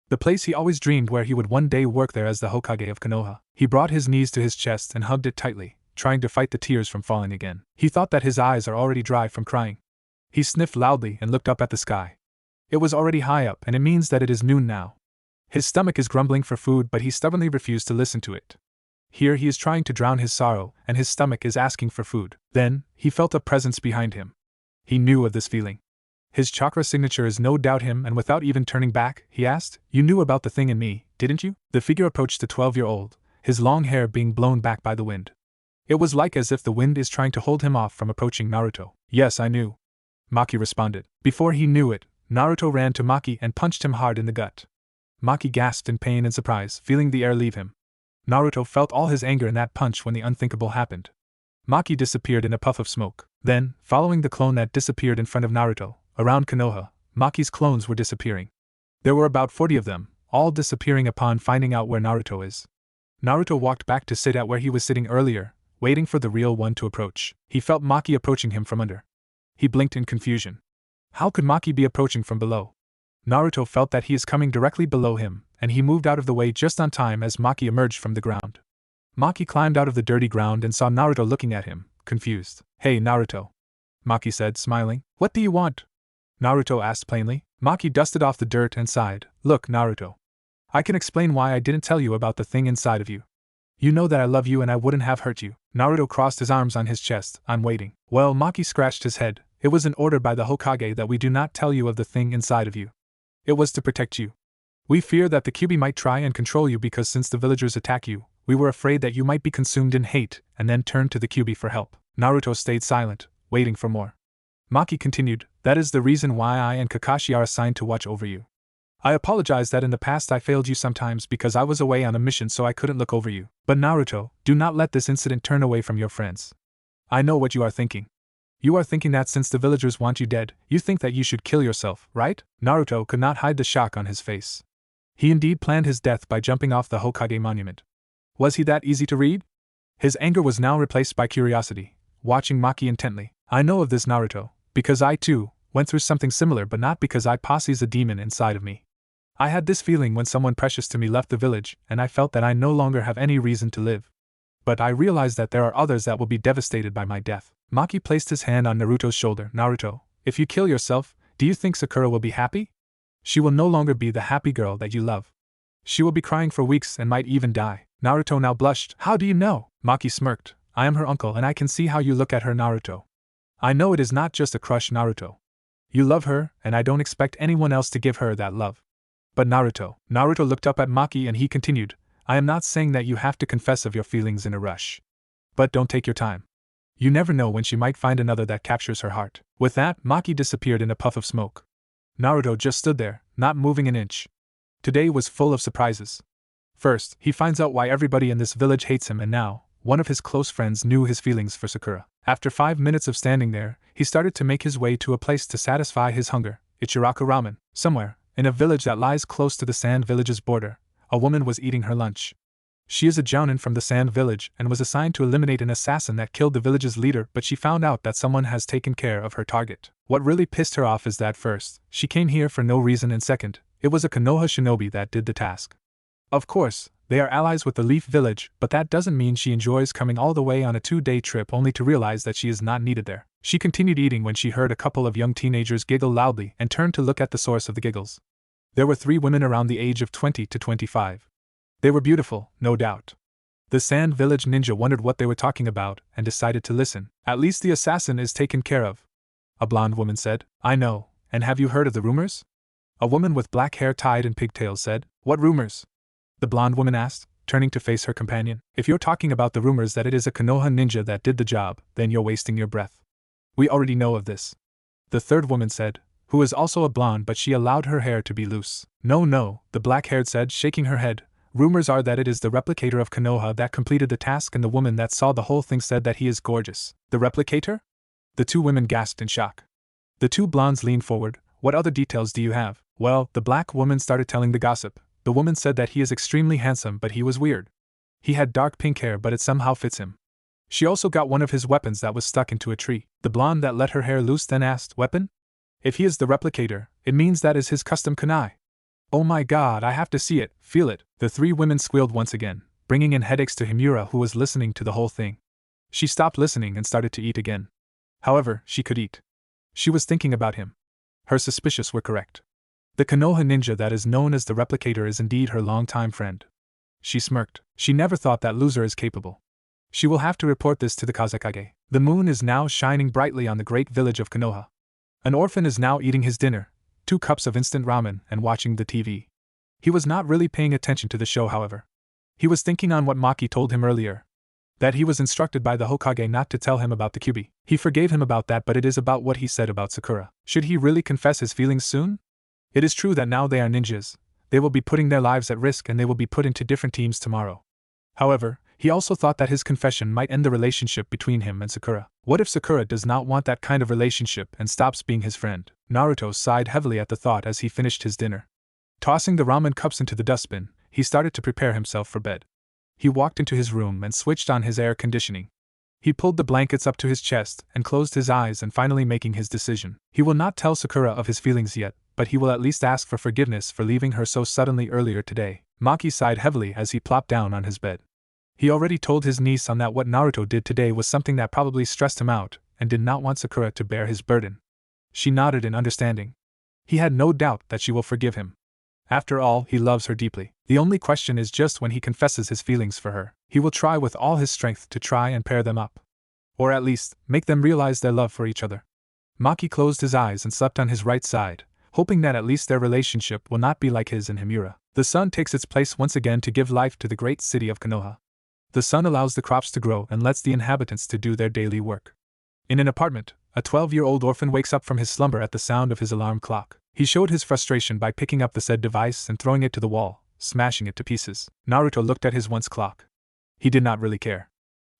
the place he always dreamed where he would one day work there as the Hokage of Konoha. He brought his knees to his chest and hugged it tightly, trying to fight the tears from falling again. He thought that his eyes are already dry from crying. He sniffed loudly and looked up at the sky. It was already high up, and it means that it is noon now. His stomach is grumbling for food, but he stubbornly refused to listen to it. Here he is trying to drown his sorrow, and his stomach is asking for food. Then, he felt a presence behind him. He knew of this feeling. His chakra signature is no doubt him, and without even turning back, he asked, "You knew about the thing in me, didn't you?" The figure approached the 12-year-old, his long hair being blown back by the wind. It was like as if the wind is trying to hold him off from approaching Naruto. "Yes, I knew," Maki responded. Before he knew it, Naruto ran to Maki and punched him hard in the gut. Maki gasped in pain and surprise, feeling the air leave him. Naruto felt all his anger in that punch when the unthinkable happened. Maki disappeared in a puff of smoke. Then, following the clone that disappeared in front of Naruto, around Konoha, Maki's clones were disappearing. There were about 40 of them, all disappearing upon finding out where Naruto is. Naruto walked back to sit at where he was sitting earlier, waiting for the real one to approach. He felt Maki approaching him from under. He blinked in confusion. How could Maki be approaching from below? Naruto felt that he is coming directly below him, and he moved out of the way just on time as Maki emerged from the ground. Maki climbed out of the dirty ground and saw Naruto looking at him, confused. "Hey, Naruto," Maki said, smiling. "What do you want?" Naruto asked plainly. Maki dusted off the dirt and sighed. "Look, Naruto. I can explain why I didn't tell you about the thing inside of you. You know that I love you and I wouldn't have hurt you." Naruto crossed his arms on his chest. "I'm waiting." Well, Maki scratched his head. "It was an order by the Hokage that we do not tell you of the thing inside of you. It was to protect you. We fear that the Kyuubi might try and control you because since the villagers attack you, we were afraid that you might be consumed in hate and then turn to the Kyuubi for help." Naruto stayed silent, waiting for more. Maki continued, "That is the reason why I and Kakashi are assigned to watch over you. I apologize that in the past I failed you sometimes because I was away on a mission so I couldn't look over you. But Naruto, do not let this incident turn away from your friends. I know what you are thinking. You are thinking that since the villagers want you dead, you think that you should kill yourself, right?" Naruto could not hide the shock on his face. He indeed planned his death by jumping off the Hokage monument. Was he that easy to read? His anger was now replaced by curiosity, watching Maki intently. "I know of this, Naruto, because I too went through something similar, but not because I posse's a demon inside of me. I had this feeling when someone precious to me left the village, and I felt that I no longer have any reason to live. But I realized that there are others that will be devastated by my death." Maki placed his hand on Naruto's shoulder. "Naruto, if you kill yourself, do you think Sakura will be happy? She will no longer be the happy girl that you love. She will be crying for weeks and might even die." Naruto now blushed. "How do you know?" Maki smirked. "I am her uncle and I can see how you look at her, Naruto. I know it is not just a crush, Naruto. You love her, and I don't expect anyone else to give her that love. But Naruto." Naruto looked up at Maki and he continued, "I am not saying that you have to confess of your feelings in a rush. But don't take your time. You never know when she might find another that captures her heart." With that, Maki disappeared in a puff of smoke. Naruto just stood there, not moving an inch. Today was full of surprises. First, he finds out why everybody in this village hates him, and now, one of his close friends knew his feelings for Sakura. After 5 minutes of standing there, he started to make his way to a place to satisfy his hunger, Ichiraku Ramen. Somewhere, in a village that lies close to the Sand Village's border, a woman was eating her lunch. She is a Jonin from the Sand Village and was assigned to eliminate an assassin that killed the village's leader, but she found out that someone has taken care of her target. What really pissed her off is that first, she came here for no reason, and second, it was a Konoha shinobi that did the task. Of course, they are allies with the Leaf Village, but that doesn't mean she enjoys coming all the way on a 2-day trip only to realize that she is not needed there. She continued eating when she heard a couple of young teenagers giggle loudly and turned to look at the source of the giggles. There were 3 women around the age of 20 to 25. They were beautiful, no doubt. The Sand Village ninja wondered what they were talking about and decided to listen. "At least the assassin is taken care of," a blonde woman said. "I know, and have you heard of the rumors?" A woman with black hair tied in pigtails said. "What rumors?" The blonde woman asked, turning to face her companion. If you're talking about the rumors that it is a Konoha ninja that did the job, then you're wasting your breath. We already know of this. The third woman said, who is also a blonde, but she allowed her hair to be loose. No, the black-haired said, shaking her head. Rumors are that it is the replicator of Konoha that completed the task, and the woman that saw the whole thing said that he is gorgeous. The replicator? The two women gasped in shock. The two blondes leaned forward. What other details do you have? Well, the black woman started telling the gossip. The woman said that he is extremely handsome, but he was weird. He had dark pink hair, but it somehow fits him. She also got one of his weapons that was stuck into a tree. The blonde that let her hair loose then asked, weapon? If he is the replicator, it means that is his custom kunai. Oh my god, I have to see it, feel it. The three women squealed once again, bringing in headaches to Himura, who was listening to the whole thing. She stopped listening and started to eat again. However, she could eat. She was thinking about him. Her suspicions were correct. The Konoha ninja that is known as the replicator is indeed her longtime friend. She smirked. She never thought that loser is capable. She will have to report this to the Kazekage. The moon is now shining brightly on the great village of Konoha. An orphan is now eating his dinner, 2 cups of instant ramen, and watching the TV. He was not really paying attention to the show, however. He was thinking on what Maki told him earlier. That he was instructed by the Hokage not to tell him about the Kyuubi. He forgave him about that, but it is about what he said about Sakura. Should he really confess his feelings soon? It is true that now they are ninjas. They will be putting their lives at risk, and they will be put into different teams tomorrow. However, he also thought that his confession might end the relationship between him and Sakura. What if Sakura does not want that kind of relationship and stops being his friend? Naruto sighed heavily at the thought as he finished his dinner. Tossing the ramen cups into the dustbin, he started to prepare himself for bed. He walked into his room and switched on his air conditioning. He pulled the blankets up to his chest and closed his eyes, and finally making his decision. He will not tell Sakura of his feelings yet, but he will at least ask for forgiveness for leaving her so suddenly earlier today. Maki sighed heavily as he plopped down on his bed. He already told his niece on that what Naruto did today was something that probably stressed him out, and did not want Sakura to bear his burden. She nodded in understanding. He had no doubt that she will forgive him. After all, he loves her deeply. The only question is just when he confesses his feelings for her. He will try with all his strength to try and pair them up. Or at least, make them realize their love for each other. Maki closed his eyes and slept on his right side, hoping that at least their relationship will not be like his and Himura. The sun takes its place once again to give life to the great city of Konoha. The sun allows the crops to grow and lets the inhabitants to do their daily work. In an apartment, a 12-year-old orphan wakes up from his slumber at the sound of his alarm clock. He showed his frustration by picking up the said device and throwing it to the wall, smashing it to pieces. Naruto looked at his once clock. He did not really care.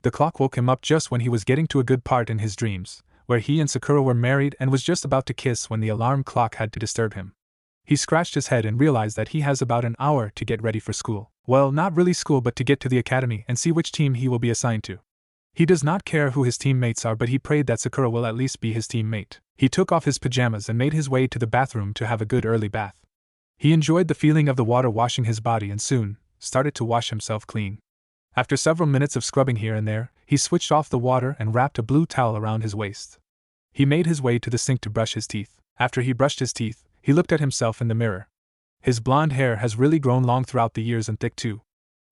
The clock woke him up just when he was getting to a good part in his dreams, where he and Sakura were married, and was just about to kiss when the alarm clock had to disturb him. He scratched his head and realized that he has about an hour to get ready for school. Well, not really school, but to get to the academy and see which team he will be assigned to. He does not care who his teammates are, but he prayed that Sakura will at least be his teammate. He took off his pajamas and made his way to the bathroom to have a good early bath. He enjoyed the feeling of the water washing his body and soon started to wash himself clean. After several minutes of scrubbing here and there, he switched off the water and wrapped a blue towel around his waist. He made his way to the sink to brush his teeth. After he brushed his teeth, he looked at himself in the mirror. His blonde hair has really grown long throughout the years and thick too.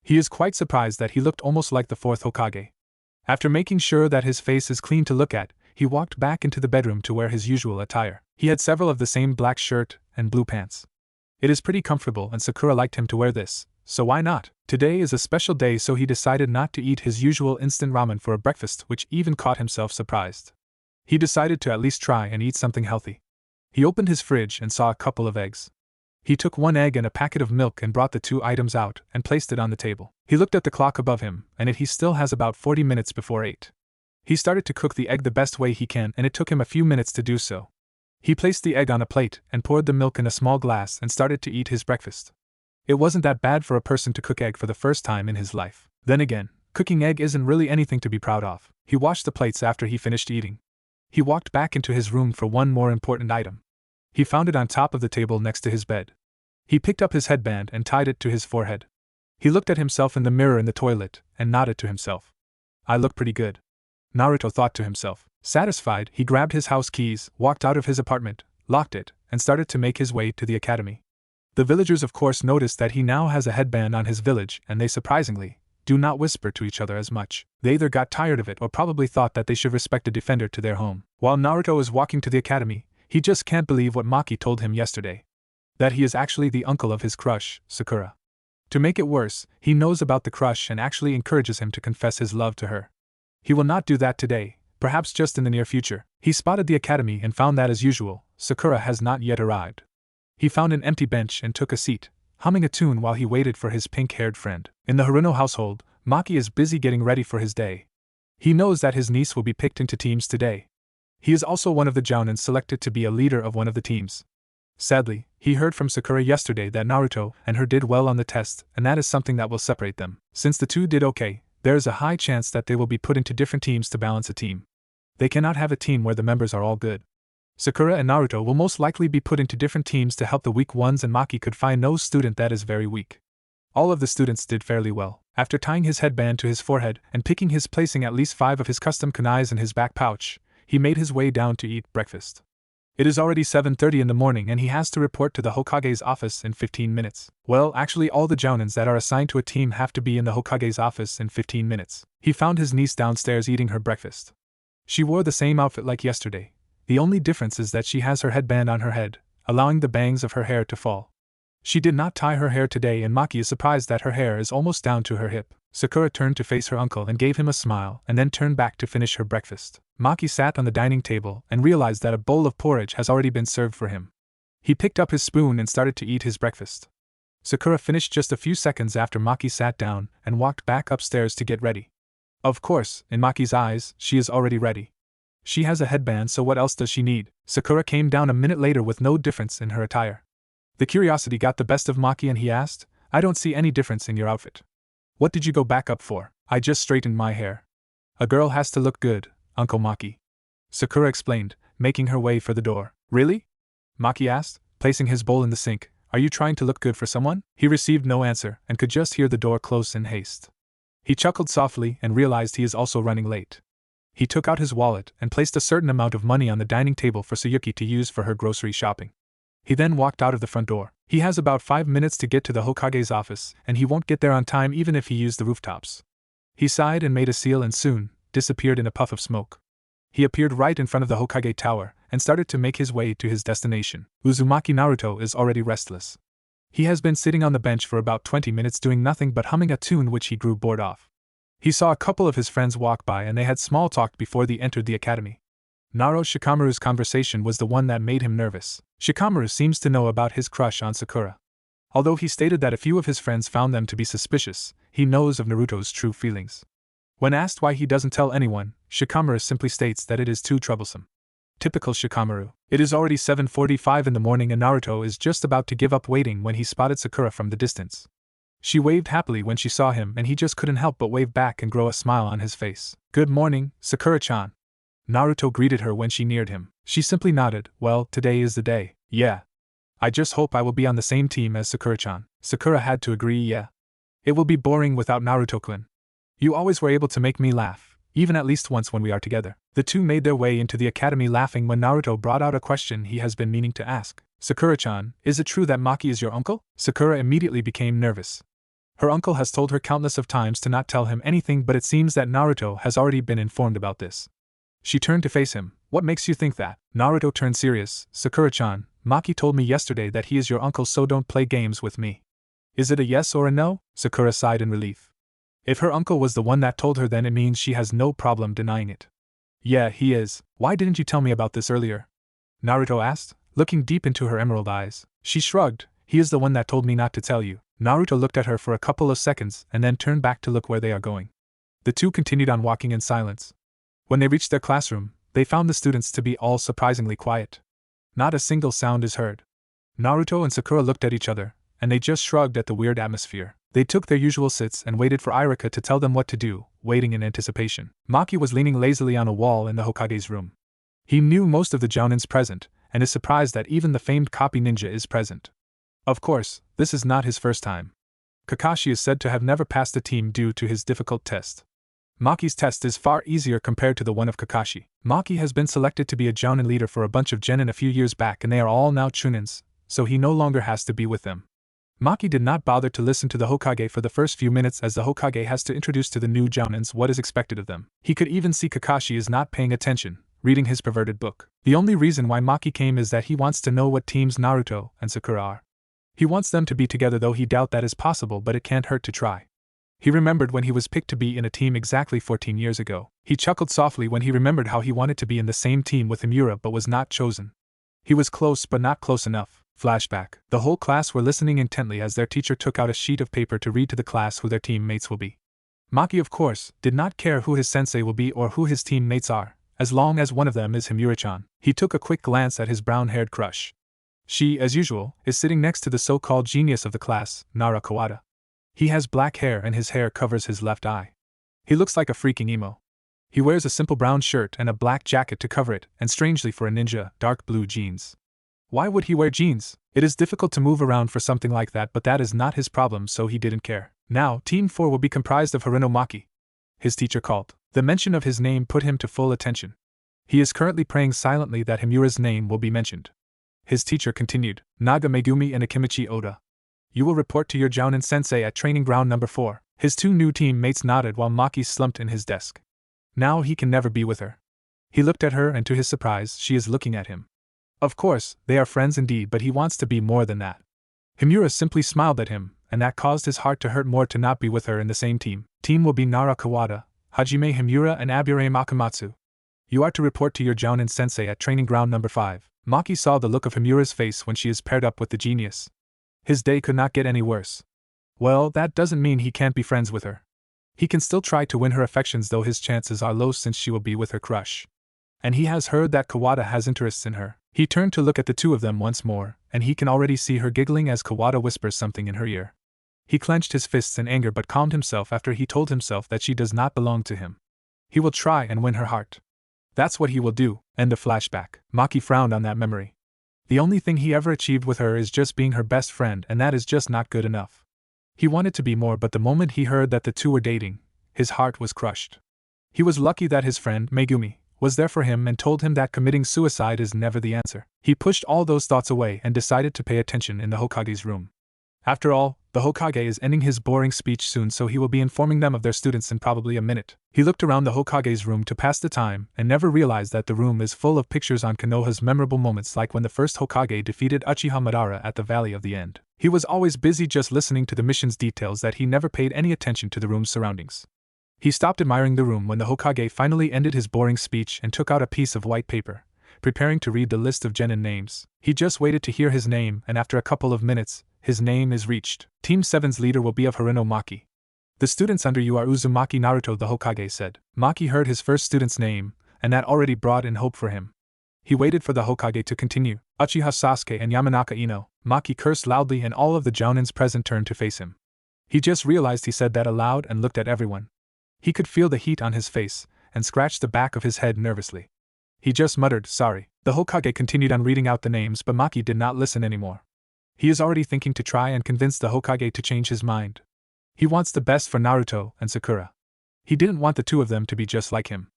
He is quite surprised that he looked almost like the 4th Hokage. After making sure that his face is clean to look at, he walked back into the bedroom to wear his usual attire. He had several of the same black shirt and blue pants. It is pretty comfortable and Sakura liked him to wear this, so why not? Today is a special day, so he decided not to eat his usual instant ramen for a breakfast, which even caught himself surprised. He decided to at least try and eat something healthy. He opened his fridge and saw a couple of eggs. He took 1 egg and a packet of milk and brought the 2 items out and placed it on the table. He looked at the clock above him, and he still has about 40 minutes before 8. He started to cook the egg the best way he can, and it took him a few minutes to do so. He placed the egg on a plate and poured the milk in a small glass and started to eat his breakfast. It wasn't that bad for a person to cook egg for the first time in his life. Then again, cooking egg isn't really anything to be proud of. He washed the plates after he finished eating. He walked back into his room for one more important item. He found it on top of the table next to his bed. He picked up his headband and tied it to his forehead. He looked at himself in the mirror in the toilet and nodded to himself. I look pretty good, Naruto thought to himself. Satisfied, he grabbed his house keys, walked out of his apartment, locked it, and started to make his way to the academy. The villagers of course noticed that he now has a headband on his village, and they surprisingly do not whisper to each other as much. They either got tired of it or probably thought that they should respect a defender to their home. While Naruto is walking to the academy, he just can't believe what Maki told him yesterday. That he is actually the uncle of his crush, Sakura. To make it worse, he knows about the crush and actually encourages him to confess his love to her. He will not do that today, perhaps just in the near future. He spotted the academy and found that, as usual, Sakura has not yet arrived. He found an empty bench and took a seat, humming a tune while he waited for his pink-haired friend. In the Haruno household, Maki is busy getting ready for his day. He knows that his niece will be picked into teams today. He is also one of the Jonin selected to be a leader of one of the teams. Sadly, he heard from Sakura yesterday that Naruto and her did well on the test, and that is something that will separate them. Since the two did okay, there is a high chance that they will be put into different teams to balance a team. They cannot have a team where the members are all good. Sakura and Naruto will most likely be put into different teams to help the weak ones, and Maki could find no student that is very weak. All of the students did fairly well. After tying his headband to his forehead and picking his placing at least 5 of his custom kunais in his back pouch, he made his way down to eat breakfast. It is already 7:30 in the morning and he has to report to the Hokage's office in 15 minutes. Well, actually all the Jounins that are assigned to a team have to be in the Hokage's office in 15 minutes. He found his niece downstairs eating her breakfast. She wore the same outfit like yesterday. The only difference is that she has her headband on her head, allowing the bangs of her hair to fall. She did not tie her hair today and Maki is surprised that her hair is almost down to her hip. Sakura turned to face her uncle and gave him a smile and then turned back to finish her breakfast. Maki sat on the dining table and realized that a bowl of porridge has already been served for him. He picked up his spoon and started to eat his breakfast. Sakura finished just a few seconds after Maki sat down and walked back upstairs to get ready. Of course, in Maki's eyes, she is already ready. She has a headband, so what else does she need? Sakura came down a minute later with no difference in her attire. The curiosity got the best of Maki and he asked, "I don't see any difference in your outfit. What did you go back up for?" "I just straightened my hair." "A girl has to look good, Uncle Maki," Sakura explained, making her way for the door. "Really?" Maki asked, placing his bowl in the sink. "Are you trying to look good for someone?" He received no answer and could just hear the door close in haste. He chuckled softly and realized he is also running late. He took out his wallet and placed a certain amount of money on the dining table for Tsuyuki to use for her grocery shopping. He then walked out of the front door. He has about 5 minutes to get to the Hokage's office, and he won't get there on time even if he used the rooftops. He sighed and made a seal and soon disappeared in a puff of smoke. He appeared right in front of the Hokage tower and started to make his way to his destination. Uzumaki Naruto is already restless. He has been sitting on the bench for about 20 minutes doing nothing but humming a tune which he grew bored of. He saw a couple of his friends walk by and they had small talk before they entered the academy. Naro Shikamaru's conversation was the one that made him nervous. Shikamaru seems to know about his crush on Sakura. Although he stated that a few of his friends found them to be suspicious, he knows of Naruto's true feelings. When asked why he doesn't tell anyone, Shikamaru simply states that it is too troublesome. Typical Shikamaru. It is already 7:45 in the morning and Naruto is just about to give up waiting when he spotted Sakura from the distance. She waved happily when she saw him and he just couldn't help but wave back and grow a smile on his face. "Good morning, Sakura-chan." Naruto greeted her when she neared him. She simply nodded. "Well, today is the day." "Yeah. I just hope I will be on the same team as Sakura-chan." Sakura had to agree. "Yeah. It will be boring without Naruto-kun. You always were able to make me laugh, even at least once when we are together." The two made their way into the academy laughing when Naruto brought out a question he has been meaning to ask. "Sakura-chan, is it true that Maki is your uncle?" Sakura immediately became nervous. Her uncle has told her countless of times to not tell him anything, but it seems that Naruto has already been informed about this. She turned to face him. "What makes you think that?" Naruto turned serious. "Sakura-chan, Maki told me yesterday that he is your uncle, so don't play games with me." "Is it a yes or a no?" Sakura sighed in relief. If her uncle was the one that told her, then it means she has no problem denying it. "Yeah, he is. Why didn't you tell me about this earlier?" Naruto asked, looking deep into her emerald eyes. She shrugged. "He is the one that told me not to tell you." Naruto looked at her for a couple of seconds and then turned back to look where they are going. The two continued on walking in silence. When they reached their classroom, they found the students to be all surprisingly quiet. Not a single sound is heard. Naruto and Sakura looked at each other, and they just shrugged at the weird atmosphere. They took their usual sits and waited for Irika to tell them what to do, waiting in anticipation. Maki was leaning lazily on a wall in the Hokage's room. He knew most of the Jounins present, and is surprised that even the famed copy ninja is present. Of course, this is not his first time. Kakashi is said to have never passed the team due to his difficult test. Maki's test is far easier compared to the one of Kakashi. Maki has been selected to be a Jounin leader for a bunch of genin a few years back and they are all now Chunins, so he no longer has to be with them. Maki did not bother to listen to the Hokage for the first few minutes as the Hokage has to introduce to the new Jounins what is expected of them. He could even see Kakashi is not paying attention, reading his perverted book. The only reason why Maki came is that he wants to know what teams Naruto and Sakura are. He wants them to be together, though he doubt that is possible, but it can't hurt to try. He remembered when he was picked to be in a team exactly 14 years ago. He chuckled softly when he remembered how he wanted to be in the same team with Himura but was not chosen. He was close but not close enough. Flashback. The whole class were listening intently as their teacher took out a sheet of paper to read to the class who their teammates will be. Maki, of course, did not care who his sensei will be or who his teammates are, as long as one of them is Himura-chan. He took a quick glance at his brown-haired crush. She, as usual, is sitting next to the so-called genius of the class, Nara Kawada. He has black hair and his hair covers his left eye. He looks like a freaking emo. He wears a simple brown shirt and a black jacket to cover it, and strangely for a ninja, dark blue jeans. Why would he wear jeans? It is difficult to move around for something like that, but that is not his problem, so he didn't care. Now, Team 4 will be comprised of Haruno Maki. His teacher called. The mention of his name put him to full attention. He is currently praying silently that Himura's name will be mentioned. His teacher continued, Naga Megumi and Akimichi Oda. You will report to your Jonin sensei at training ground number 4. His two new teammates nodded while Maki slumped in his desk. Now he can never be with her. He looked at her and to his surprise, she is looking at him. Of course, they are friends indeed, but he wants to be more than that. Himura simply smiled at him, and that caused his heart to hurt more to not be with her in the same team. Team will be Nara Kawada, Hajime Himura and Abure Makamatsu. You are to report to your Jonin sensei at training ground number 5. Maki saw the look of Himura's face when she is paired up with the genius. His day could not get any worse. Well, that doesn't mean he can't be friends with her. He can still try to win her affections, though his chances are low since she will be with her crush. And he has heard that Kawada has interests in her. He turned to look at the two of them once more, and he can already see her giggling as Kawada whispers something in her ear. He clenched his fists in anger but calmed himself after he told himself that she does not belong to him. He will try and win her heart. That's what he will do. End of flashback. Maki frowned on that memory. The only thing he ever achieved with her is just being her best friend, and that is just not good enough. He wanted to be more, but the moment he heard that the two were dating, his heart was crushed. He was lucky that his friend, Megumi, was there for him and told him that committing suicide is never the answer. He pushed all those thoughts away and decided to pay attention in the Hokage's room. After all, the Hokage is ending his boring speech soon, so he will be informing them of their students in probably a minute. He looked around the Hokage's room to pass the time and never realized that the room is full of pictures on Konoha's memorable moments, like when the first Hokage defeated Uchiha Madara at the Valley of the End. He was always busy just listening to the mission's details that he never paid any attention to the room's surroundings. He stopped admiring the room when the Hokage finally ended his boring speech and took out a piece of white paper, preparing to read the list of genin names. He just waited to hear his name, and after a couple of minutes, his name is reached. Team 7's leader will be of Haruno Maki. The students under you are Uzumaki Naruto, the Hokage said. Maki heard his first student's name, and that already brought in hope for him. He waited for the Hokage to continue. Uchiha Sasuke and Yamanaka Ino. Maki cursed loudly and all of the Jonins present turned to face him. He just realized he said that aloud and looked at everyone. He could feel the heat on his face, and scratched the back of his head nervously. He just muttered, sorry. The Hokage continued on reading out the names, but Maki did not listen anymore. He is already thinking to try and convince the Hokage to change his mind. He wants the best for Naruto and Sakura. He didn't want the two of them to be just like him.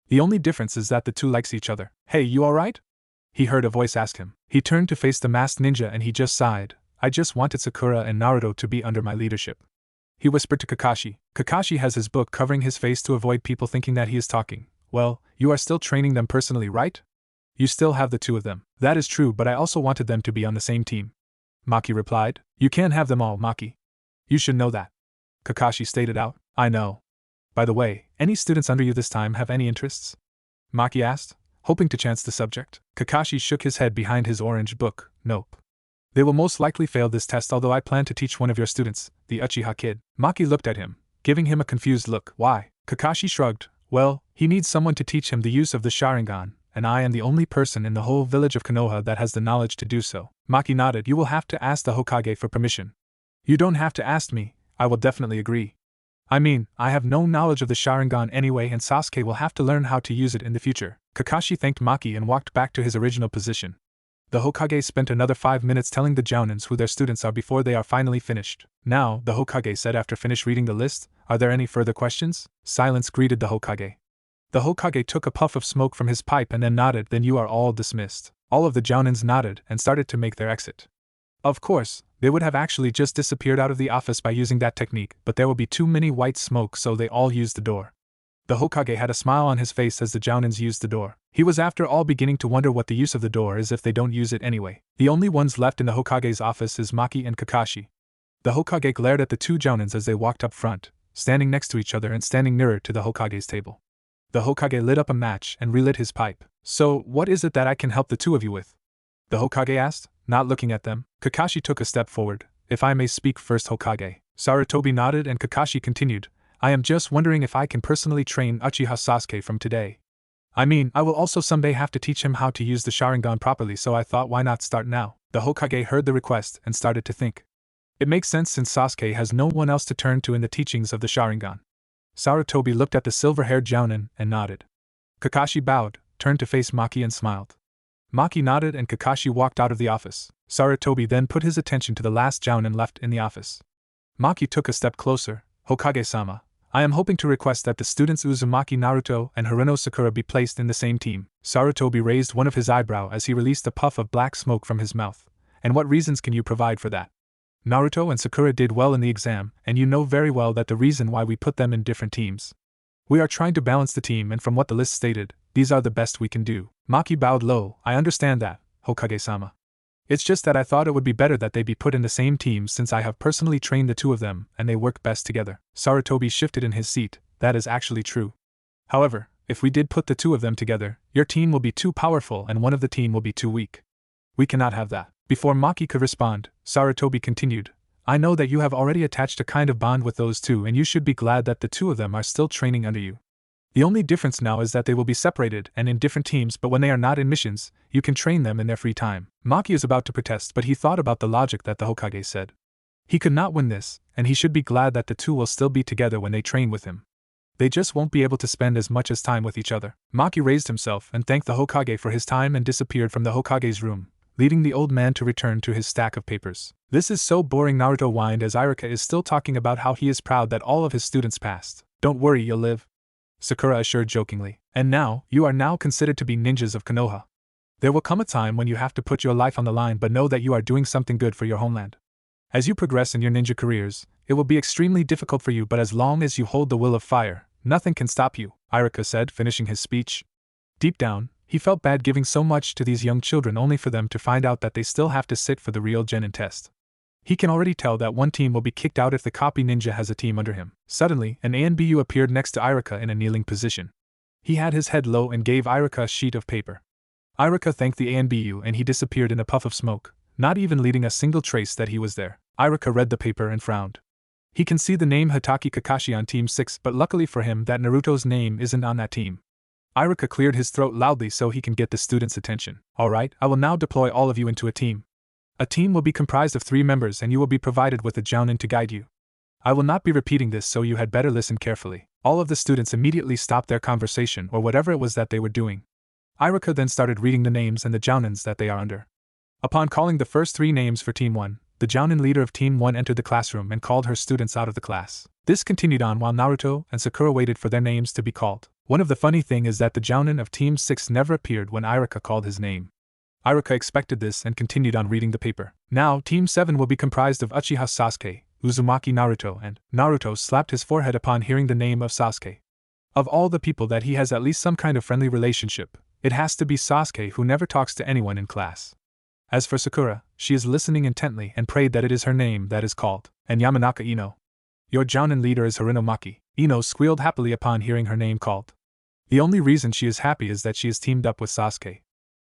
The only difference is that the two likes each other. Hey, you alright? He heard a voice ask him. He turned to face the masked ninja and he just sighed. I just wanted Sakura and Naruto to be under my leadership. He whispered to Kakashi. Kakashi has his book covering his face to avoid people thinking that he is talking. Well, you are still training them personally, right? You still have the two of them. That is true, but I also wanted them to be on the same team. Maki replied. You can't have them all, Maki. You should know that. Kakashi stated out. I know. By the way, any students under you this time have any interests? Maki asked, hoping to chance the subject. Kakashi shook his head behind his orange book. Nope. They will most likely fail this test, although I plan to teach one of your students, the Uchiha kid. Maki looked at him, giving him a confused look. Why? Kakashi shrugged. Well, he needs someone to teach him the use of the Sharingan, and I am the only person in the whole village of Konoha that has the knowledge to do so. Maki nodded. You will have to ask the Hokage for permission. You don't have to ask me, I will definitely agree. I mean, I have no knowledge of the Sharingan anyway, and Sasuke will have to learn how to use it in the future. Kakashi thanked Maki and walked back to his original position. The Hokage spent another 5 minutes telling the Jounins who their students are before they are finally finished. Now, the Hokage said after finished reading the list, are there any further questions? Silence greeted the Hokage. The Hokage took a puff of smoke from his pipe and then nodded. Then you are all dismissed. All of the Jounins nodded and started to make their exit. Of course, they would have actually just disappeared out of the office by using that technique, but there will be too many white smoke, so they all used the door. The Hokage had a smile on his face as the Jounins used the door. He was after all beginning to wonder what the use of the door is if they don't use it anyway. The only ones left in the Hokage's office is Maki and Kakashi. The Hokage glared at the two Jounins as they walked up front, standing next to each other and standing nearer to the Hokage's table. The Hokage lit up a match and relit his pipe. "So, what is it that I can help the two of you with?" the Hokage asked, not looking at them. Kakashi took a step forward. "If I may speak first, Hokage." Sarutobi nodded and Kakashi continued, "I am just wondering if I can personally train Uchiha Sasuke from today. I mean, I will also someday have to teach him how to use the Sharingan properly, so I thought why not start now?" The Hokage heard the request and started to think. It makes sense since Sasuke has no one else to turn to in the teachings of the Sharingan. Sarutobi looked at the silver-haired Jounin and nodded. Kakashi bowed, turned to face Maki and smiled. Maki nodded and Kakashi walked out of the office. Sarutobi then put his attention to the last Jounin left in the office. Maki took a step closer. "Hokage-sama, I am hoping to request that the students Uzumaki Naruto and Haruno Sakura be placed in the same team." Sarutobi raised one of his eyebrows as he released a puff of black smoke from his mouth. "And what reasons can you provide for that?" "Naruto and Sakura did well in the exam, and you know very well that the reason why we put them in different teams. We are trying to balance the team, and from what the list stated, these are the best we can do." Maki bowed low. "I understand that, Hokage-sama. It's just that I thought it would be better that they be put in the same team since I have personally trained the two of them and they work best together." Sarutobi shifted in his seat. "That is actually true. However, if we did put the two of them together, your team will be too powerful and one of the team will be too weak. We cannot have that." Before Maki could respond, Sarutobi continued, "I know that you have already attached a kind of bond with those two and you should be glad that the two of them are still training under you. The only difference now is that they will be separated and in different teams, but when they are not in missions, you can train them in their free time." Maki is about to protest, but he thought about the logic that the Hokage said. He could not win this, and he should be glad that the two will still be together when they train with him. They just won't be able to spend as much as time with each other. Maki raised himself and thanked the Hokage for his time and disappeared from the Hokage's room, leaving the old man to return to his stack of papers. "This is so boring," Naruto whined as Iruka is still talking about how he is proud that all of his students passed. "Don't worry, you'll live," Sakura assured jokingly. "And now, you are now considered to be ninjas of Konoha. There will come a time when you have to put your life on the line, but know that you are doing something good for your homeland. As you progress in your ninja careers, it will be extremely difficult for you, but as long as you hold the will of fire, nothing can stop you," Iruka said, finishing his speech. Deep down, he felt bad giving so much to these young children only for them to find out that they still have to sit for the real genin test. He can already tell that one team will be kicked out if the copy ninja has a team under him. Suddenly, an ANBU appeared next to Iruka in a kneeling position. He had his head low and gave Iruka a sheet of paper. Iruka thanked the ANBU and he disappeared in a puff of smoke, not even leaving a single trace that he was there. Iruka read the paper and frowned. He can see the name Hitaki Kakashi on Team 6, but luckily for him that Naruto's name isn't on that team. Iruka cleared his throat loudly so he can get the students' attention. "Alright, I will now deploy all of you into a team. A team will be comprised of 3 members and you will be provided with a Jounin to guide you. I will not be repeating this, so you had better listen carefully." All of the students immediately stopped their conversation or whatever it was that they were doing. Iruka then started reading the names and the Jounins that they are under. Upon calling the first 3 names for Team 1, the Jounin leader of Team 1 entered the classroom and called her students out of the class. This continued on while Naruto and Sakura waited for their names to be called. One of the funny thing is that the Jounin of Team 6 never appeared when Iruka called his name. Iruka expected this and continued on reading the paper. Now, Team 7 will be comprised of Uchiha Sasuke, Uzumaki Naruto, and Naruto slapped his forehead upon hearing the name of Sasuke. Of all the people that he has at least some kind of friendly relationship, it has to be Sasuke, who never talks to anyone in class. As for Sakura, she is listening intently and prayed that it is her name that is called. "And Yamanaka Ino. Your Jounin leader is Haruno Maki." Ino squealed happily upon hearing her name called. The only reason she is happy is that she is teamed up with Sasuke.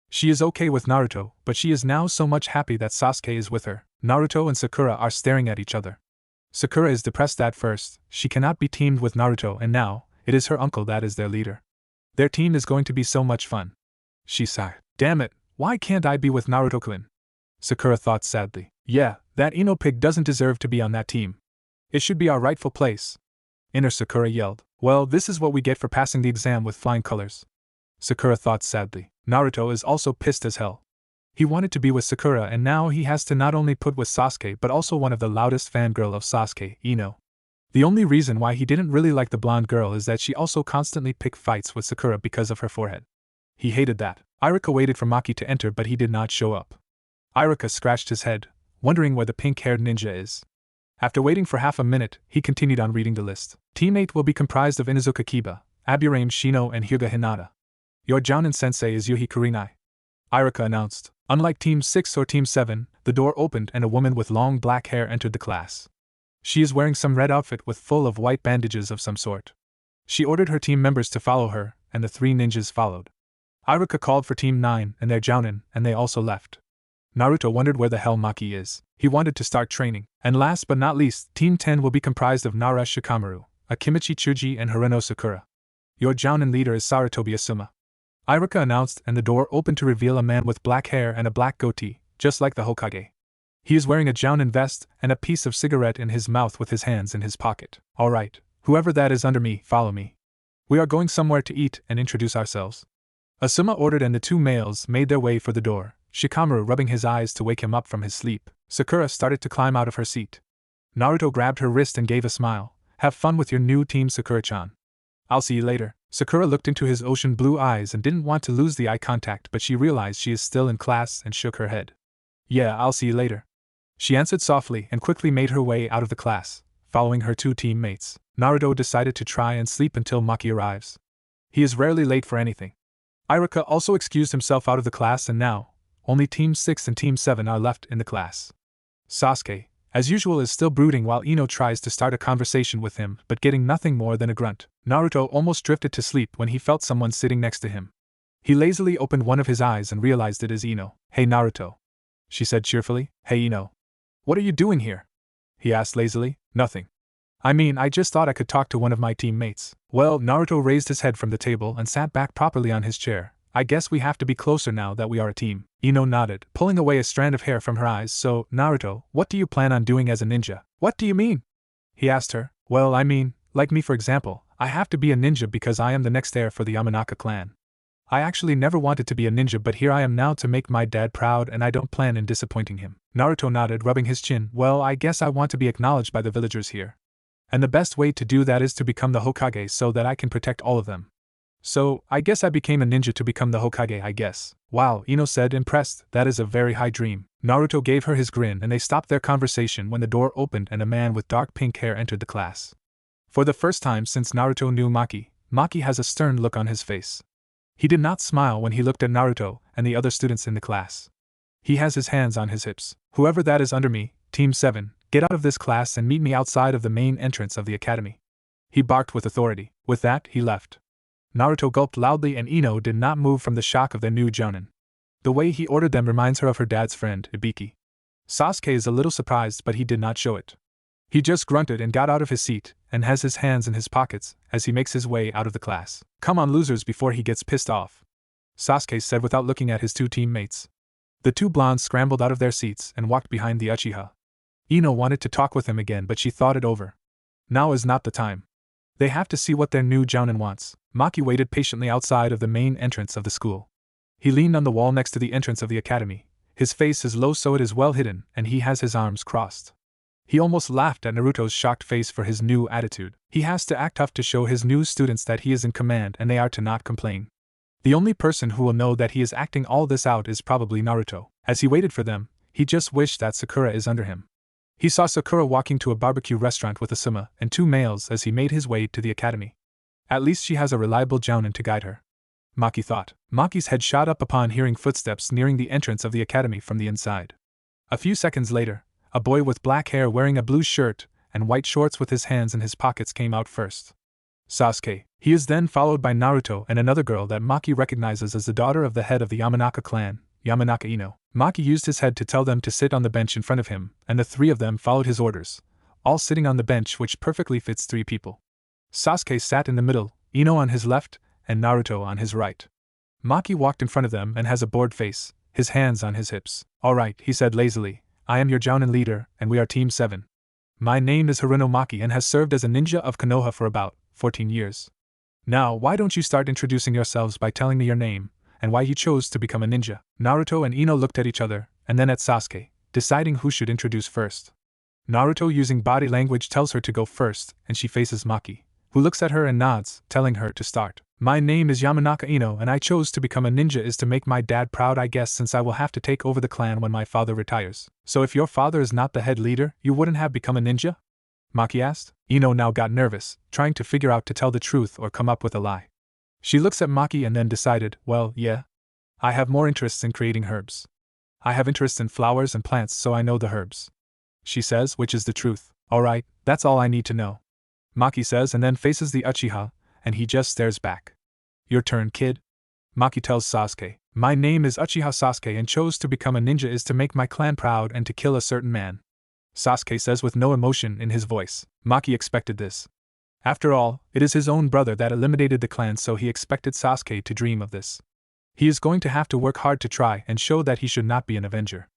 She is okay with Naruto, but she is now so much happy that Sasuke is with her. Naruto and Sakura are staring at each other. Sakura is depressed at first. She cannot be teamed with Naruto, and now, it is her uncle that is their leader. Their team is going to be so much fun. She sighed. "Damn it, why can't I be with Naruto-kun?" Sakura thought sadly. "Yeah, that Ino pig doesn't deserve to be on that team. It should be our rightful place." Inner Sakura yelled. "Well, this is what we get for passing the exam with flying colors." Sakura thought sadly. Naruto is also pissed as hell. He wanted to be with Sakura and now he has to not only put with Sasuke but also one of the loudest fangirl of Sasuke, Ino. The only reason why he didn't really like the blonde girl is that she also constantly picked fights with Sakura because of her forehead. He hated that. Iruka waited for Maki to enter but he did not show up. Iruka scratched his head, wondering where the pink-haired ninja is. After waiting for half a minute, he continued on reading the list. Team 8 will be comprised of Inuzuka Kiba, Aburame Shino and Hyuga Hinata. Your Jonin Sensei is Yuhi Kurinai, Irika announced. Unlike Team 6 or Team 7, the door opened and a woman with long black hair entered the class. She is wearing some red outfit with full of white bandages of some sort. She ordered her team members to follow her, and the 3 ninjas followed. Irika called for Team 9 and their Jounin, and they also left. Naruto wondered where the hell Maki is. He wanted to start training. And last but not least, Team 10 will be comprised of Naresh Shikamaru, Akimichi Chuji and Hirono Sakura. Your Jounin leader is Sarutobi Asuma, Irika announced, and the door opened to reveal a man with black hair and a black goatee, just like the Hokage. He is wearing a Jounin vest and a piece of cigarette in his mouth with his hands in his pocket. Alright, whoever that is under me, follow me. We are going somewhere to eat and introduce ourselves. Asuma ordered, and the 2 males made their way for the door, Shikamaru rubbing his eyes to wake him up from his sleep. Sakura started to climb out of her seat. Naruto grabbed her wrist and gave a smile. Have fun with your new team, Sakura-chan. I'll see you later. Sakura looked into his ocean blue eyes and didn't want to lose the eye contact, but she realized she is still in class and shook her head. Yeah, I'll see you later. She answered softly and quickly made her way out of the class, following her 2 teammates. Naruto decided to try and sleep until Maki arrives. He is rarely late for anything. Irika also excused himself out of the class, and now, only Team 6 and Team 7 are left in the class. Sasuke, as usual, is still brooding while Ino tries to start a conversation with him, but getting nothing more than a grunt. Naruto almost drifted to sleep when he felt someone sitting next to him. He lazily opened one of his eyes and realized it is Ino. Hey Naruto, she said cheerfully. Hey Ino. What are you doing here? He asked lazily. Nothing. I mean, I just thought I could talk to one of my teammates. Well, Naruto raised his head from the table and sat back properly on his chair. I guess we have to be closer now that we are a team. Ino nodded, pulling away a strand of hair from her eyes. So, Naruto, what do you plan on doing as a ninja? What do you mean? He asked her. Well, I mean, like me for example, I have to be a ninja because I am the next heir for the Yamanaka clan. I actually never wanted to be a ninja, but here I am now to make my dad proud, and I don't plan in disappointing him. Naruto nodded, rubbing his chin. Well, I guess I want to be acknowledged by the villagers here. And the best way to do that is to become the Hokage so that I can protect all of them. So, I guess I became a ninja to become the Hokage, I guess. Wow, Ino said, impressed. That is a very high dream. Naruto gave her his grin and they stopped their conversation when the door opened and a man with dark pink hair entered the class. For the first time since Naruto knew Maki, Maki has a stern look on his face. He did not smile when he looked at Naruto and the other students in the class. He has his hands on his hips. Whoever that is under me, Team 7, get out of this class and meet me outside of the main entrance of the academy. He barked with authority. With that, he left. Naruto gulped loudly and Ino did not move from the shock of their new Jounin. The way he ordered them reminds her of her dad's friend, Ibiki. Sasuke is a little surprised, but he did not show it. He just grunted and got out of his seat, and has his hands in his pockets as he makes his way out of the class. Come on, losers, before he gets pissed off, Sasuke said without looking at his 2 teammates. The 2 blondes scrambled out of their seats and walked behind the Uchiha. Ino wanted to talk with him again, but she thought it over. Now is not the time. They have to see what their new Jounin wants. Maki waited patiently outside of the main entrance of the school. He leaned on the wall next to the entrance of the academy. His face is low so it is well hidden, and he has his arms crossed. He almost laughed at Naruto's shocked face for his new attitude. He has to act tough to show his new students that he is in command and they are to not complain. The only person who will know that he is acting all this out is probably Naruto. As he waited for them, he just wished that Sakura is under him. He saw Sakura walking to a barbecue restaurant with Asuma and 2 males as he made his way to the academy. At least she has a reliable Jounin to guide her, Maki thought. Maki's head shot up upon hearing footsteps nearing the entrance of the academy from the inside. A few seconds later, a boy with black hair wearing a blue shirt and white shorts with his hands in his pockets came out first. Sasuke. He is then followed by Naruto and another girl that Maki recognizes as the daughter of the head of the Yamanaka clan, Yamanaka Ino. Maki used his head to tell them to sit on the bench in front of him, and the 3 of them followed his orders, all sitting on the bench which perfectly fits 3 people. Sasuke sat in the middle, Ino on his left, and Naruto on his right. Maki walked in front of them and has a bored face, his hands on his hips. Alright, he said lazily, I am your Jounin leader, and we are Team 7. My name is Hirono Maki and has served as a ninja of Konoha for about 14 years. Now, why don't you start introducing yourselves by telling me your name, and why you chose to become a ninja? Naruto and Ino looked at each other, and then at Sasuke, deciding who should introduce first. Naruto, using body language, tells her to go first, and she faces Maki, who looks at her and nods, telling her to start. My name is Yamanaka Ino and I chose to become a ninja is to make my dad proud, I guess, since I will have to take over the clan when my father retires. So if your father is not the head leader, you wouldn't have become a ninja? Maki asked. Ino now got nervous, trying to figure out to tell the truth or come up with a lie. She looks at Maki and then decided, well, yeah. I have more interests in creating herbs. I have interests in flowers and plants, so I know the herbs. She says, which is the truth. Alright, that's all I need to know. Maki says and then faces the Uchiha, and he just stares back. Your turn, kid. Maki tells Sasuke, my name is Uchiha Sasuke and chose to become a ninja is to make my clan proud and to kill a certain man. Sasuke says with no emotion in his voice. Maki expected this. After all, it is his own brother that eliminated the clan, so he expected Sasuke to dream of this. He is going to have to work hard to try and show that he should not be an avenger.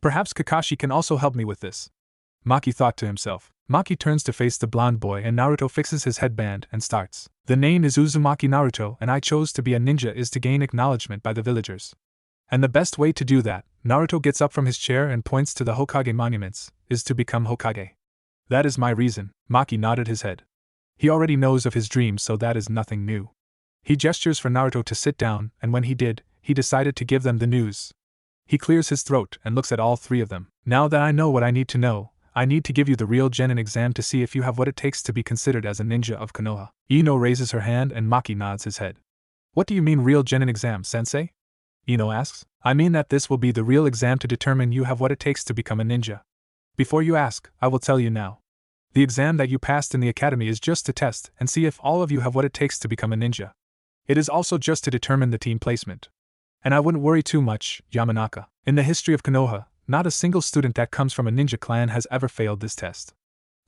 Perhaps Kakashi can also help me with this. Maki thought to himself. Maki turns to face the blonde boy and Naruto fixes his headband and starts. The name is Uzumaki Naruto and I chose to be a ninja is to gain acknowledgement by the villagers. And the best way to do that, Naruto gets up from his chair and points to the Hokage monuments, is to become Hokage. That is my reason. Maki nodded his head. He already knows of his dream, so that is nothing new. He gestures for Naruto to sit down, and when he did, he decided to give them the news. He clears his throat and looks at all three of them. Now that I know what I need to know, I need to give you the real Jonin exam to see if you have what it takes to be considered as a ninja of Konoha. Ino raises her hand and Maki nods his head. What do you mean real Jonin exam, sensei? Ino asks. I mean that this will be the real exam to determine you have what it takes to become a ninja. Before you ask, I will tell you now. The exam that you passed in the academy is just to test and see if all of you have what it takes to become a ninja. It is also just to determine the team placement. And I wouldn't worry too much, Yamanaka. In the history of Konoha, not a single student that comes from a ninja clan has ever failed this test.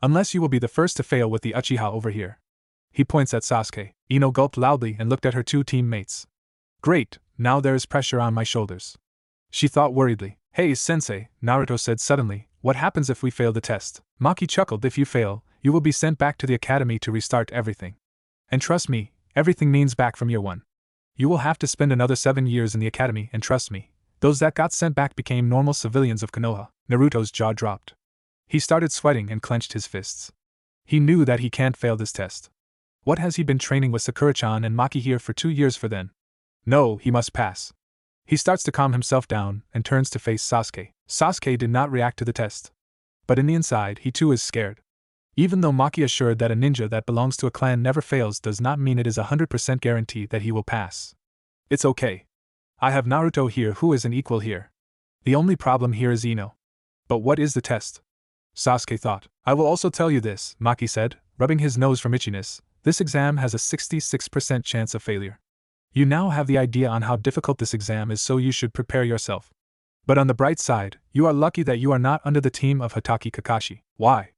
Unless you will be the first to fail with the Uchiha over here. He points at Sasuke. Ino gulped loudly and looked at her two teammates. Great, now there is pressure on my shoulders. She thought worriedly. Hey, sensei, Naruto said suddenly, what happens if we fail the test? Maki chuckled. If you fail, you will be sent back to the academy to restart everything. And trust me, everything means back from year one. You will have to spend another 7 years in the academy, and trust me, those that got sent back became normal civilians of Konoha. Naruto's jaw dropped. He started sweating and clenched his fists. He knew that he can't fail this test. What has he been training with Sakura-chan and Maki here for 2 years for then? No, he must pass. He starts to calm himself down and turns to face Sasuke. Sasuke did not react to the test. But in the inside, he too is scared. Even though Maki assured that a ninja that belongs to a clan never fails does not mean it is 100% guarantee that he will pass. It's okay. I have Naruto here who is an equal here. The only problem here is Ino. But what is the test? Sasuke thought. I will also tell you this, Maki said, rubbing his nose from itchiness. This exam has a 66% chance of failure. You now have the idea on how difficult this exam is, so you should prepare yourself. But on the bright side, you are lucky that you are not under the team of Hatake Kakashi. Why?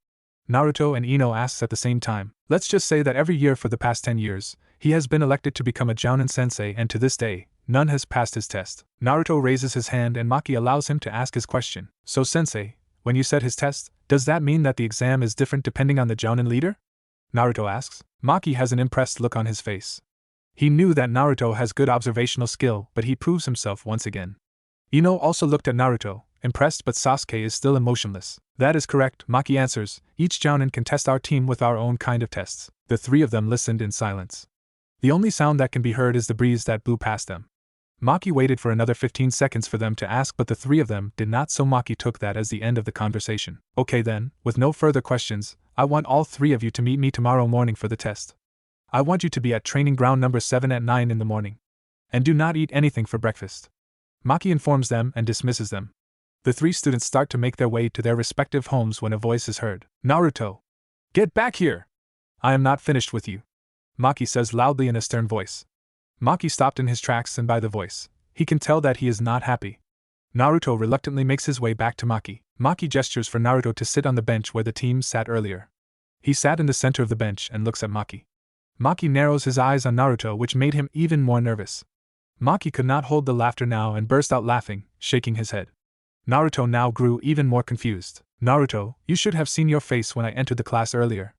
Naruto and Ino asks at the same time. Let's just say that every year for the past 10 years, he has been elected to become a Jonin sensei, and to this day, none has passed his test. Naruto raises his hand and Maki allows him to ask his question. So sensei, when you said his test, does that mean that the exam is different depending on the Jonin leader? Naruto asks. Maki has an impressed look on his face. He knew that Naruto has good observational skill, but he proves himself once again. Ino also looked at Naruto, impressed, but Sasuke is still emotionless. That is correct, Maki answers. Each Jonin can test our team with our own kind of tests. The three of them listened in silence. The only sound that can be heard is the breeze that blew past them. Maki waited for another 15 seconds for them to ask, but the three of them did not, so Maki took that as the end of the conversation. Okay then, with no further questions, I want all three of you to meet me tomorrow morning for the test. I want you to be at training ground number 7 at 9 in the morning. And do not eat anything for breakfast. Maki informs them and dismisses them. The three students start to make their way to their respective homes when a voice is heard. Naruto! Get back here! I am not finished with you. Maki says loudly in a stern voice. Maki stopped in his tracks, and by the voice, he can tell that he is not happy. Naruto reluctantly makes his way back to Maki. Maki gestures for Naruto to sit on the bench where the team sat earlier. He sat in the center of the bench and looks at Maki. Maki narrows his eyes on Naruto, which made him even more nervous. Maki could not hold the laughter now and burst out laughing, shaking his head. Naruto now grew even more confused. Naruto, you should have seen your face when I entered the class earlier.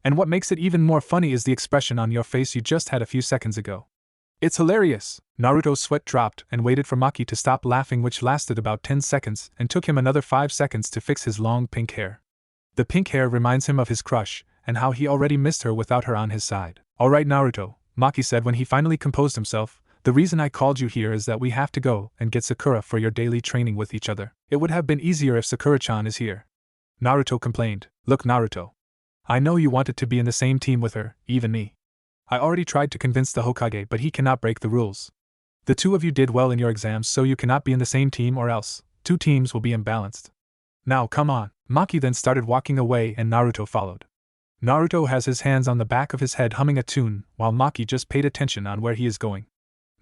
And what makes it even more funny is the expression on your face you just had a few seconds ago. It's hilarious. Naruto's sweat dropped and waited for Maki to stop laughing, which lasted about 10 seconds and took him another 5 seconds to fix his long pink hair. The pink hair reminds him of his crush, and how he already missed her without her on his side. Alright Naruto, Maki said when he finally composed himself, the reason I called you here is that we have to go and get Sakura for your daily training with each other. It would have been easier if Sakura-chan is here. Naruto complained. Look Naruto. I know you wanted to be in the same team with her, even me. I already tried to convince the Hokage, but he cannot break the rules. The two of you did well in your exams, so you cannot be in the same team or else two teams will be imbalanced. Now come on. Maki then started walking away and Naruto followed. Naruto has his hands on the back of his head humming a tune, while Maki just paid attention on where he is going.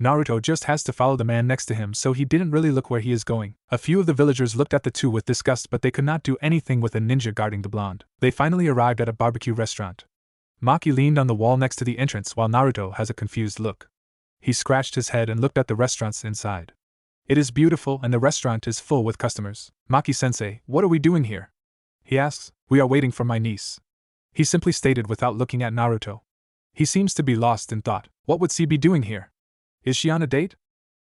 Naruto just has to follow the man next to him, so he didn't really look where he is going. A few of the villagers looked at the two with disgust, but they could not do anything with a ninja guarding the blonde. They finally arrived at a barbecue restaurant. Maki leaned on the wall next to the entrance while Naruto has a confused look. He scratched his head and looked at the restaurants inside. It is beautiful and the restaurant is full with customers. Maki-sensei, what are we doing here? He asks. We are waiting for my niece. He simply stated without looking at Naruto. He seems to be lost in thought. What would she be doing here? Is she on a date?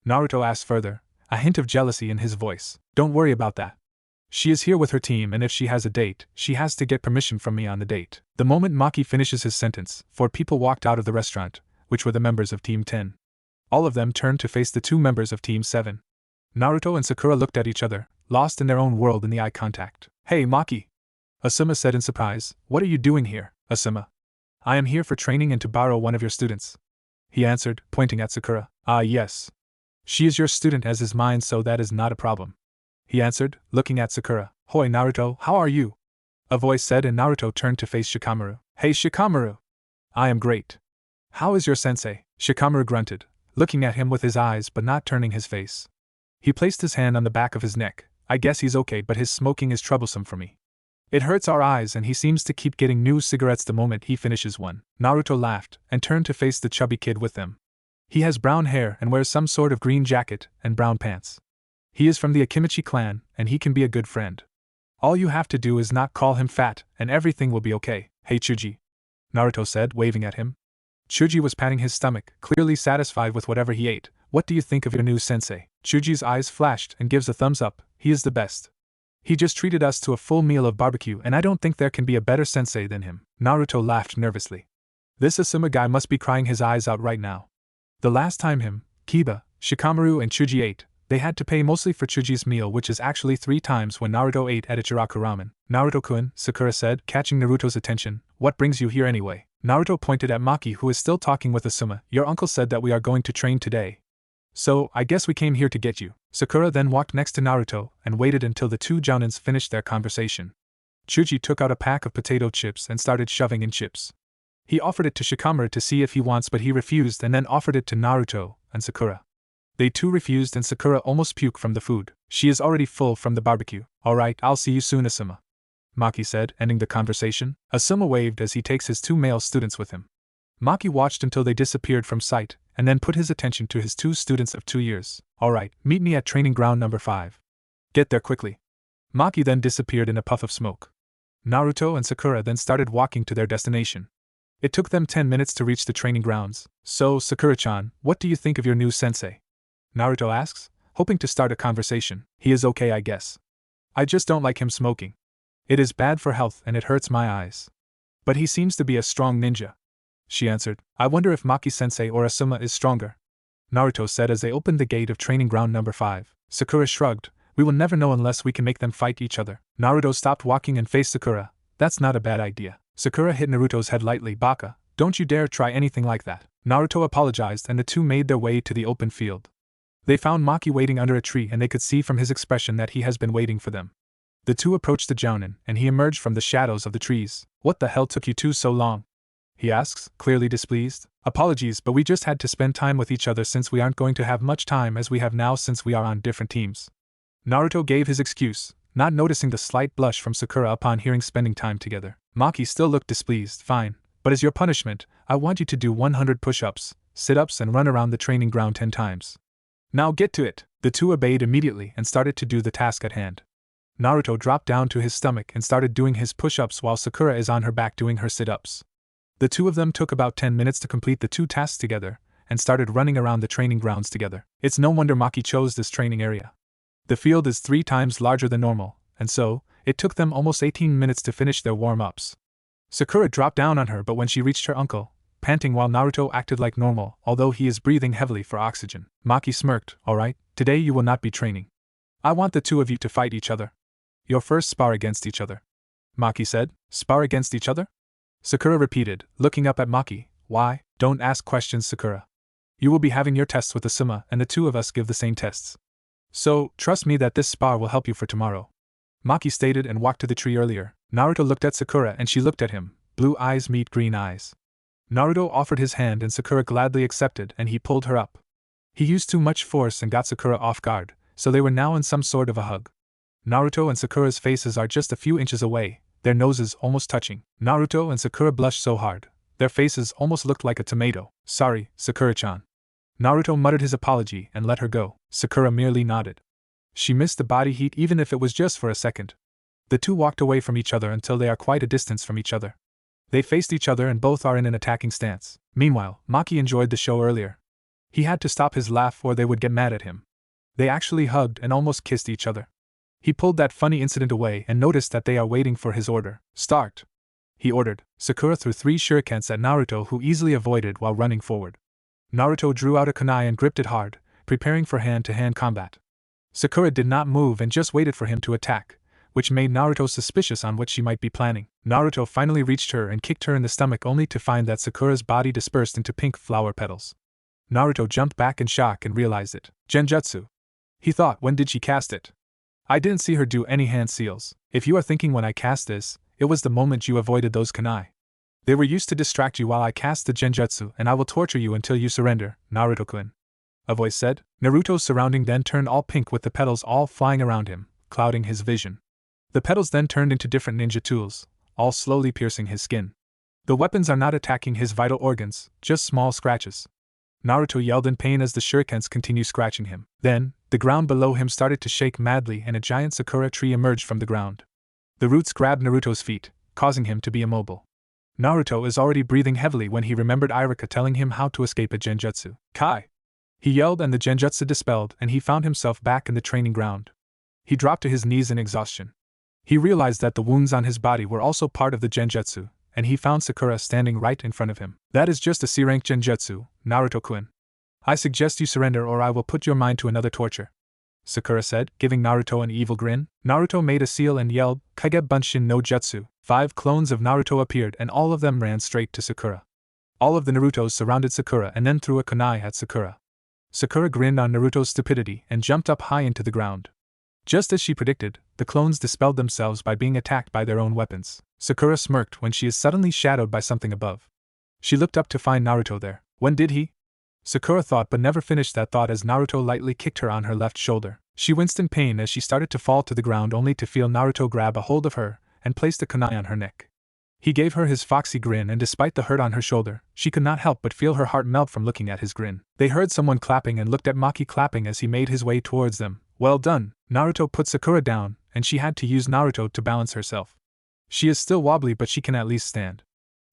Naruto asked further, a hint of jealousy in his voice. Don't worry about that. She is here with her team, and if she has a date, she has to get permission from me on the date. The moment Maki finishes his sentence, 4 people walked out of the restaurant, which were the members of Team 10. All of them turned to face the 2 members of Team 7. Naruto and Sakura looked at each other, lost in their own world in the eye contact. Hey Maki! Asuma said in surprise, what are you doing here, Asuma? I am here for training and to borrow one of your students. He answered, pointing at Sakura. Ah yes. She is your student as is mine, so that is not a problem. He answered, looking at Sakura. Hoi Naruto, how are you? A voice said and Naruto turned to face Shikamaru. Hey Shikamaru! I am great. How is your sensei? Shikamaru grunted, looking at him with his eyes but not turning his face. He placed his hand on the back of his neck. I guess he's okay, but his smoking is troublesome for me. It hurts our eyes and he seems to keep getting new cigarettes the moment he finishes one. Naruto laughed and turned to face the chubby kid with them. He has brown hair and wears some sort of green jacket and brown pants. He is from the Akimichi clan and he can be a good friend. All you have to do is not call him fat and everything will be okay. Hey Chuji, Naruto said, waving at him. Chuji was patting his stomach, clearly satisfied with whatever he ate. What do you think of your new sensei? Chuji's eyes flashed and gives a thumbs up. He is the best. He just treated us to a full meal of barbecue and I don't think there can be a better sensei than him. Naruto laughed nervously. This Asuma guy must be crying his eyes out right now. The last time him, Kiba, Shikamaru and Chuji ate, they had to pay mostly for Chuji's meal, which is actually 3 times when Naruto ate at Ichiraku Ramen. Naruto-kun, Sakura said, catching Naruto's attention, what brings you here anyway? Naruto pointed at Maki, who is still talking with Asuma. Your uncle said that we are going to train today. So, I guess we came here to get you. Sakura then walked next to Naruto and waited until the 2 Jonins finished their conversation. Chuji took out a pack of potato chips and started shoving in chips. He offered it to Shikamaru to see if he wants, but he refused and then offered it to Naruto and Sakura. They too refused and Sakura almost puked from the food. She is already full from the barbecue. Alright, I'll see you soon, Asuma, Maki said, ending the conversation. Asuma waved as he takes his 2 male students with him. Maki watched until they disappeared from sight, and then put his attention to his 2 students of 2 years. Alright, meet me at training ground number 5. Get there quickly. Maki then disappeared in a puff of smoke. Naruto and Sakura then started walking to their destination. It took them 10 minutes to reach the training grounds. So, Sakura-chan, what do you think of your new sensei? Naruto asks, hoping to start a conversation. He is okay, I guess. I just don't like him smoking. It is bad for health and it hurts my eyes. But he seems to be a strong ninja. She answered. I wonder if Maki-sensei or Asuma is stronger. Naruto said as they opened the gate of training ground number 5. Sakura shrugged. We will never know unless we can make them fight each other. Naruto stopped walking and faced Sakura. That's not a bad idea. Sakura hit Naruto's head lightly. Baka, don't you dare try anything like that. Naruto apologized and the 2 made their way to the open field. They found Maki waiting under a tree and they could see from his expression that he has been waiting for them. The 2 approached the Jonin and he emerged from the shadows of the trees. What the hell took you 2 so long? He asks, clearly displeased. Apologies, but we just had to spend time with each other since we aren't going to have much time as we have now since we are on different teams. Naruto gave his excuse, not noticing the slight blush from Sakura upon hearing spending time together. Maki still looked displeased. Fine, but as your punishment, I want you to do 100 push-ups, sit-ups and run around the training ground 10 times. Now get to it! The 2 obeyed immediately and started to do the task at hand. Naruto dropped down to his stomach and started doing his push-ups while Sakura is on her back doing her sit-ups. The 2 of them took about 10 minutes to complete the 2 tasks together, and started running around the training grounds together. It's no wonder Maki chose this training area. The field is 3 times larger than normal, and so, it took them almost 18 minutes to finish their warm-ups. Sakura dropped down on her, but when she reached her uncle, panting while Naruto acted like normal, although he is breathing heavily for oxygen. Maki smirked. Alright, today you will not be training. I want the 2 of you to fight each other. Your first spar against each other. Maki said. Spar against each other? Sakura repeated, looking up at Maki. Why? Don't ask questions, Sakura. You will be having your tests with the Summa, and the two of us give the same tests. So, trust me that this spar will help you for tomorrow. Maki stated and walked to the tree earlier. Naruto looked at Sakura and she looked at him. Blue eyes meet green eyes. Naruto offered his hand and Sakura gladly accepted and he pulled her up. He used too much force and got Sakura off guard, so they were now in some sort of a hug. Naruto and Sakura's faces are just a few inches away, their noses almost touching. Naruto and Sakura blushed so hard, their faces almost looked like a tomato. Sorry, Sakura-chan. Naruto muttered his apology and let her go. Sakura merely nodded. She missed the body heat even if it was just for a second. The two walked away from each other until they are quite a distance from each other. They faced each other and both are in an attacking stance. Meanwhile, Maki enjoyed the show earlier. He had to stop his laugh or they would get mad at him. They actually hugged and almost kissed each other. He pulled that funny incident away and noticed that they are waiting for his order. Start! He ordered. Sakura threw 3 shurikens at Naruto, who easily avoided while running forward. Naruto drew out a kunai and gripped it hard, preparing for hand-to-hand combat. Sakura did not move and just waited for him to attack, which made Naruto suspicious on what she might be planning. Naruto finally reached her and kicked her in the stomach only to find that Sakura's body dispersed into pink flower petals. Naruto jumped back in shock and realized it. Genjutsu. He thought, when did she cast it? I didn't see her do any hand seals. If you are thinking when I cast this, it was the moment you avoided those kunai. They were used to distract you while I cast the genjutsu and I will torture you until you surrender, Naruto-kun. A voice said. Naruto's surrounding then turned all pink with the petals all flying around him, clouding his vision. The petals then turned into different ninja tools, all slowly piercing his skin. The weapons are not attacking his vital organs, just small scratches. Naruto yelled in pain as the shurikens continued scratching him. Then, the ground below him started to shake madly and a giant sakura tree emerged from the ground. The roots grabbed Naruto's feet, causing him to be immobile. Naruto is already breathing heavily when he remembered Irika telling him how to escape a genjutsu. Kai! He yelled and the genjutsu dispelled and he found himself back in the training ground. He dropped to his knees in exhaustion. He realized that the wounds on his body were also part of the genjutsu, and he found Sakura standing right in front of him. That is just a C-rank genjutsu, Naruto-kun. I suggest you surrender or I will put your mind to another torture, Sakura said, giving Naruto an evil grin. Naruto made a seal and yelled, Kage Bunshin no Jutsu. 5 clones of Naruto appeared and all of them ran straight to Sakura. All of the Narutos surrounded Sakura and then threw a kunai at Sakura. Sakura grinned on Naruto's stupidity and jumped up high into the ground. Just as she predicted, the clones dispelled themselves by being attacked by their own weapons. Sakura smirked when she is suddenly shadowed by something above. She looked up to find Naruto there. When did he? Sakura thought but never finished that thought as Naruto lightly kicked her on her left shoulder. She winced in pain as she started to fall to the ground only to feel Naruto grab a hold of her and place the kunai on her neck. He gave her his foxy grin and despite the hurt on her shoulder, she could not help but feel her heart melt from looking at his grin. They heard someone clapping and looked at Maki clapping as he made his way towards them. Well done. Naruto put Sakura down, and she had to use Naruto to balance herself. She is still wobbly but she can at least stand.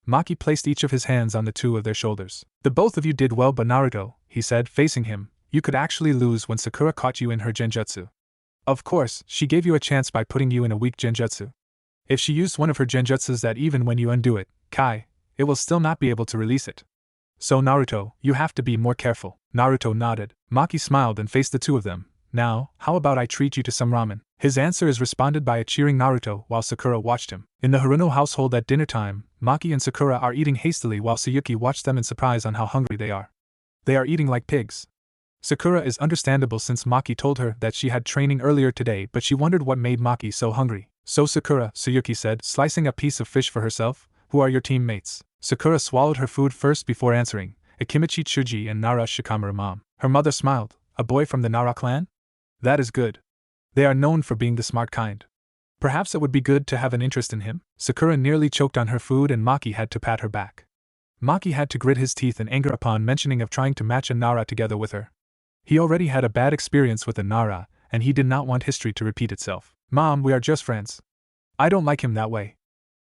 Maki placed each of his hands on the 2 of their shoulders. The both of you did well but Naruto, he said facing him, you could actually lose when Sakura caught you in her genjutsu. Of course, she gave you a chance by putting you in a weak genjutsu. If she used one of her genjutsus that even when you undo it, Kai, it will still not be able to release it. So Naruto, you have to be more careful. Naruto nodded. Maki smiled and faced the 2 of them. Now, how about I treat you to some ramen? His answer is responded by a cheering Naruto while Sakura watched him. In the Haruno household at dinner time, Maki and Sakura are eating hastily while Tsuyuki watched them in surprise on how hungry they are. They are eating like pigs. Sakura is understandable since Maki told her that she had training earlier today but she wondered what made Maki so hungry. So Sakura, Tsuyuki said, slicing a piece of fish for herself, who are your teammates? Sakura swallowed her food first before answering, Akimichi Tsuji and Nara Shikamaru mom. Her mother smiled, a boy from the Nara clan? That is good. They are known for being the smart kind. Perhaps it would be good to have an interest in him? Sakura nearly choked on her food and Maki had to pat her back. Maki had to grit his teeth in anger upon mentioning of trying to match a Nara together with her. He already had a bad experience with a Nara, and he did not want history to repeat itself. Mom, we are just friends. I don't like him that way,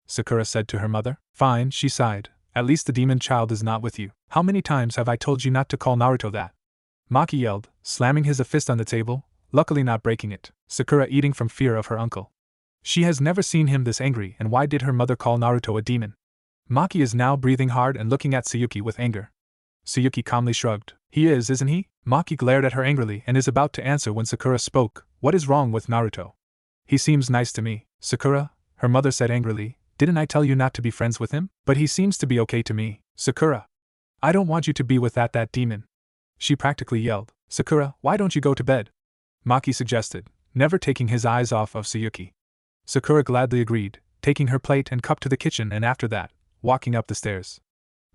Sakura said to her mother. Fine, she sighed. At least the demon child is not with you. How many times have I told you not to call Naruto that? Maki yelled, slamming his fist on the table, luckily not breaking it. Sakura eating from fear of her uncle. She has never seen him this angry and why did her mother call Naruto a demon? Maki is now breathing hard and looking at Tsuyuki with anger. Tsuyuki calmly shrugged. He is, isn't he? Maki glared at her angrily and is about to answer when Sakura spoke. What is wrong with Naruto? He seems nice to me. Sakura, her mother said angrily, Didn't I tell you not to be friends with him? But he seems to be okay to me. Sakura. I don't want you to be with that demon. She practically yelled. Sakura, why don't you go to bed? Maki suggested, never taking his eyes off of Tsuyuki. Sakura gladly agreed, taking her plate and cup to the kitchen and after that, walking up the stairs.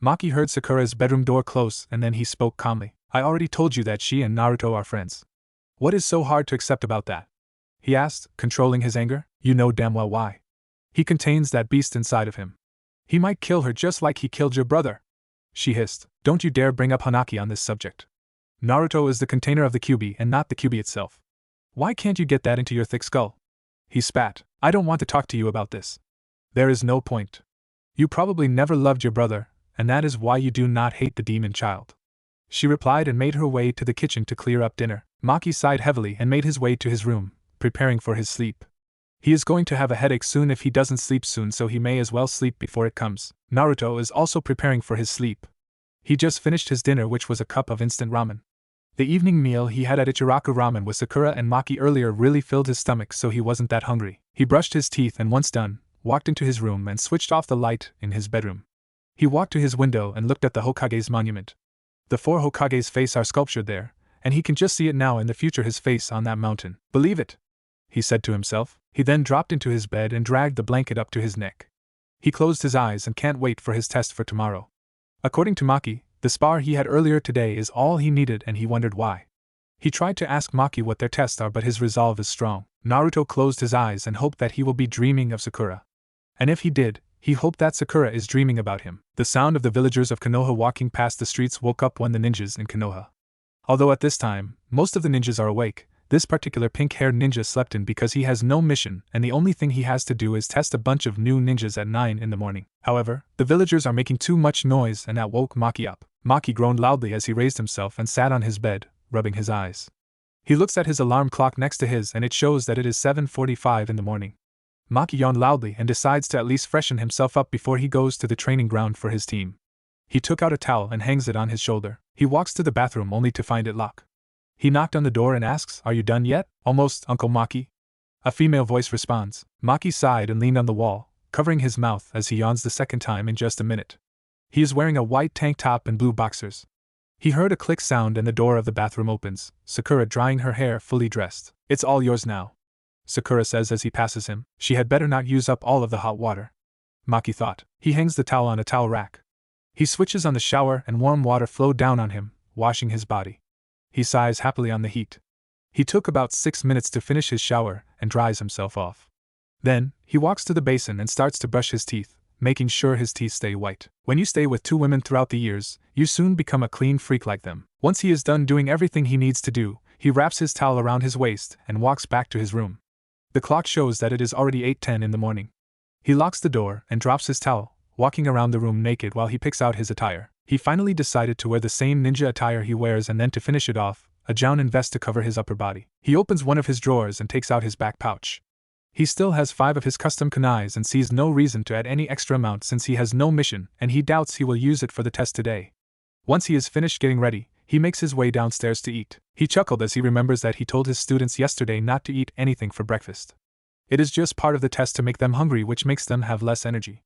Maki heard Sakura's bedroom door close and then he spoke calmly. I already told you that she and Naruto are friends. What is so hard to accept about that? He asked, controlling his anger. You know damn well why. He contains that beast inside of him. He might kill her just like he killed your brother. She hissed. Don't you dare bring up Hanaki on this subject. Naruto is the container of the Kyuubi and not the Kyuubi itself. Why can't you get that into your thick skull? He spat. I don't want to talk to you about this. There is no point. You probably never loved your brother, and that is why you do not hate the demon child. She replied and made her way to the kitchen to clear up dinner. Maki sighed heavily and made his way to his room, preparing for his sleep. He is going to have a headache soon if he doesn't sleep soon, so he may as well sleep before it comes. Naruto is also preparing for his sleep. He just finished his dinner, which was a cup of instant ramen. The evening meal he had at Ichiraku Ramen with Sakura and Maki earlier really filled his stomach, so he wasn't that hungry. He brushed his teeth and once done, walked into his room and switched off the light in his bedroom. He walked to his window and looked at the Hokage's monument. The 4 Hokage's face are sculptured there, and he can just see it now in the future, his face on that mountain. Believe it, he said to himself. He then dropped into his bed and dragged the blanket up to his neck. He closed his eyes and can't wait for his test for tomorrow. According to Maki, the spar he had earlier today is all he needed and he wondered why. He tried to ask Maki what their tests are, but his resolve is strong. Naruto closed his eyes and hoped that he will be dreaming of Sakura. And if he did, he hoped that Sakura is dreaming about him. The sound of the villagers of Konoha walking past the streets woke up the ninjas in Konoha. Although at this time, most of the ninjas are awake, this particular pink-haired ninja slept in because he has no mission and the only thing he has to do is test a bunch of new ninjas at 9 in the morning. However, the villagers are making too much noise and that woke Maki up. Maki groaned loudly as he raised himself and sat on his bed, rubbing his eyes. He looks at his alarm clock next to his and it shows that it is 7:45 in the morning. Maki yawned loudly and decides to at least freshen himself up before he goes to the training ground for his team. He took out a towel and hangs it on his shoulder. He walks to the bathroom only to find it locked. He knocked on the door and asks, Are you done yet? Almost, Uncle Maki. A female voice responds. Maki sighed and leaned on the wall, covering his mouth as he yawns the second time in just a minute. He is wearing a white tank top and blue boxers. He heard a click sound and the door of the bathroom opens, Sakura drying her hair, fully dressed. It's all yours now, Sakura says as he passes him. She had better not use up all of the hot water, Maki thought. He hangs the towel on a towel rack. He switches on the shower and warm water flowed down on him, washing his body. He sighs happily on the heat. He took about 6 minutes to finish his shower and dries himself off. Then, he walks to the basin and starts to brush his teeth, making sure his teeth stay white. When you stay with 2 women throughout the years, you soon become a clean freak like them. Once he is done doing everything he needs to do, he wraps his towel around his waist and walks back to his room. The clock shows that it is already 8:10 in the morning. He locks the door and drops his towel, walking around the room naked while he picks out his attire. He finally decided to wear the same ninja attire he wears and then to finish it off, a Jonin vest to cover his upper body. He opens one of his drawers and takes out his back pouch. He still has 5 of his custom kunais and sees no reason to add any extra amount since he has no mission and he doubts he will use it for the test today. Once he is finished getting ready, he makes his way downstairs to eat. He chuckled as he remembers that he told his students yesterday not to eat anything for breakfast. It is just part of the test to make them hungry, which makes them have less energy.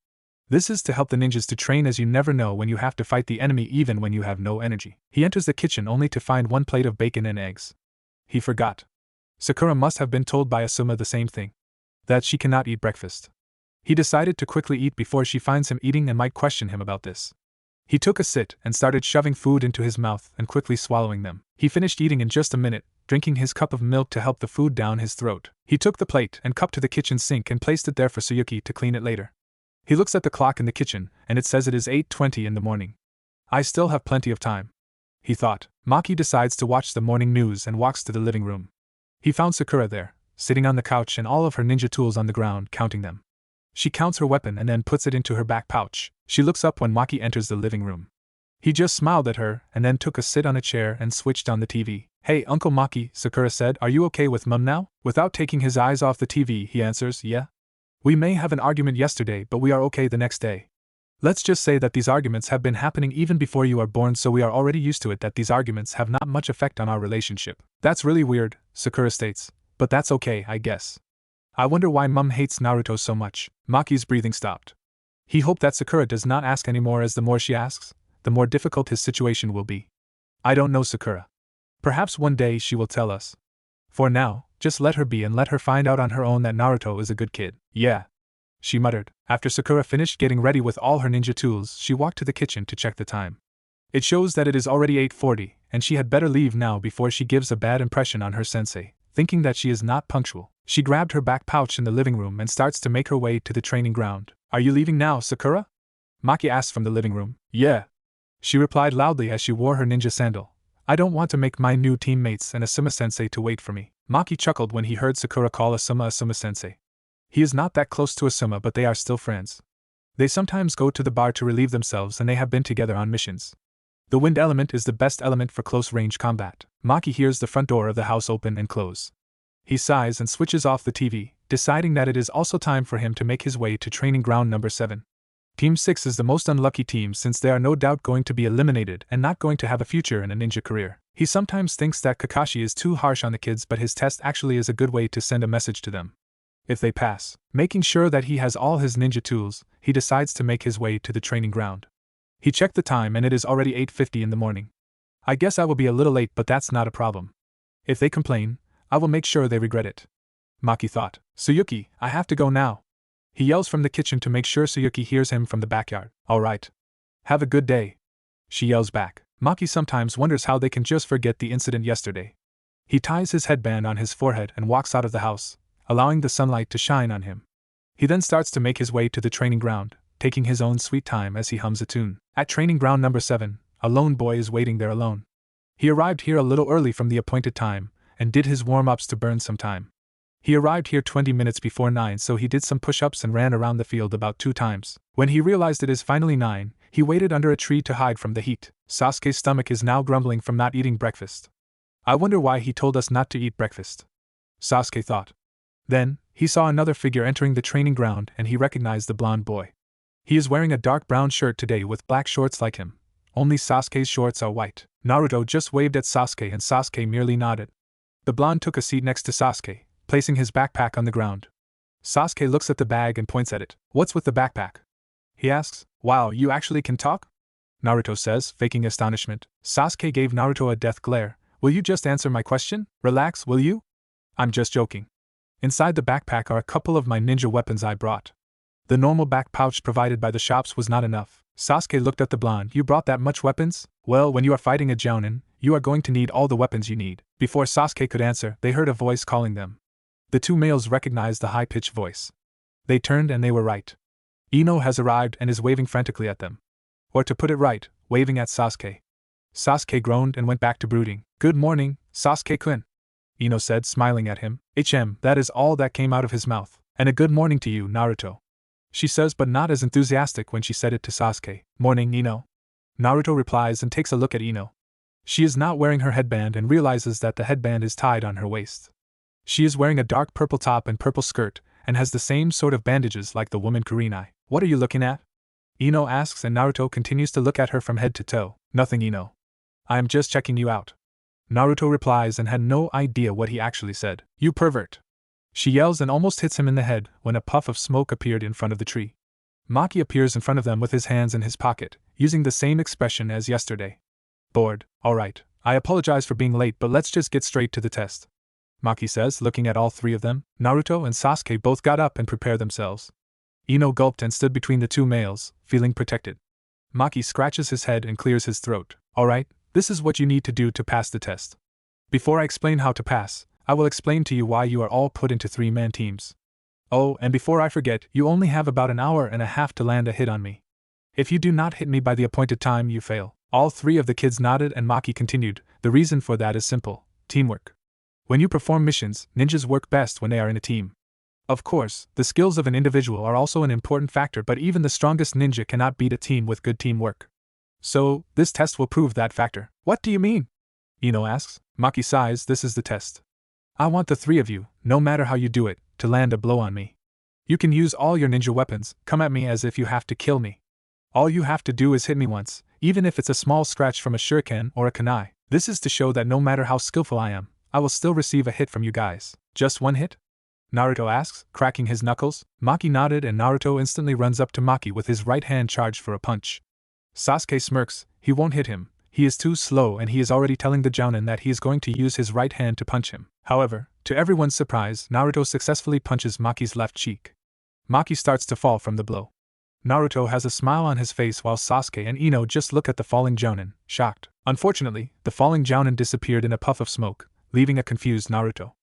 This is to help the ninjas to train, as you never know when you have to fight the enemy even when you have no energy. He enters the kitchen only to find 1 plate of bacon and eggs. He forgot. Sakura must have been told by Asuma the same thing. That she cannot eat breakfast. He decided to quickly eat before she finds him eating and might question him about this. He took a sit and started shoving food into his mouth and quickly swallowing them. He finished eating in just a minute, drinking his cup of milk to help the food down his throat. He took the plate and cup to the kitchen sink and placed it there for Tsuyuki to clean it later. He looks at the clock in the kitchen, and it says it is 8:20 in the morning. I still have plenty of time, he thought. Maki decides to watch the morning news and walks to the living room. He found Sakura there, sitting on the couch and all of her ninja tools on the ground, counting them. She counts her weapon and then puts it into her back pouch. She looks up when Maki enters the living room. He just smiled at her and then took a sit on a chair and switched on the TV. Hey, Uncle Maki, Sakura said, are you okay with Mum now? Without taking his eyes off the TV, he answers, yeah. We may have an argument yesterday, but we are okay the next day. Let's just say that these arguments have been happening even before you are born, so we are already used to it, that these arguments have not much effect on our relationship. That's really weird, Sakura states, but that's okay, I guess. I wonder why Mum hates Naruto so much. Maki's breathing stopped. He hoped that Sakura does not ask anymore, as the more she asks, the more difficult his situation will be. I don't know, Sakura. Perhaps one day she will tell us. For now, just let her be and let her find out on her own that Naruto is a good kid. Yeah, she muttered. After Sakura finished getting ready with all her ninja tools, she walked to the kitchen to check the time. It shows that it is already 8:40, and she had better leave now before she gives a bad impression on her sensei. Thinking that she is not punctual, she grabbed her back pouch in the living room and starts to make her way to the training ground. Are you leaving now, Sakura? Maki asked from the living room. Yeah, she replied loudly as she wore her ninja sandal. I don't want to make my new teammates and Asuma-sensei to wait for me. Maki chuckled when he heard Sakura call Asuma-sensei. He is not that close to Asuma, but they are still friends. They sometimes go to the bar to relieve themselves and they have been together on missions. The wind element is the best element for close-range combat. Maki hears the front door of the house open and close. He sighs and switches off the TV, deciding that it is also time for him to make his way to training ground number 7. Team 6 is the most unlucky team since they are no doubt going to be eliminated and not going to have a future in a ninja career. He sometimes thinks that Kakashi is too harsh on the kids, but his test actually is a good way to send a message to them. If they pass, making sure that he has all his ninja tools, he decides to make his way to the training ground. He checked the time and it is already 8:50 in the morning. I guess I will be a little late, but that's not a problem. If they complain, I will make sure they regret it. Maki thought. Tsuyuki, I have to go now. He yells from the kitchen to make sure Tsuyuki hears him from the backyard. All right. Have a good day. She yells back. Maki sometimes wonders how they can just forget the incident yesterday. He ties his headband on his forehead and walks out of the house, allowing the sunlight to shine on him. He then starts to make his way to the training ground, taking his own sweet time as he hums a tune. At training ground number 7, a lone boy is waiting there alone. He arrived here a little early from the appointed time, and did his warm-ups to burn some time. He arrived here 20 minutes before 9, so he did some push-ups and ran around the field about 2 times. When he realized it is finally 9, he waited under a tree to hide from the heat. Sasuke's stomach is now grumbling from not eating breakfast. I wonder why he told us not to eat breakfast, Sasuke thought. Then, he saw another figure entering the training ground and he recognized the blonde boy. He is wearing a dark brown shirt today with black shorts like him. Only Sasuke's shorts are white. Naruto just waved at Sasuke and Sasuke merely nodded. The blonde took a seat next to Sasuke, placing his backpack on the ground. Sasuke looks at the bag and points at it. What's with the backpack? He asks. Wow, you actually can talk? Naruto says, faking astonishment. Sasuke gave Naruto a death glare. Will you just answer my question? Relax, will you? I'm just joking. Inside the backpack are a couple of my ninja weapons I brought. The normal back pouch provided by the shops was not enough. Sasuke looked at the blonde. You brought that much weapons? Well, when you are fighting a Jonin, you are going to need all the weapons you need. Before Sasuke could answer, they heard a voice calling them. The 2 males recognized the high-pitched voice. They turned and they were right. Ino has arrived and is waving frantically at them. Or to put it right, waving at Sasuke. Sasuke groaned and went back to brooding. Good morning, Sasuke-kun, Ino said, smiling at him. That is all that came out of his mouth. And a good morning to you, Naruto, she says, but not as enthusiastic when she said it to Sasuke. Morning, Ino. Naruto replies and takes a look at Ino. She is not wearing her headband and realizes that the headband is tied on her waist. She is wearing a dark purple top and purple skirt, and has the same sort of bandages like the woman Kurinai. What are you looking at? Ino asks, and Naruto continues to look at her from head to toe. Nothing, Ino. I am just checking you out. Naruto replies and had no idea what he actually said. You pervert! She yells and almost hits him in the head when a puff of smoke appeared in front of the tree. Maki appears in front of them with his hands in his pocket, using the same expression as yesterday. Bored. Alright, I apologize for being late, but let's just get straight to the test, Maki says, looking at all 3 of them. Naruto and Sasuke both got up and prepared themselves. Ino gulped and stood between the 2 males, feeling protected. Maki scratches his head and clears his throat. Alright, this is what you need to do to pass the test. Before I explain how to pass, I will explain to you why you are all put into 3-man teams. Oh, and before I forget, you only have about an hour and a half to land a hit on me. If you do not hit me by the appointed time, you fail. All 3 of the kids nodded and Maki continued. The reason for that is simple. Teamwork. When you perform missions, ninjas work best when they are in a team. Of course, the skills of an individual are also an important factor, but even the strongest ninja cannot beat a team with good teamwork. So, this test will prove that factor. What do you mean? Ino asks. Maki sighs. This is the test. I want the 3 of you, no matter how you do it, to land a blow on me. You can use all your ninja weapons, come at me as if you have to kill me. All you have to do is hit me once, even if it's a small scratch from a shuriken or a kunai. This is to show that no matter how skillful I am, I will still receive a hit from you guys. Just 1 hit? Naruto asks, cracking his knuckles. Maki nodded and Naruto instantly runs up to Maki with his right hand charged for a punch. Sasuke smirks, he won't hit him, he is too slow and he is already telling the Jonin that he is going to use his right hand to punch him. However, to everyone's surprise, Naruto successfully punches Maki's left cheek. Maki starts to fall from the blow. Naruto has a smile on his face while Sasuke and Ino just look at the falling Jonin, shocked. Unfortunately, the falling Jonin disappeared in a puff of smoke, leaving a confused Naruto.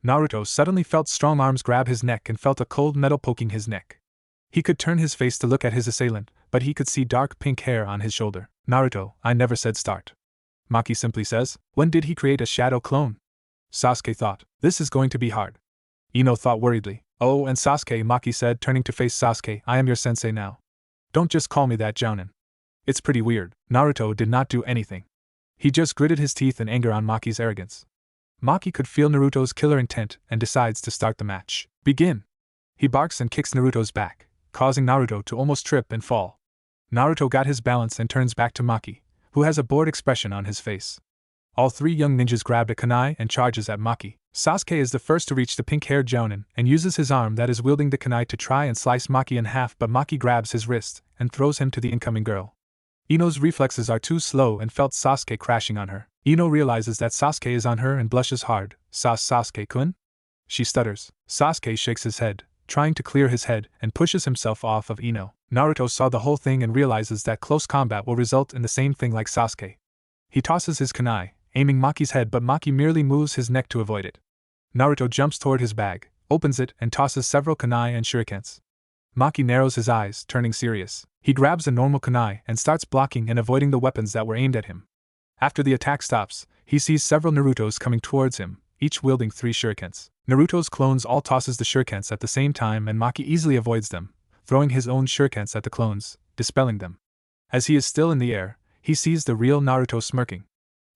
Naruto suddenly felt strong arms grab his neck and felt a cold metal poking his neck. He could turn his face to look at his assailant, but he could see dark pink hair on his shoulder. Naruto, I never said start. Maki simply says, when did he create a shadow clone? Sasuke thought, this is going to be hard. Ino thought worriedly, oh, and Sasuke, Maki said, turning to face Sasuke, I am your sensei now. Don't just call me that, Jonin. It's pretty weird. Naruto did not do anything. He just gritted his teeth in anger on Maki's arrogance. Maki could feel Naruto's killer intent and decides to start the match. Begin! He barks and kicks Naruto's back, causing Naruto to almost trip and fall. Naruto got his balance and turns back to Maki, who has a bored expression on his face. All three young ninjas grabbed a kunai and charges at Maki. Sasuke is the first to reach the pink-haired Jonin and uses his arm that is wielding the kunai to try and slice Maki in half, but Maki grabs his wrist and throws him to the incoming girl. Ino's reflexes are too slow and felt Sasuke crashing on her. Ino realizes that Sasuke is on her and blushes hard. Sasuke-kun? She stutters. Sasuke shakes his head, trying to clear his head, and pushes himself off of Ino. Naruto saw the whole thing and realizes that close combat will result in the same thing like Sasuke. He tosses his kunai, aiming Maki's head, but Maki merely moves his neck to avoid it. Naruto jumps toward his bag, opens it, and tosses several kunai and shurikens. Maki narrows his eyes, turning serious. He grabs a normal kunai and starts blocking and avoiding the weapons that were aimed at him. After the attack stops, he sees several Narutos coming towards him, each wielding 3 shurikens. Naruto's clones all tosses the shurikens at the same time and Maki easily avoids them, throwing his own shurikens at the clones, dispelling them. As he is still in the air, he sees the real Naruto smirking.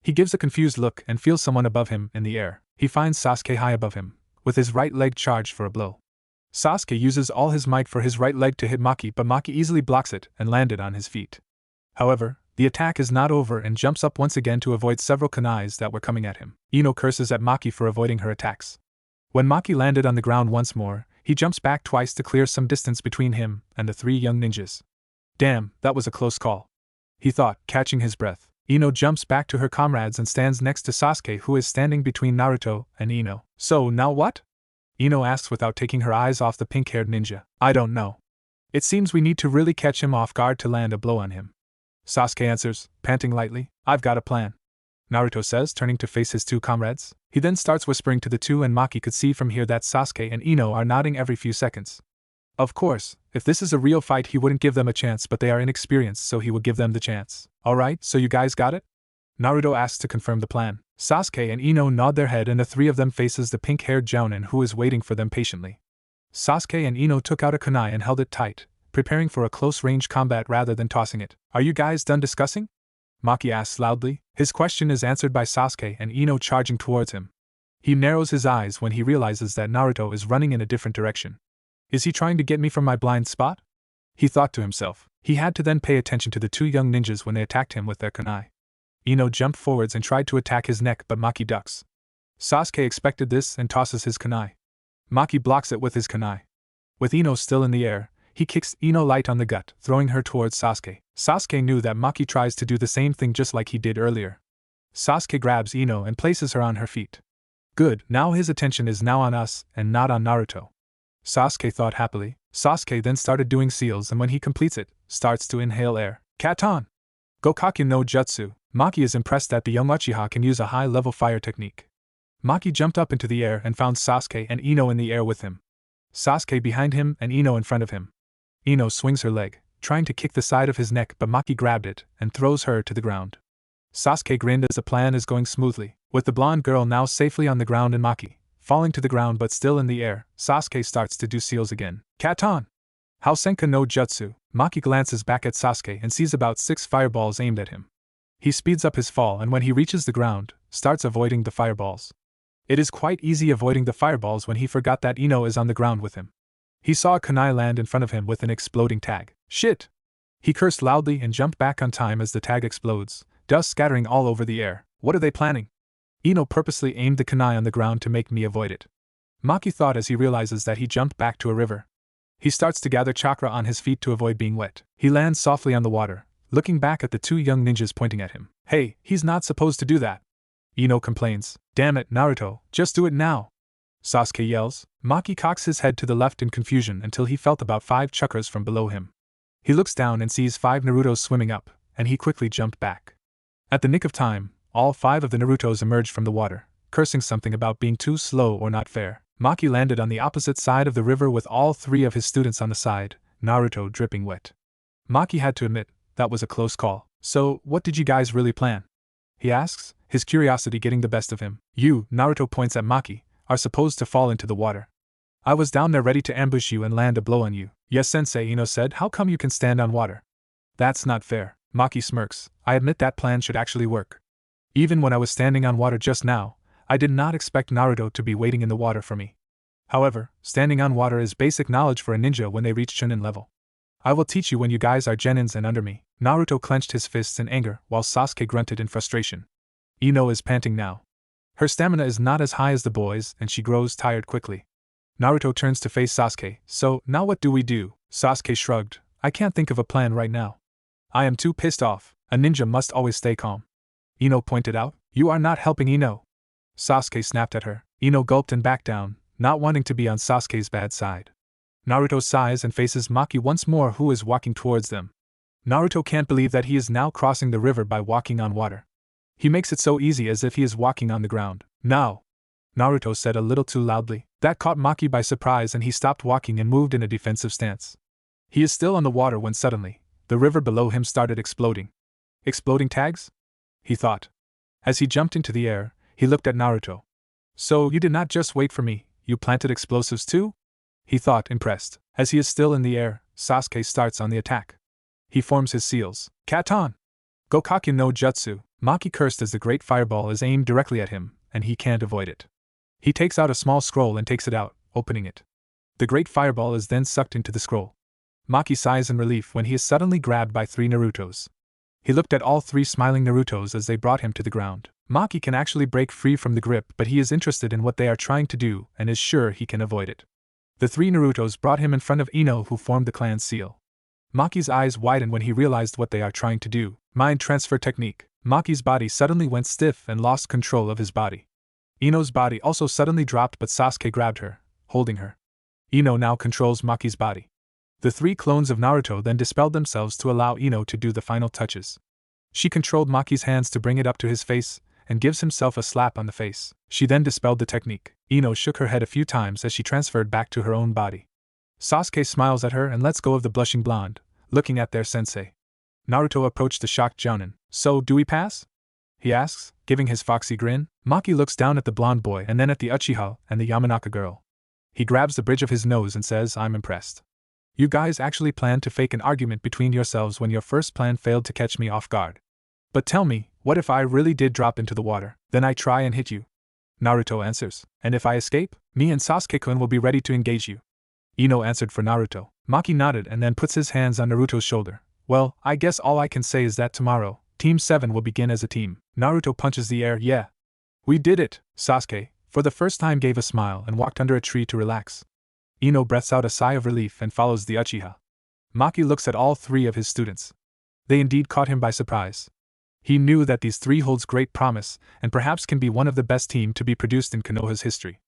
He gives a confused look and feels someone above him in the air. He finds Sasuke high above him, with his right leg charged for a blow. Sasuke uses all his might for his right leg to hit Maki, but Maki easily blocks it and landed on his feet. However, the attack is not over and jumps up once again to avoid several kunais that were coming at him. Ino curses at Maki for avoiding her attacks. When Maki landed on the ground once more, he jumps back twice to clear some distance between him and the 3 young ninjas. Damn, that was a close call, he thought, catching his breath. Ino jumps back to her comrades and stands next to Sasuke, who is standing between Naruto and Ino. So, now what? Ino asks without taking her eyes off the pink-haired ninja. I don't know. It seems we need to really catch him off guard to land a blow on him. Sasuke answers, panting lightly. I've got a plan, Naruto says, turning to face his 2 comrades. He then starts whispering to the 2 and Maki could see from here that Sasuke and Ino are nodding every few seconds. Of course, if this is a real fight he wouldn't give them a chance, but they are inexperienced so he would give them the chance. Alright, so you guys got it? Naruto asks to confirm the plan. Sasuke and Ino nod their head and the 3 of them faces the pink-haired Jonin who is waiting for them patiently. Sasuke and Ino took out a kunai and held it tight, preparing for a close-range combat rather than tossing it. Are you guys done discussing? Maki asks loudly. His question is answered by Sasuke and Ino charging towards him. He narrows his eyes when he realizes that Naruto is running in a different direction. Is he trying to get me from my blind spot? He thought to himself. He had to then pay attention to the 2 young ninjas when they attacked him with their kunai. Ino jumped forwards and tried to attack his neck, but Maki ducks. Sasuke expected this and tosses his kunai. Maki blocks it with his kunai. With Ino still in the air, he kicks Ino light on the gut, throwing her towards Sasuke. Sasuke knew that Maki tries to do the same thing just like he did earlier. Sasuke grabs Ino and places her on her feet. Good, now his attention is now on us and not on Naruto, Sasuke thought happily. Sasuke then started doing seals and when he completes it, starts to inhale air. Katon! Gokake no Jutsu. Maki is impressed that the young Uchiha can use a high-level fire technique. Maki jumped up into the air and found Sasuke and Ino in the air with him. Sasuke behind him and Ino in front of him. Ino swings her leg, trying to kick the side of his neck, but Maki grabbed it and throws her to the ground. Sasuke grinned as the plan is going smoothly, with the blonde girl now safely on the ground and Maki falling to the ground but still in the air. Sasuke starts to do seals again. Katon! Housenka no Jutsu. Maki glances back at Sasuke and sees about 6 fireballs aimed at him. He speeds up his fall and when he reaches the ground, starts avoiding the fireballs. It is quite easy avoiding the fireballs when he forgot that Ino is on the ground with him. He saw a kunai land in front of him with an exploding tag. Shit! He cursed loudly and jumped back on time as the tag explodes, dust scattering all over the air. What are they planning? Ino purposely aimed the kunai on the ground to make me avoid it. Maki thought as he realizes that he jumped back to a river. He starts to gather chakra on his feet to avoid being wet. He lands softly on the water, looking back at the two young ninjas pointing at him. Hey, he's not supposed to do that. Ino complains. Damn it, Naruto, just do it now. Sasuke yells. Maki cocks his head to the left in confusion until he felt about 5 chakras from below him. He looks down and sees 5 Narutos swimming up, and he quickly jumped back. At the nick of time, all 5 of the Narutos emerged from the water, cursing something about being too slow or not fair. Maki landed on the opposite side of the river with all 3 of his students on the side, Naruto dripping wet. Maki had to admit, that was a close call. So, what did you guys really plan? He asks, his curiosity getting the best of him. You, Naruto points at Maki, are supposed to fall into the water. I was down there ready to ambush you and land a blow on you. Yes, Sensei, Ino said, how come you can stand on water? That's not fair. Maki smirks. I admit that plan should actually work. Even when I was standing on water just now, I did not expect Naruto to be waiting in the water for me. However, standing on water is basic knowledge for a ninja when they reach Jonin level. I will teach you when you guys are Genins and under me. Naruto clenched his fists in anger while Sasuke grunted in frustration. Ino is panting now. Her stamina is not as high as the boys and she grows tired quickly. Naruto turns to face Sasuke. So, now what do we do? Sasuke shrugged. I can't think of a plan right now. I am too pissed off. A ninja must always stay calm. Ino pointed out. You are not helping Ino. Sasuke snapped at her. Ino gulped and backed down, not wanting to be on Sasuke's bad side. Naruto sighs and faces Maki once more, who is walking towards them. Naruto can't believe that he is now crossing the river by walking on water. He makes it so easy as if he is walking on the ground. Now! Naruto said a little too loudly. That caught Maki by surprise and he stopped walking and moved in a defensive stance. He is still on the water when suddenly, the river below him started exploding. Exploding tags? He thought. As he jumped into the air, he looked at Naruto. So you did not just wait for me, you planted explosives too? He thought, impressed. As he is still in the air, Sasuke starts on the attack. He forms his seals. Katon! Gokakyu no Jutsu. Maki cursed as the great fireball is aimed directly at him, and he can't avoid it. He takes out a small scroll and takes it out, opening it. The great fireball is then sucked into the scroll. Maki sighs in relief when he is suddenly grabbed by 3 Narutos. He looked at all 3 smiling Narutos as they brought him to the ground. Maki can actually break free from the grip, but he is interested in what they are trying to do and is sure he can avoid it. The 3 Narutos brought him in front of Ino, who formed the clan's seal. Maki's eyes widen when he realized what they are trying to do. Mind transfer technique. Maki's body suddenly went stiff and lost control of his body. Ino's body also suddenly dropped, but Sasuke grabbed her, holding her. Ino now controls Maki's body. The 3 clones of Naruto then dispelled themselves to allow Ino to do the final touches. She controlled Maki's hands to bring it up to his face, and gives himself a slap on the face. She then dispelled the technique. Ino shook her head a few times as she transferred back to her own body. Sasuke smiles at her and lets go of the blushing blonde, looking at their sensei. Naruto approached the shocked Jonin. So, do we pass? He asks, giving his foxy grin. Maki looks down at the blonde boy and then at the Uchiha and the Yamanaka girl. He grabs the bridge of his nose and says, I'm impressed. You guys actually planned to fake an argument between yourselves when your first plan failed to catch me off guard. But tell me, what if I really did drop into the water? Then I try and hit you. Naruto answers. And if I escape, me and Sasuke-kun will be ready to engage you. Ino answered for Naruto. Maki nodded and then puts his hands on Naruto's shoulder. Well, I guess all I can say is that tomorrow, Team 7 will begin as a team. Naruto punches the air. Yeah. We did it. Sasuke, for the first time, gave a smile and walked under a tree to relax. Ino breathes out a sigh of relief and follows the Uchiha. Maki looks at all 3 of his students. They indeed caught him by surprise. He knew that these 3 holds great promise and perhaps can be one of the best team to be produced in Konoha's history.